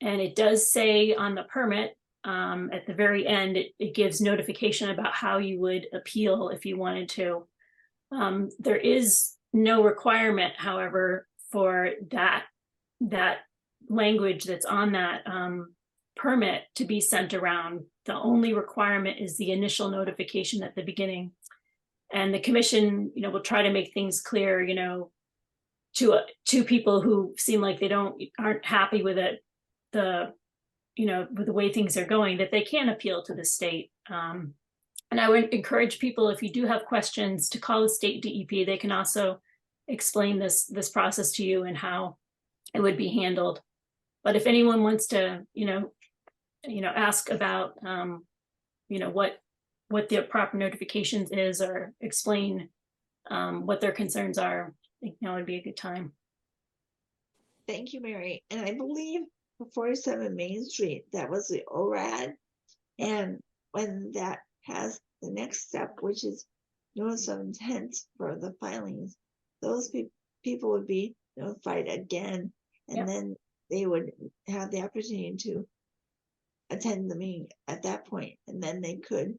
And it does say on the permit, at the very end, it gives notification about how you would appeal if you wanted to. There is no requirement, however, for that language that's on that permit to be sent around. The only requirement is the initial notification at the beginning. And the commission, will try to make things clear, to people who seem like they aren't happy with it, with the way things are going, that they can appeal to the state. And I would encourage people, if you do have questions, to call the state DEP. They can also explain this process to you and how it would be handled. But if anyone wants to, ask about, what the proper notifications is, or explain what their concerns are, I think now would be a good time. Thank you, Mary. And I believe for 47 Main Street, that was the ORAD. And when that has the next step, which is notice of intent for the filings, those people would be notified again, and then they would have the opportunity to attend the meeting at that point, and then they could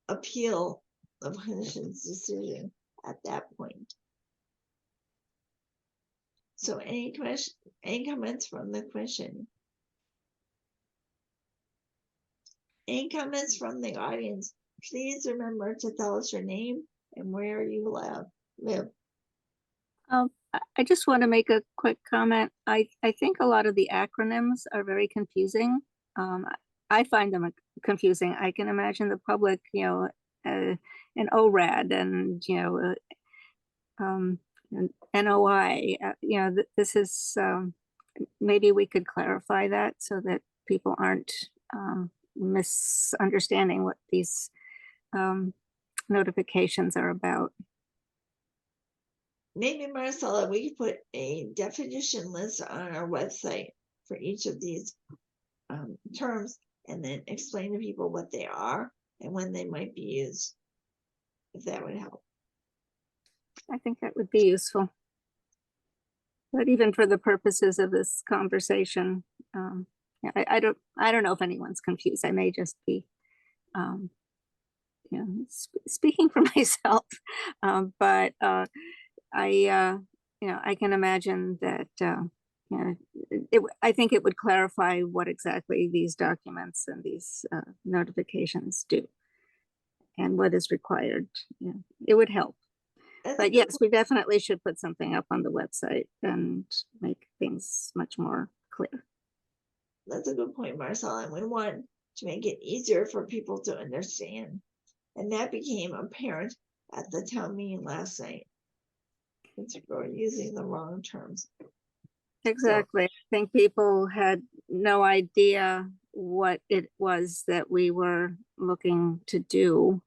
appeal the commission's decision at that point. So any comments from the commission? Any comments from the audience? Please remember to tell us your name and where you live. I just want to make a quick comment. I think a lot of the acronyms are very confusing. I find them confusing. I can imagine the public, an ORAD and, an NOI, this is, maybe we could clarify that so that people aren't misunderstanding what these notifications are about. Maybe, Marcella, we could put a definition list on our website for each of these terms, and then explain to people what they are and when they might be used, if that would help. I think that would be useful. But even for the purposes of this conversation, I don't know if anyone's confused. I may just be speaking for myself, but I can imagine that I think it would clarify what exactly these documents and these notifications do and what is required. It would help. But yes, we definitely should put something up on the website and make things much more clear. That's a good point, Marcella. And we want to make it easier for people to understand. And that became apparent at the town meeting last night. We're using the wrong terms. Exactly. I think people had no idea what it was that we were looking to do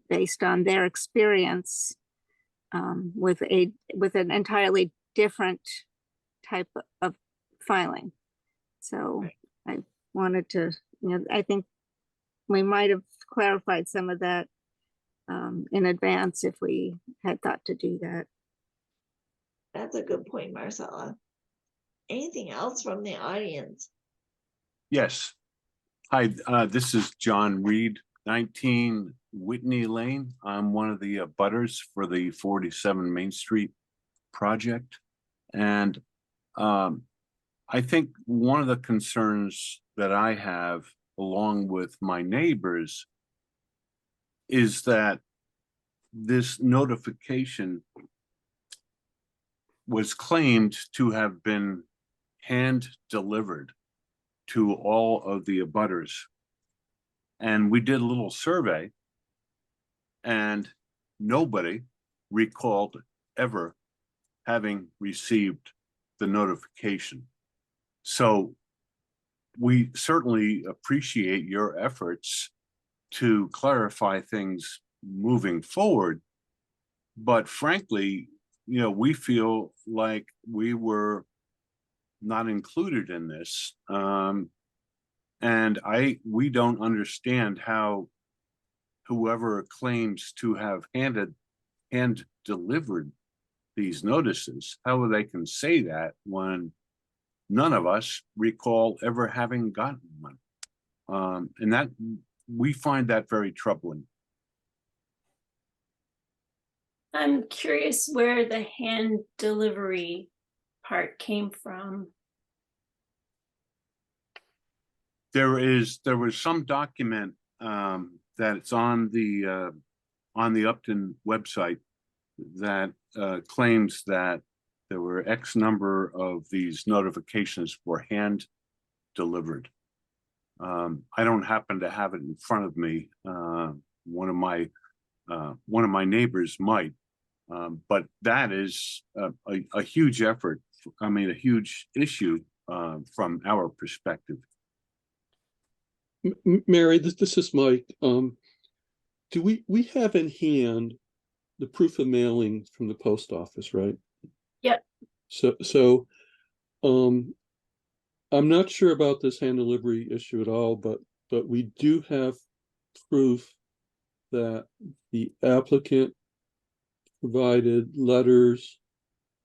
based on their experience with an entirely different type of filing. So I wanted to, I think we might have clarified some of that in advance if we had thought to do that. That's a good point, Marcella. Anything else from the audience? Yes. Hi, this is John Reed, 19 Whitney Lane. I'm one of the butters for the 47 Main Street project. And I think one of the concerns that I have, along with my neighbors, is that this notification was claimed to have been hand delivered to all of the abutters. And we did a little survey and nobody recalled ever having received the notification. So we certainly appreciate your efforts to clarify things moving forward. But frankly, you know, we feel like we were not included in this. And we don't understand how whoever claims to have hand delivered these notices, how they can say that when none of us recall ever having gotten one. And that we find that very troubling. I'm curious where the hand delivery part came from. There was some document that it's on the Upton website that claims that there were X number of these notifications were hand delivered. I don't happen to have it in front of me. One of my neighbors might, but that is a huge effort. I mean, a huge issue from our perspective. Mary, this is Mike. Do we have in hand the proof of mailing from the post office, right? Yep. So I'm not sure about this hand delivery issue at all, but we do have proof that the applicant provided letters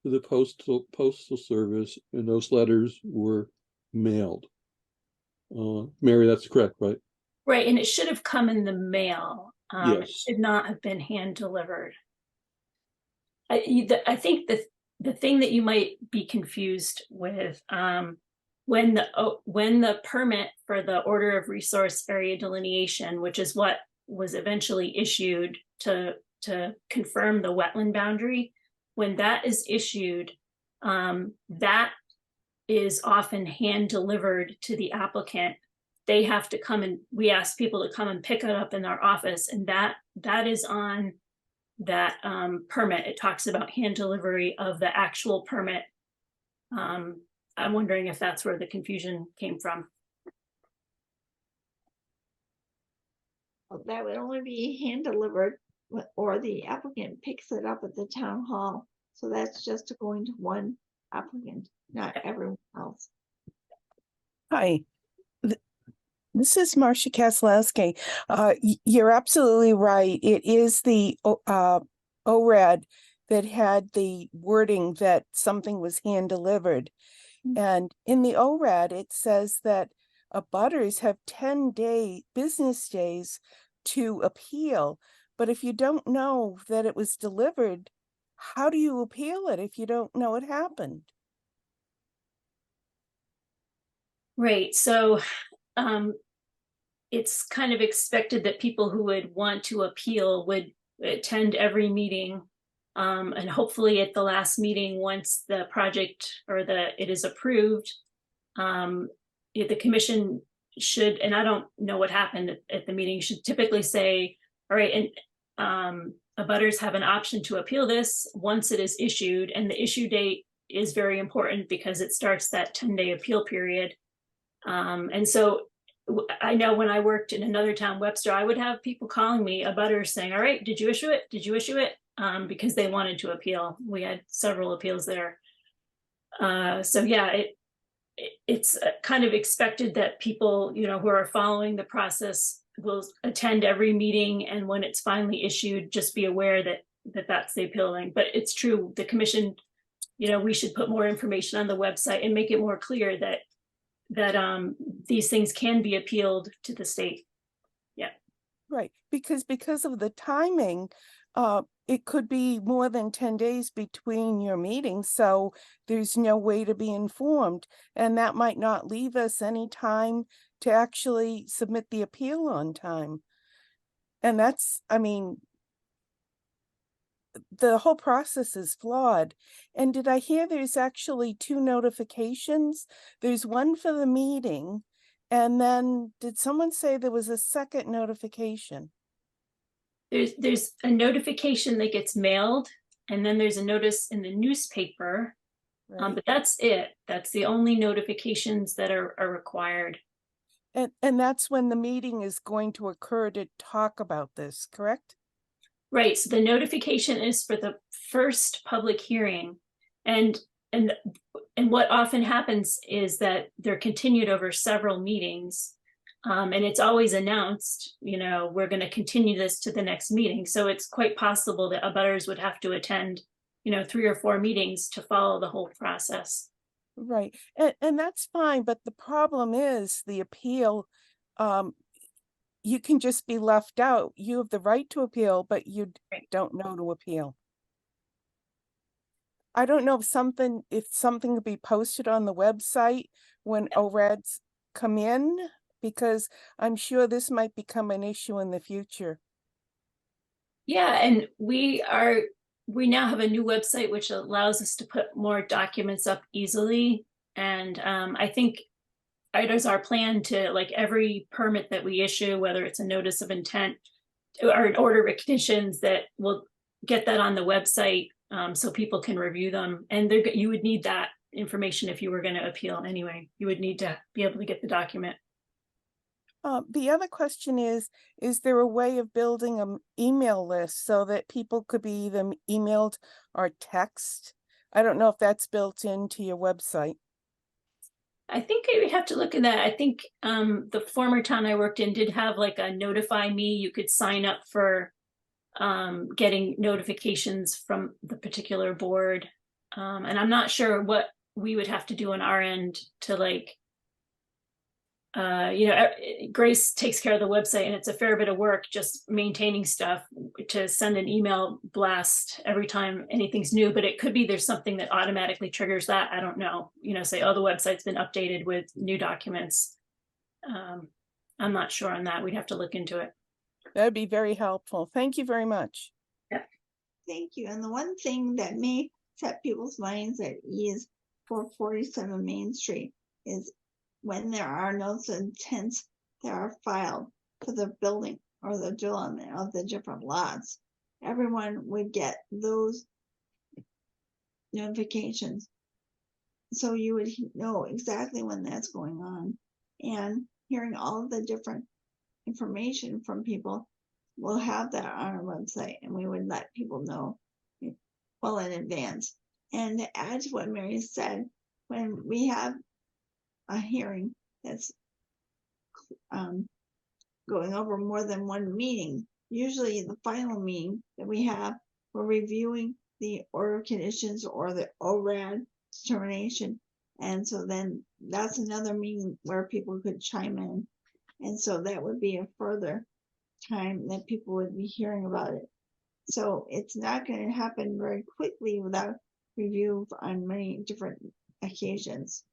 to the postal service, and those letters were mailed. Mary, that's correct, right? Right, and it should have come in the mail. It Yes. should not have been hand delivered. I think the thing that you might be confused with, when the permit for the order of resource area delineation, which is what was eventually issued to confirm the wetland boundary, when that is issued, that is often hand delivered to the applicant. They have to come and we ask people to come and pick it up in our office, and that is on that permit. It talks about hand delivery of the actual permit. I'm wondering if that's where the confusion came from. Well, that would only be hand delivered or the applicant picks it up at the town hall. So that's just going to one applicant, not everyone else. Hi, this is Marcia Kaslowski. You're absolutely right. It is the ORAD that had the wording that something was hand delivered. And in the ORAD, it says that abutters have 10 business days to appeal. But if you don't know that it was delivered, how do you appeal it if you don't know it happened? Right, so it's kind of expected that people who would want to appeal would attend every meeting, and hopefully at the last meeting, once the project or it is approved, the commission should, and I don't know what happened at the meeting, should typically say, all right, and abutters have an option to appeal this once it is issued, and the issue date is very important because it starts that 10-day appeal period. And so I know when I worked in another town, Webster, I would have people calling me, abutters, saying, all right, did you issue it? Did you issue it? Because they wanted to appeal. We had several appeals there. So yeah, it's kind of expected that people, you know, who are following the process will attend every meeting, and when it's finally issued, just be aware that that's the appealing. But it's true, the commission, you know, we should put more information on the website and make it more clear that that these things can be appealed to the state. Yeah. Right, because of the timing, it could be more than 10 days between your meetings, so there's no way to be informed. And that might not leave us any time to actually submit the appeal on time. And that's, I mean, the whole process is flawed. And did I hear there's actually 2 notifications? There's one for the meeting, and then did someone say there was a second notification? There's a notification that gets mailed, and then there's a notice in the newspaper. Right. But that's it. That's the only notifications that are required. And that's when the meeting is going to occur to talk about this, correct? Right. So the notification is for the first public hearing, and what often happens is that they're continued over several meetings. And it's always announced, you know, we're going to continue this to the next meeting. So it's quite possible that abutters would have to attend, you know, 3 or 4 meetings to follow the whole process. Right. And that's fine, but the problem is the appeal, you can just be left out. You have the right to appeal, but you don't know to appeal. I don't know if something could be posted on the website when ORADs come in, because I'm sure this might become an issue in the future. Yeah, and we now have a new website which allows us to put more documents up easily. And I think it is our plan to, like, every permit that we issue, whether it's a notice of intent or an order of conditions, that we'll get that on the website so people can review them. And you would need that information if you were going to appeal anyway. You would need to be able to get the document. The other question is there a way of building an email list so that people could be either emailed or text? I don't know if that's built into your website. I think we have to look at that. I think the former town I worked in did have like a notify me. You could sign up for getting notifications from the particular board. And I'm not sure what we would have to do on our end to, like, you know, Grace takes care of the website, and it's a fair bit of work just maintaining stuff to send an email blast every time anything's new. But it could be there's something that automatically triggers that. I don't know, you know, say, oh, the website's been updated with new documents. I'm not sure on that. We'd have to look into it. That'd be very helpful. Thank you very much. Yeah. Thank you. And the one thing that may set people's minds at ease for 47 Main Street is when there are notice of intent that are filed for the building or the development of the different lots, everyone would get those notifications. So you would know exactly when that's going on. And hearing all of the different information from people, we'll have that on our website, and we would let people know well in advance. And to add to what Mary said, when we have a hearing that's going over more than one meeting, usually the final meeting that we have, we're reviewing the order of conditions or the ORAD determination. And so then that's another meeting where people could chime in. And so that would be a further time that people would be hearing about it. So it's not going to happen very quickly without review on many different occasions.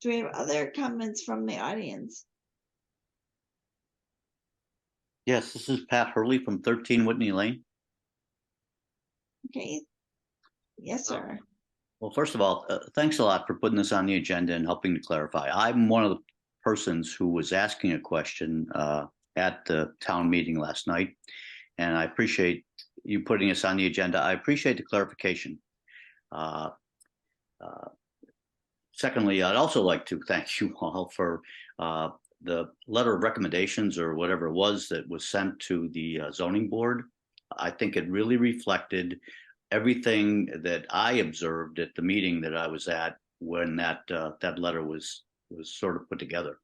Do we have other comments from the audience? Yes, this is Pat Hurley from 13 Whitney Lane. Okay. Yes, sir. Well, first of all, thanks a lot for putting this on the agenda and helping to clarify. I'm one of the persons who was asking a question at the town meeting last night, and I appreciate you putting us on the agenda. I appreciate the clarification. Secondly, I'd also like to thank you all for the letter of recommendations, or whatever it was, that was sent to the zoning board. I think it really reflected everything that I observed at the meeting that I was at when that letter was sort of put together.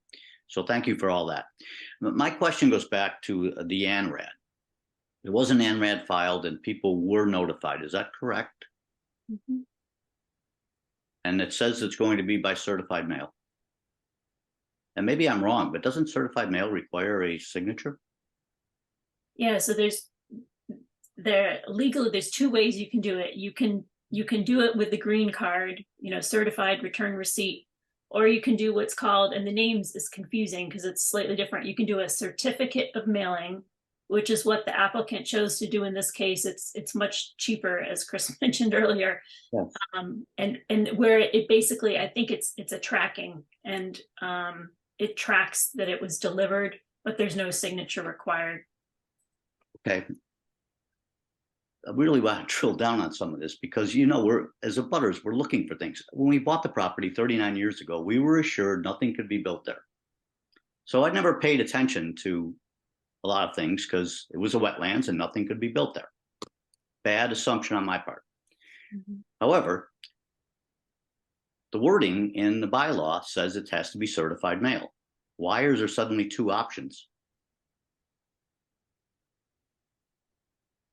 So thank you for all that. My question goes back to the ANRAD. There was an ANRAD filed and people were notified. Is that correct? Mm-hmm. And it says it's going to be by certified mail. And maybe I'm wrong, but doesn't certified mail require a signature? Yeah, so legally, there's two ways you can do it. You can do it with the green card, certified return receipt, or you can do what's called, and the names is confusing because it's slightly different. You can do a certificate of mailing, which is what the applicant chose to do in this case. It's much cheaper, as Chris mentioned earlier. Yes. And where it basically, I think it's a tracking, and it tracks that it was delivered, but there's no signature required. Okay. I really want to drill down on some of this because, we're, as abutters, we're looking for things. When we bought the property 39 years ago, we were assured nothing could be built there. So I never paid attention to a lot of things because it was a wetlands and nothing could be built there. Bad assumption on my part. However, the wording in the bylaw says it has to be certified mail. Why is there suddenly two options?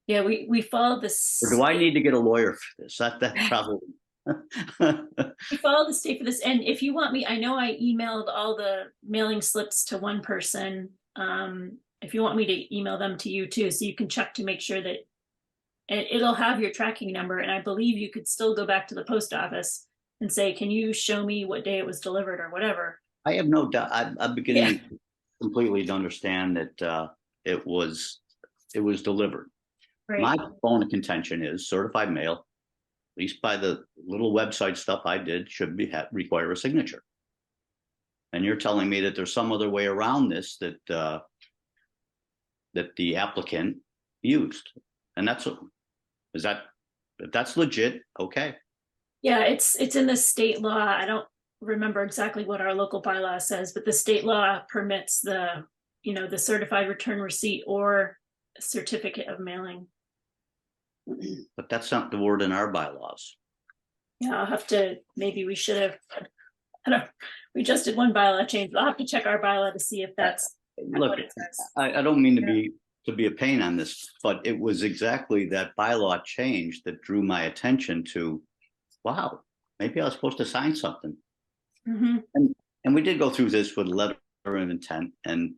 Yeah, we follow this. Or do I need to get a lawyer for this? That's probably. We follow the state for this. And if you want me, I know I emailed all the mailing slips to one person. If you want me to email them to you too, so you can check to make sure that it'll have your tracking number. And I believe you could still go back to the post office and say, can you show me what day it was delivered or whatever? I have no doubt. I'm beginning completely to understand that it was delivered. Right. My bone of contention is certified mail, at least by the little website stuff I did, should require a signature. And you're telling me that there's some other way around this that the applicant used, and if that's legit, okay. Yeah, it's in the state law. I don't remember exactly what our local bylaw says, but the state law permits the certified return receipt or certificate of mailing. But that's not the word in our bylaws. Yeah, I'll have to, maybe we should have, we just did one bylaw change. I'll have to check our bylaw to see if that's Look, what it says. I don't mean to be a pain on this, but it was exactly that bylaw change that drew my attention to, wow, maybe I was supposed to sign something. Mm-hmm. And we did go through this with a letter of intent, and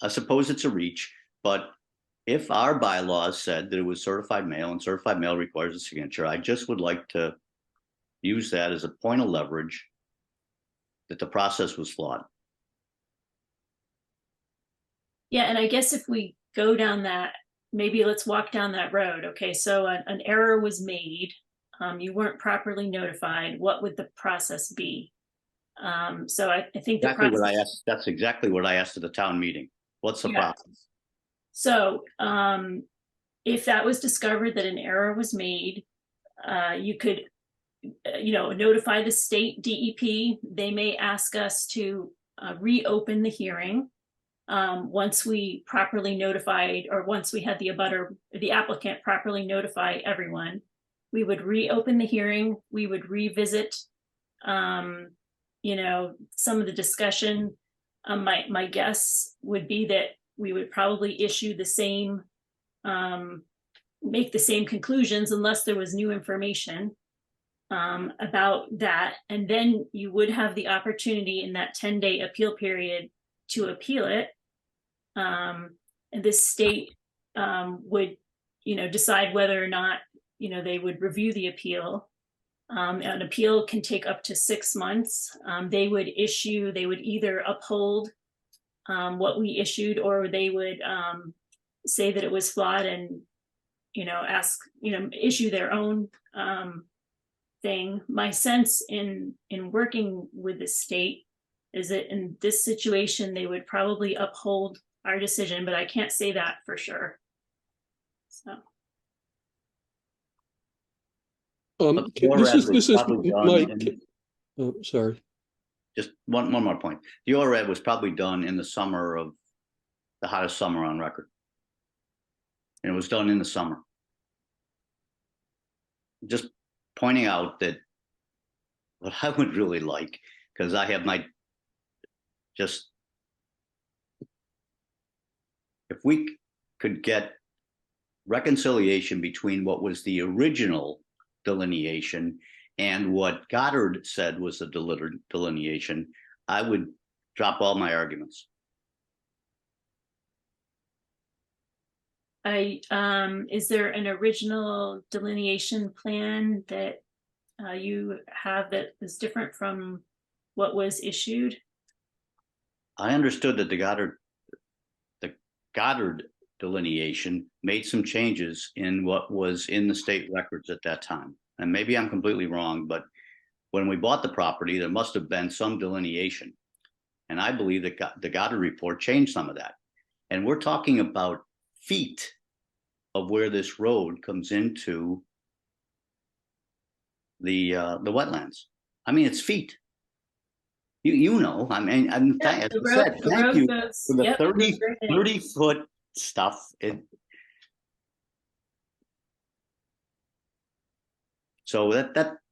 I suppose it's a reach, but if our bylaws said that it was certified mail and certified mail requires a signature, I just would like to use that as a point of leverage that the process was flawed. Yeah, and I guess if we go down that, maybe let's walk down that road. Okay, so an error was made. You weren't properly notified. What would the process be? So I think the process. That's exactly what I asked at the town meeting. What's the process? So if that was discovered that an error was made, you could, notify the state DEP. They may ask us to reopen the hearing. Once we properly notified, or once we had the applicant properly notify everyone, we would reopen the hearing. We would revisit, some of the discussion. My guess would be that we would probably issue the same, make the same conclusions unless there was new information about that. And then you would have the opportunity in that 10-day appeal period to appeal it. And the state would, decide whether or not, they would review the appeal. An appeal can take up to 6 months. They would either uphold what we issued, or they would say that it was flawed and, issue their own thing. My sense in working with the state is that in this situation, they would probably uphold our decision, but I can't say that for sure. So. This is Mike. Oh, sorry. Just one more point. The ORAD was probably done in the summer of the hottest summer on record. And it was done in the summer. Just pointing out that what I would really like, because I have if we could get reconciliation between what was the original delineation and what Goddard said was the delineation, I would drop all my arguments. Is there an original delineation plan that you have that is different from what was issued? I understood that the Goddard delineation made some changes in what was in the state records at that time. And maybe I'm completely wrong, but when we bought the property, there must have been some delineation. And I believe that the Goddard report changed some of that. And we're talking about feet of where this road comes into the wetlands. I mean, it's feet. You know, I mean, as I said, thank you for the 30 foot stuff. So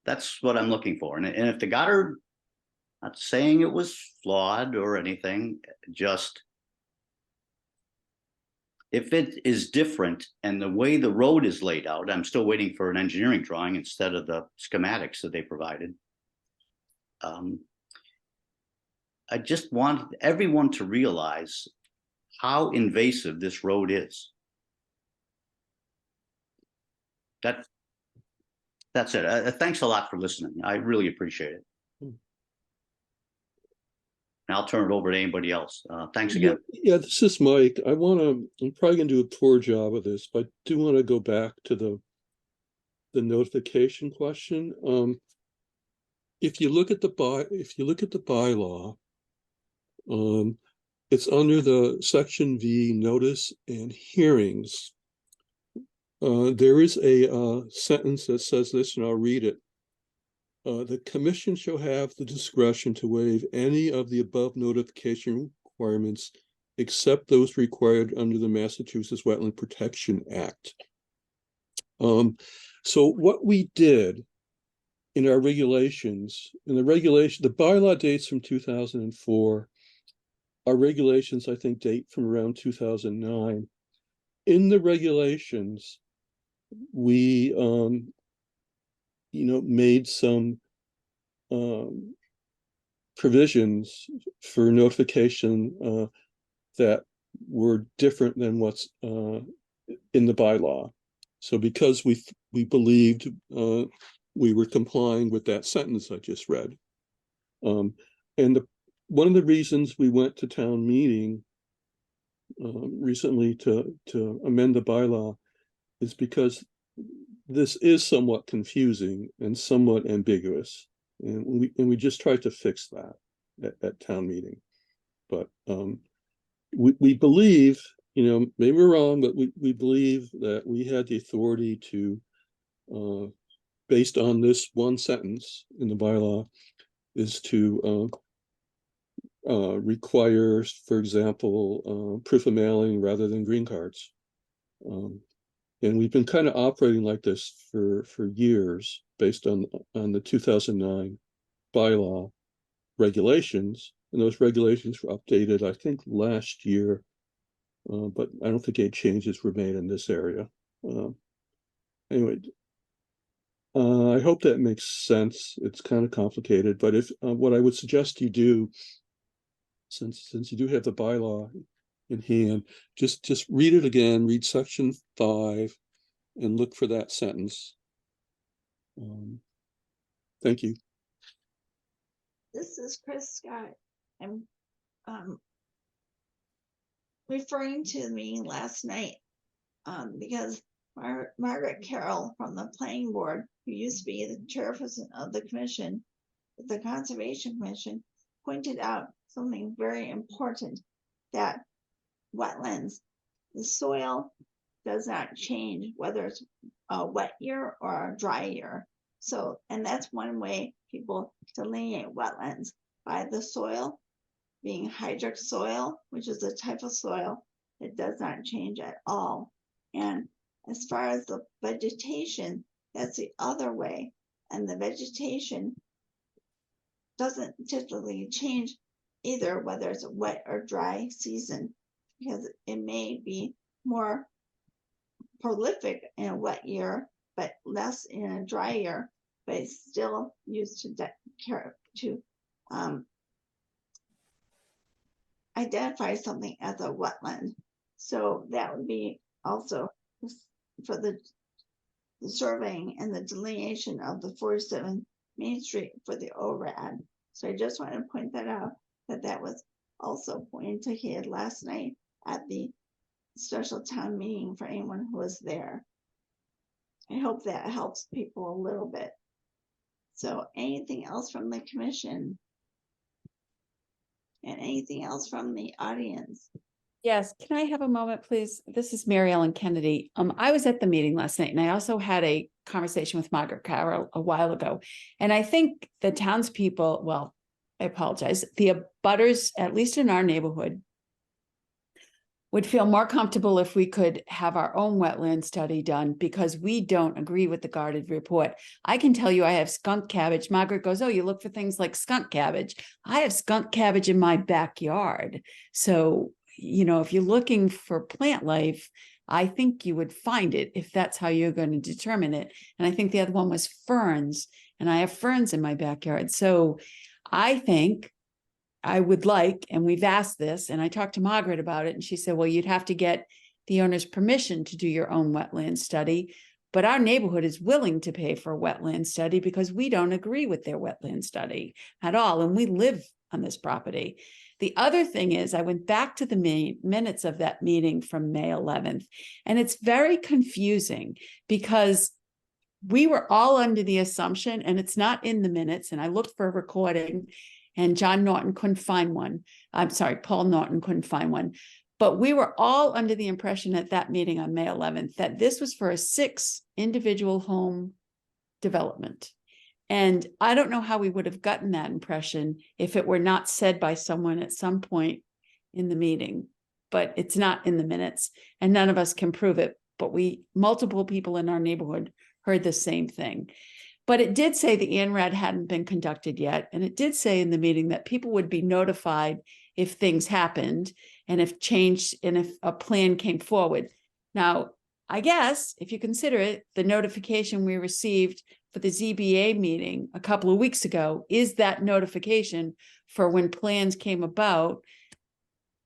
that's what I'm looking for. And if the Goddard, not saying it was flawed or anything, just if it is different and the way the road is laid out, I'm still waiting for an engineering drawing instead of the schematics that they provided. I just want everyone to realize how invasive this road is. That's it. Thanks a lot for listening. I really appreciate it. And I'll turn it over to anybody else. Thanks again. Yeah, this is Mike. I'm probably gonna do a poor job of this, but I do want to go back to the notification question. If you look at the bylaw, it's under the section V, notice and hearings. There is a sentence that says this, and I'll read it. The commission shall have the discretion to waive any of the above notification requirements except those required under the Massachusetts Wetland Protection Act. So what we did in our regulations, the bylaw dates from 2004. Our regulations, I think, date from around 2009. In the regulations, we, made some provisions for notification that were different than what's in the bylaw. So because we believed we were complying with that sentence I just read, and one of the reasons we went to town meeting recently to amend the bylaw is because this is somewhat confusing and somewhat ambiguous, and we just tried to fix that at town meeting. But we believe, maybe we're wrong, but we believe that we had the authority to, based on this one sentence in the bylaw, is to requires, for example, proof of mailing rather than green cards. And we've been kind of operating like this for years based on the 2009 bylaw regulations. And those regulations were updated, I think, last year, but I don't think any changes were made in this area. Anyway, I hope that makes sense. It's kind of complicated, but if what I would suggest you do, since you do have the bylaw in hand, just read it again, read section 5 and look for that sentence. Thank you. This is Chris Scott. I'm referring to the meeting last night because Margaret Carroll from the planning board, who used to be the chairperson of the commission, the Conservation Commission, pointed out something very important, that wetlands, the soil does not change whether it's a wet year or a dry year. So, and that's one way people delineate wetlands, by the soil being hydric soil, which is a type of soil that does not change at all. And as far as the vegetation, that's the other way. And the vegetation doesn't typically change either, whether it's a wet or dry season, because it may be more prolific in a wet year, but less in a dry year, but it's still used to identify something as a wetland. So that would be also for the surveying and the delineation of the 47 Main Street for the ORAD. So I just want to point that out, that was also indicated last night at the special town meeting for anyone who was there. I hope that helps people a little bit. So anything else from the commission? And anything else from the audience? Yes, can I have a moment, please? This is Mary Ellen Kennedy. I was at the meeting last night and I also had a conversation with Margaret Carroll a while ago. And I think the townspeople, well, I apologize, the abutters, at least in our neighborhood, would feel more comfortable if we could have our own wetland study done because we don't agree with the guarded report. I can tell you I have skunk cabbage. Margaret goes, oh, you look for things like skunk cabbage. I have skunk cabbage in my backyard. So, you know, if you're looking for plant life, I think you would find it if that's how you're going to determine it. And I think the other one was ferns, and I have ferns in my backyard. So I think I would like, and we've asked this, and I talked to Margaret about it, and she said, well, you'd have to get the owner's permission to do your own wetland study. But our neighborhood is willing to pay for a wetland study because we don't agree with their wetland study at all. And we live on this property. The other thing is I went back to the minutes of that meeting from May 11th, and it's very confusing because we were all under the assumption, and it's not in the minutes, and I looked for a recording, and John Norton couldn't find one. I'm sorry, Paul Norton couldn't find one. But we were all under the impression at that meeting on May 11th that this was for a 6 individual home development. And I don't know how we would have gotten that impression if it were not said by someone at some point in the meeting, but it's not in the minutes and none of us can prove it. But multiple people in our neighborhood heard the same thing. But it did say the ANRAD hadn't been conducted yet. And it did say in the meeting that people would be notified if things happened and if a plan came forward. Now, I guess if you consider it, the notification we received for the ZBA meeting a couple of weeks ago is that notification for when plans came about,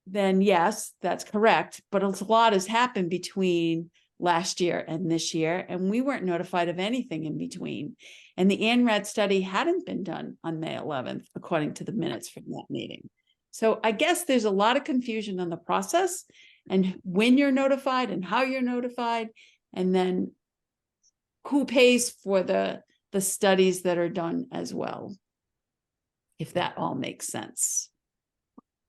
then yes, that's correct. But a lot has happened between last year and this year, and we weren't notified of anything in between. And the ANRAD study hadn't been done on May 11th, according to the minutes from that meeting. So I guess there's a lot of confusion on the process and when you're notified and how you're notified, and then who pays for the studies that are done as well, if that all makes sense.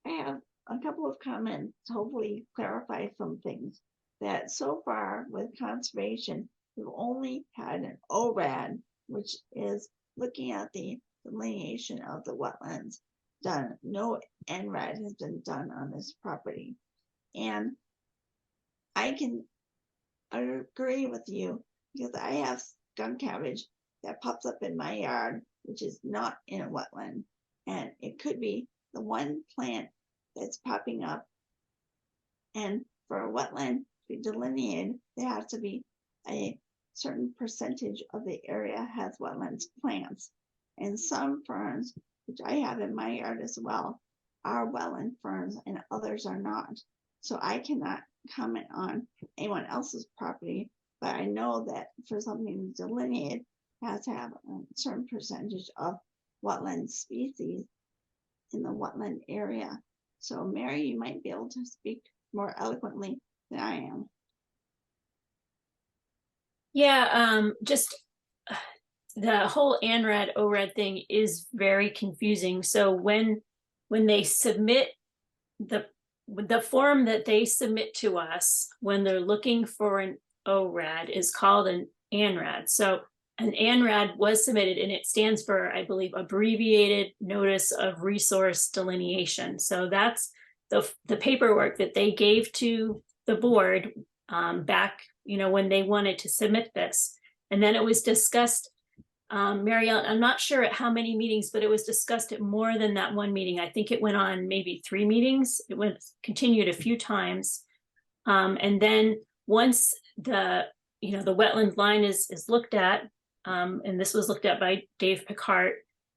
I have a couple of comments, hopefully clarify some things. That so far with conservation, we've only had an ORAD, which is looking at the delineation of the wetlands done. No NRAD has been done on this property. And I can agree with you because I have skunk cabbage that pops up in my yard, which is not in a wetland. And it could be the one plant that's popping up. And for a wetland to be delineated, there has to be a certain percentage of the area has wetlands plants. And some ferns, which I have in my yard as well, are wetland ferns and others are not. So I cannot comment on anyone else's property, but I know that for something delineated, it has to have a certain percentage of wetland species in the wetland area. So Mary, you might be able to speak more eloquently than I am. Yeah, just the whole ANRAD ORAD thing is very confusing. So when they submit the form that they submit to us when they're looking for an ORAD is called an ANRAD. So an ANRAD was submitted and it stands for, I believe, abbreviated notice of resource delineation. So that's the paperwork that they gave to the board back, when they wanted to submit this. And then it was discussed, Mary Ellen, I'm not sure at how many meetings, but it was discussed at more than that one meeting. I think it went on maybe 3 meetings. It continued a few times. And then once the, the wetland line is looked at, and this was looked at by Dave Picard,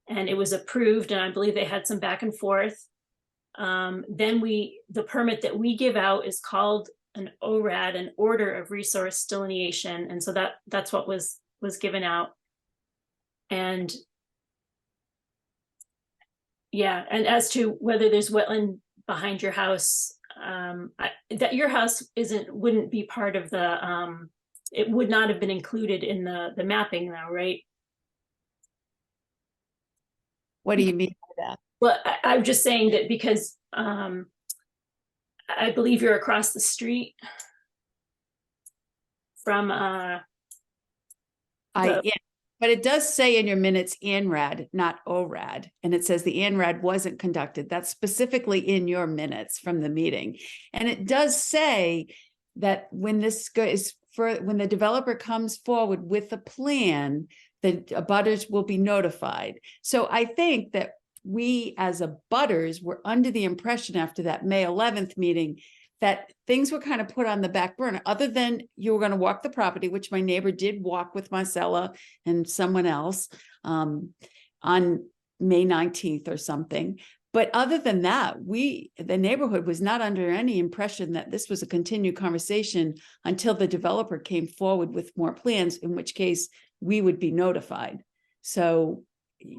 and it was approved, and I believe they had some back and forth. Then the permit that we give out is called an ORAD, an Order of Resource Delineation, and so that's what was given out. And yeah, and as to whether there's wetland behind your house, that your house wouldn't be part of the, it would not have been included in the mapping now, right? What do you mean by that? Well, I'm just saying that because I believe you're across the street from but it does say in your minutes ANRAD, not ORAD, and it says the ANRAD wasn't conducted. That's specifically in your minutes from the meeting, and it does say that when when the developer comes forward with a plan, the abutters will be notified. So I think that we as abutters were under the impression after that May 11th meeting that things were kind of put on the back burner, other than you were going to walk the property, which my neighbor did walk with Marcella and someone else on May 19th or something. But other than that, the neighborhood was not under any impression that this was a continued conversation until the developer came forward with more plans, in which case we would be notified. So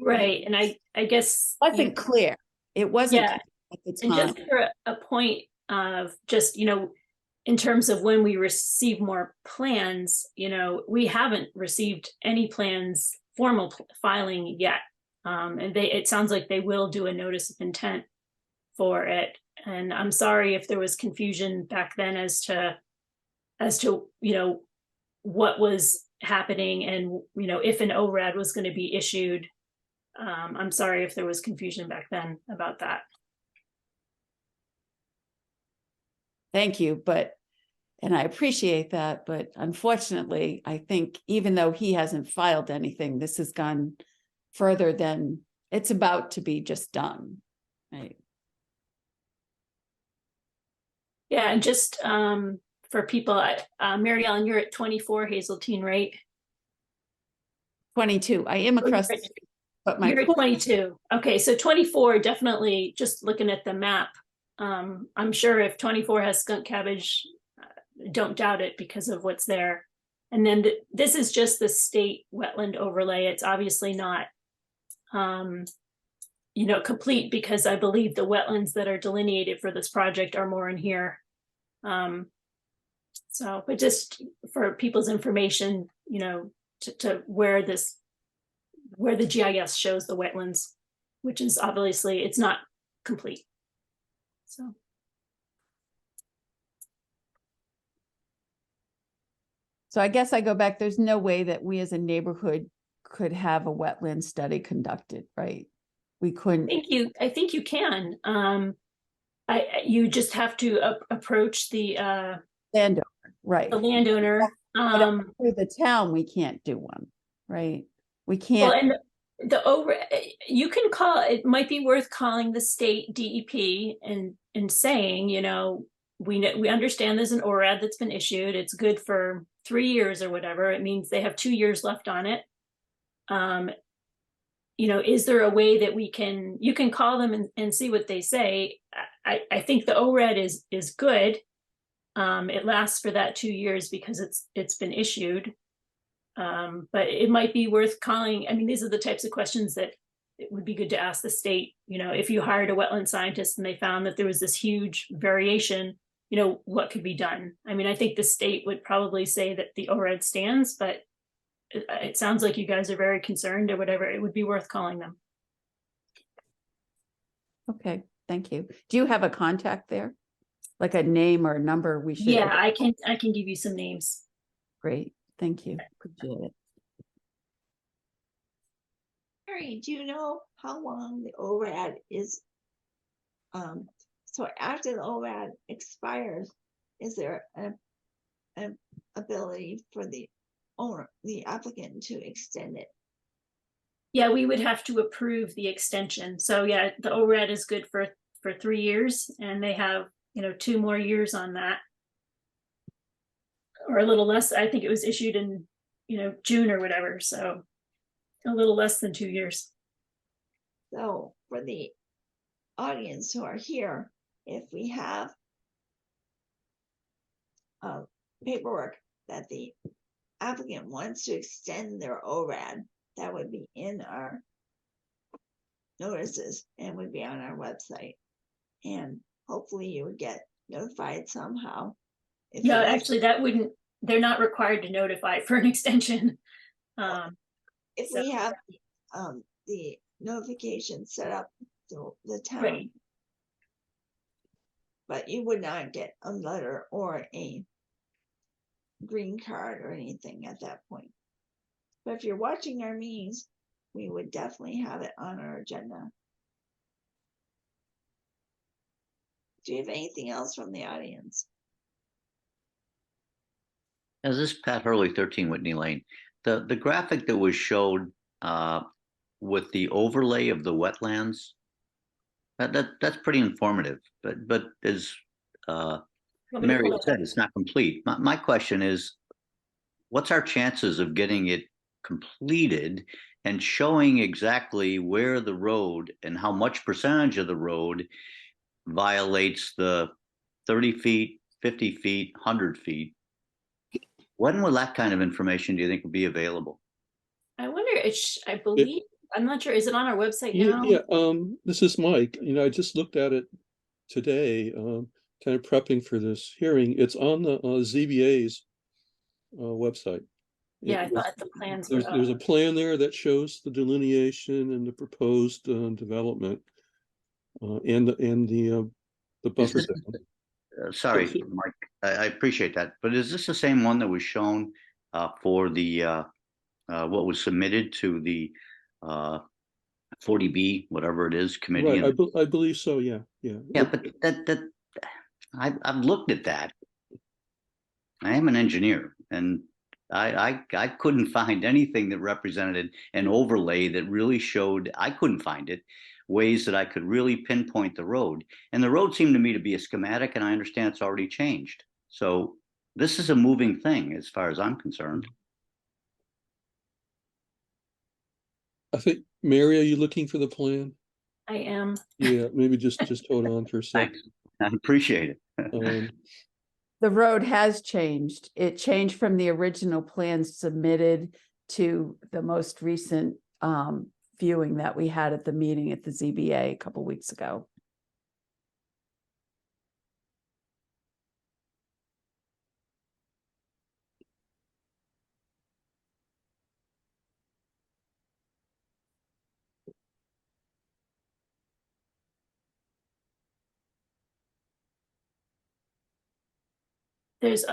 right, and I guess it wasn't clear. It wasn't clear at the time. And just for a point of just, in terms of when we receive more plans, we haven't received any plans, formal filing yet. And it sounds like they will do a notice of intent for it. And I'm sorry if there was confusion back then as to what was happening and, if an ORAD was going to be issued. I'm sorry if there was confusion back then about that. Thank you, and I appreciate that, but unfortunately, I think even though he hasn't filed anything, this has gone further than it's about to be just done, right? Yeah, and just for people, Mary Ellen, you're at 24 Hazeltine, right? 22. I am across the street, but you're at 22. Okay, so 24, definitely just looking at the map. I'm sure if 24 has skunk cabbage, don't doubt it because of what's there. And then this is just the state wetland overlay. It's obviously not, complete, because I believe the wetlands that are delineated for this project are more in here. But just for people's information, to where the GIS shows the wetlands, which is obviously, it's not complete. So I guess I go back, there's no way that we as a neighborhood could have a wetland study conducted, right? We couldn't. I think you can. You just have to approach the landowner, right? The landowner. For the town, we can't do one, right? We can't. Well, and you can call. It might be worth calling the state DEP and saying, we understand there's an ORAD that's been issued. It's good for 3 years or whatever. It means they have 2 years left on it. Is there a way that you can call them and see what they say? I think the ORAD is good. It lasts for that 2 years because it's been issued. But it might be worth calling. I mean, these are the types of questions that it would be good to ask the state. If you hired a wetland scientist and they found that there was this huge variation, what could be done? I mean, I think the state would probably say that the ORAD stands, but it sounds like you guys are very concerned or whatever. It would be worth calling them. Okay, thank you. Do you have a contact there? Like a name or a number we should? Yeah, I can give you some names. Great, thank you. Appreciate it. Mary, do you know how long the ORAD is? So after the ORAD expires, is there an ability for the applicant to extend it? Yeah, we would have to approve the extension. So yeah, the ORAD is good for 3 years, and they have 2 more years on that. or a little less. I think it was issued in, June or whatever, so a little less than 2 years. So for the audience who are here, if we have paperwork that the applicant wants to extend their ORAD, that would be in our notices and would be on our website. And hopefully you would get notified somehow. If Yeah, it is- actually, they're not required to notify for an extension. if so- we have the notification set up through the town. Right. But you would not get a letter or a green card or anything at that point. But if you're watching our meetings, we would definitely have it on our agenda. Do you have anything else from the audience? As this is Pat Hurley, 13 Whitney Lane. The graphic that was showed with the overlay of the wetlands, that's pretty informative. But as Mary said, it's not complete. My question is, what's our chances of getting it completed and showing exactly where the road and how much percentage of the road violates the 30 feet, 50 feet, 100 feet? When will that kind of information, do you think, will be available? I wonder, I believe, I'm not sure, is it on our website now? This is Mike. I just looked at it today, kind of prepping for this hearing. It's on the ZBA's website. Yeah, I thought the plans were There's a plan there that shows the delineation and the proposed development, and the buffer zone. Sorry, Mike, I appreciate that, but is this the same one that was shown for the what was submitted to the 40B, whatever it is, committee? Right, I believe so. Yeah. Yeah, but I've looked at that. I am an engineer, and I couldn't find anything that represented an overlay that really showed. I couldn't find it. Ways that I could really pinpoint the road. And the road seemed to me to be a schematic, and I understand it's already changed. So this is a moving thing as far as I'm concerned. I think, Mary, are you looking for the plan? I am. Yeah, maybe just hold on for a second. I appreciate it. The road has changed. It changed from the original plans submitted to the most recent viewing that we had at the meeting at the ZBA a couple weeks ago. There's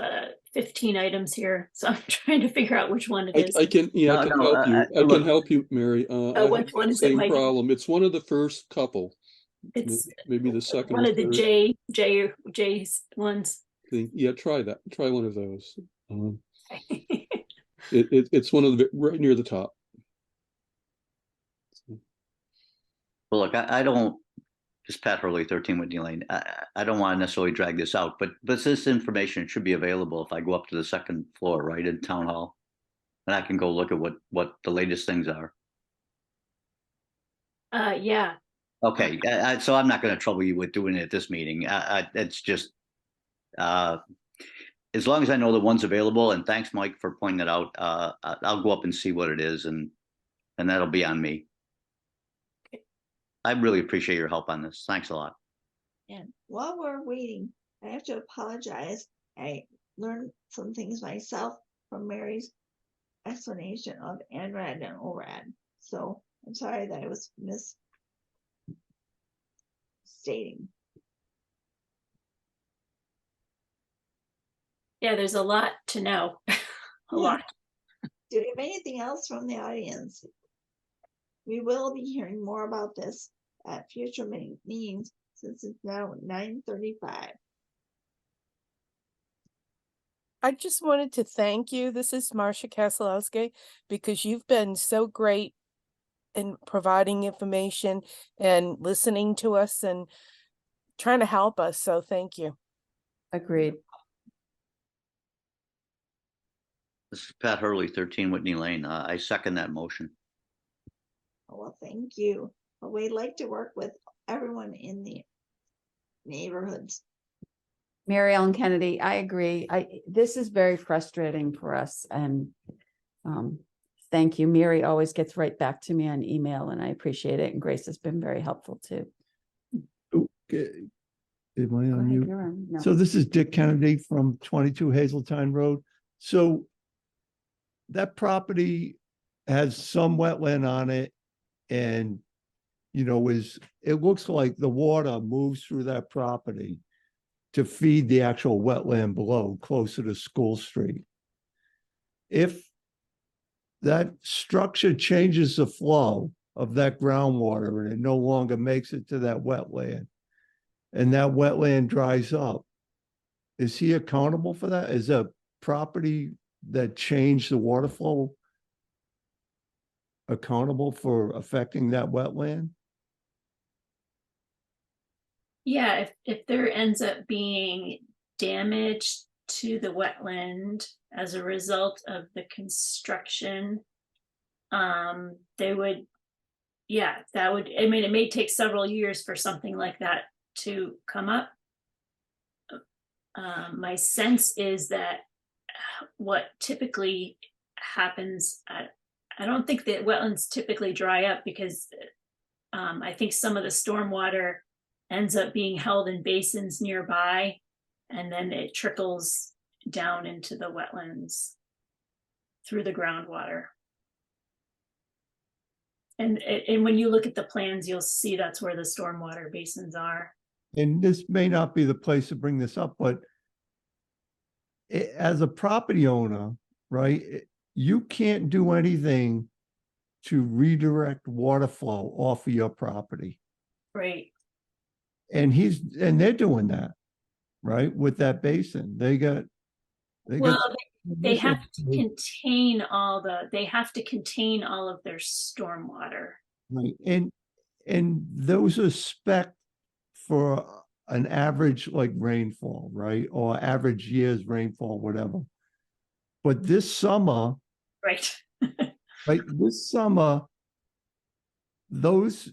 15 items here, so I'm trying to figure out which one it is. I can help you. I can help you, Mary. I have which one the is it, same Mike? problem. It's one of the first couple. It's maybe the second. one or of the third. J's ones. Yeah, try that. Try one of those. It's one of the right near the top. Well, look, I don't. Just Pat Hurley, 13 Whitney Lane. I don't want to necessarily drag this out, but this information should be available if I go up to the second floor, right, in Town Hall, and I can go look at what the latest things are. Yeah. Okay, so I'm not going to trouble you with doing it at this meeting. It's just as long as I know the one's available. And thanks, Mike, for pointing that out. I'll go up and see what it is, and that'll be on me. I really appreciate your help on this. Thanks a lot. And while we're waiting, I have to apologize. I learned some things myself from Mary's explanation of ANRAD and ORAD. So I'm sorry that I was misstating. Yeah, there's a lot to know. A lot. Do you have anything else from the audience? We will be hearing more about this at future meetings since it's now 9:35. I just wanted to thank you. This is Marcia Kaslowski, because you've been so great in providing information and listening to us and trying to help us. So thank you. Agreed. This is Pat Hurley, 13 Whitney Lane. I second that motion. Well, thank you. But we'd like to work with everyone in the neighborhoods. Mary Ellen Kennedy, I agree. This is very frustrating for us, and thank you. Mary always gets right back to me on email, and I appreciate it. And Grace has been very helpful too. Okay. Am I Go on ahead, mute? you're on. No. So this is Dick Kennedy from 22 Hazeltine Road. So that property has some wetland on it, and it looks like the water moves through that property to feed the actual wetland below, closer to School Street. If that structure changes the flow of that groundwater and it no longer makes it to that wetland, and that wetland dries up, is he accountable for that? Is a property that changed the water flow accountable for affecting that wetland? Yeah, if there ends up being damage to the wetland as a result of the construction, they would, yeah, that would, I mean, it may take several years for something like that to come up. My sense is that what typically happens, I don't think that wetlands typically dry up, because I think some of the stormwater ends up being held in basins nearby, and then it trickles down into the wetlands through the groundwater. And when you look at the plans, you'll see that's where the stormwater basins are. And this may not be the place to bring this up, but as a property owner, right, you can't do anything to redirect water flow off of your property. Right. And they're doing that, right, with that basin. They got they have to contain all of their stormwater. right. And those are spec for an average like rainfall, right? Or average year's rainfall, whatever. But this summer, right, right, this summer, those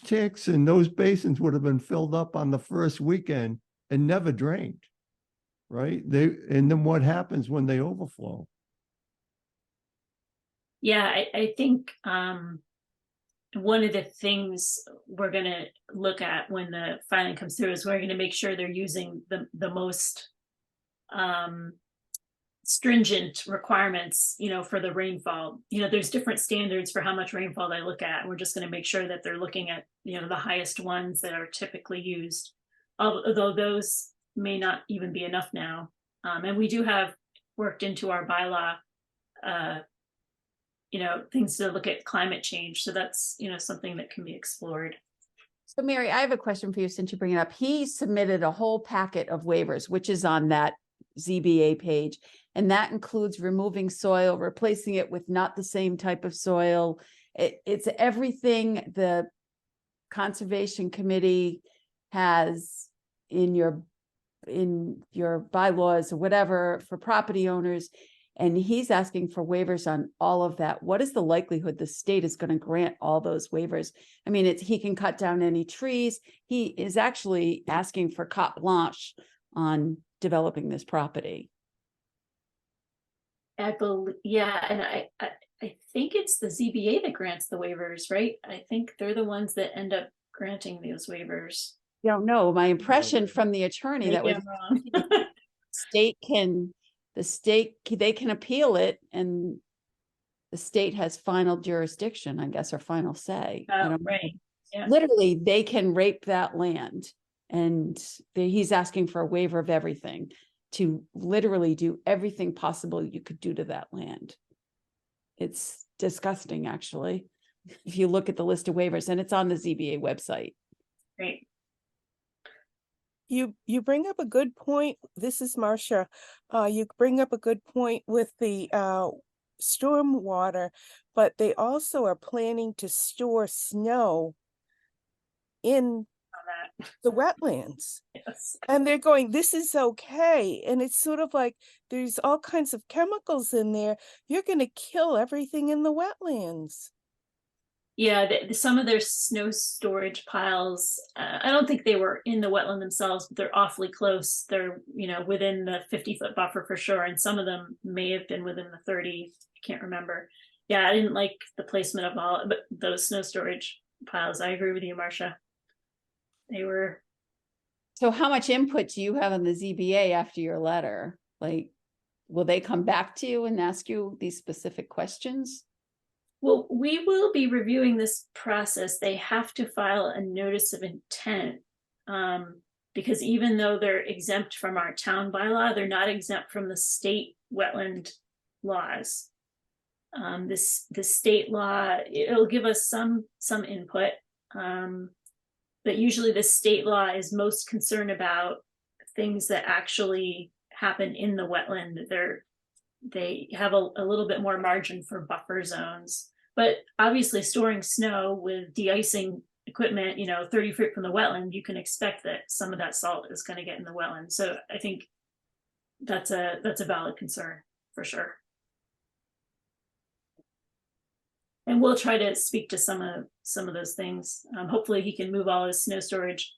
ticks and those basins would have been filled up on the first weekend and never drained, right? And then what happens when they overflow? Yeah, I think one of the things we're going to look at when the filing comes through is we're going to make sure they're using the most stringent requirements, for the rainfall. There's different standards for how much rainfall they look at. We're just going to make sure that they're looking at, the highest ones that are typically used, although those may not even be enough now. And we do have worked into our bylaw, things to look at climate change. So that's, something that can be explored. So Mary, I have a question for you since you bring it up. He submitted a whole packet of waivers, which is on that ZBA page. And that includes removing soil, replacing it with not the same type of soil. It's everything the Conservation Committee has in your bylaws or whatever for property owners. And he's asking for waivers on all of that. What is the likelihood the state is going to grant all those waivers? I mean, he can cut down any trees. He is actually asking for carte blanche on developing this property. Yeah, and I think it's the ZBA that grants the waivers, right? I think they're the ones that end up granting those waivers. I don't know. My impression from the attorney that was the state, they can appeal it, and the state has final jurisdiction, I guess, or final say. Right. Yeah. Literally, they can rape that land, and he's asking for a waiver of everything to literally do everything possible you could do to that land. It's disgusting, actually, if you look at the list of waivers, and it's on the ZBA website. Right. You bring up a good point. This is Marcia. You bring up a good point with the storm water, but they also are planning to store snow in the wetlands. Yes. And they're going, this is okay. And it's sort of like, there's all kinds of chemicals in there. You're going to kill everything in the wetlands. Yeah, some of their snow storage piles, I don't think they were in the wetland themselves, but they're awfully close. They're, within the 50-foot buffer for sure. And some of them may have been within the 30, I can't remember. Yeah, I didn't like the placement of all, but those snow storage piles. I agree with you, Marcia. They were. So how much input do you have on the ZBA after your letter? Like, will they come back to you and ask you these specific questions? Well, we will be reviewing this process. They have to file a notice of intent, because even though they're exempt from our town bylaw, they're not exempt from the state wetland laws. The state law, it'll give us some input, but usually the state law is most concerned about things that actually happen in the wetland. They have a little bit more margin for buffer zones, but obviously storing snow with de-icing equipment, 30 feet from the wetland, you can expect that some of that salt is going to get in the wetland. So I think that's a valid concern for sure. And we'll try to speak to some of those things. Hopefully he can move all his snow storage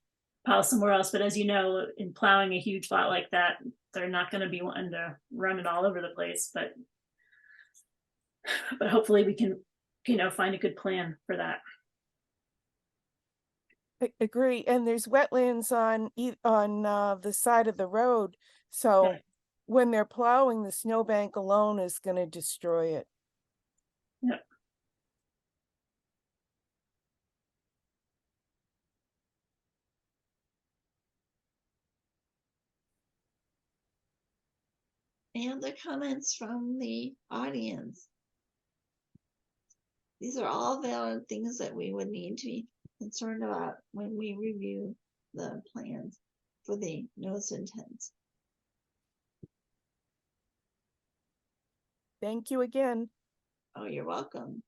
piles somewhere else. But as you know, in plowing a huge lot like that, they're not going to be wanting to run it all over the place. But hopefully we can, find a good plan for that. Agree. And there's wetlands on the side of the road. So when they're plowing, the snowbank alone is going to destroy it. Yep. Any other comments from the audience? These are all valid things that we would need to be concerned about when we review the plans for the notice of intent. Thank you again. Oh, you're welcome.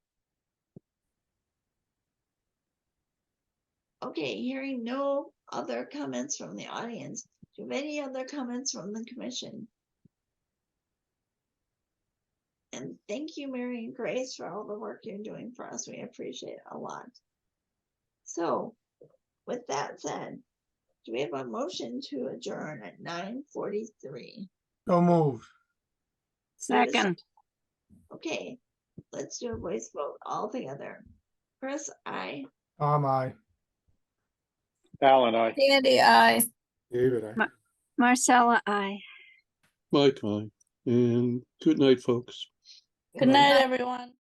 Okay, hearing no other comments from the audience. Do you have any other comments from the commission? And thank you, Mary and Grace, for all the work you're doing for us. We appreciate it a lot. So, with that said, do we have a motion to adjourn at 9:43? So moved. Second. Okay, let's do a voice vote all together. Chris, aye. Tom, I. Alan, aye. Sandy, aye. David, I. Marcella, aye. Mike, aye. And good night, folks. Good night, everyone.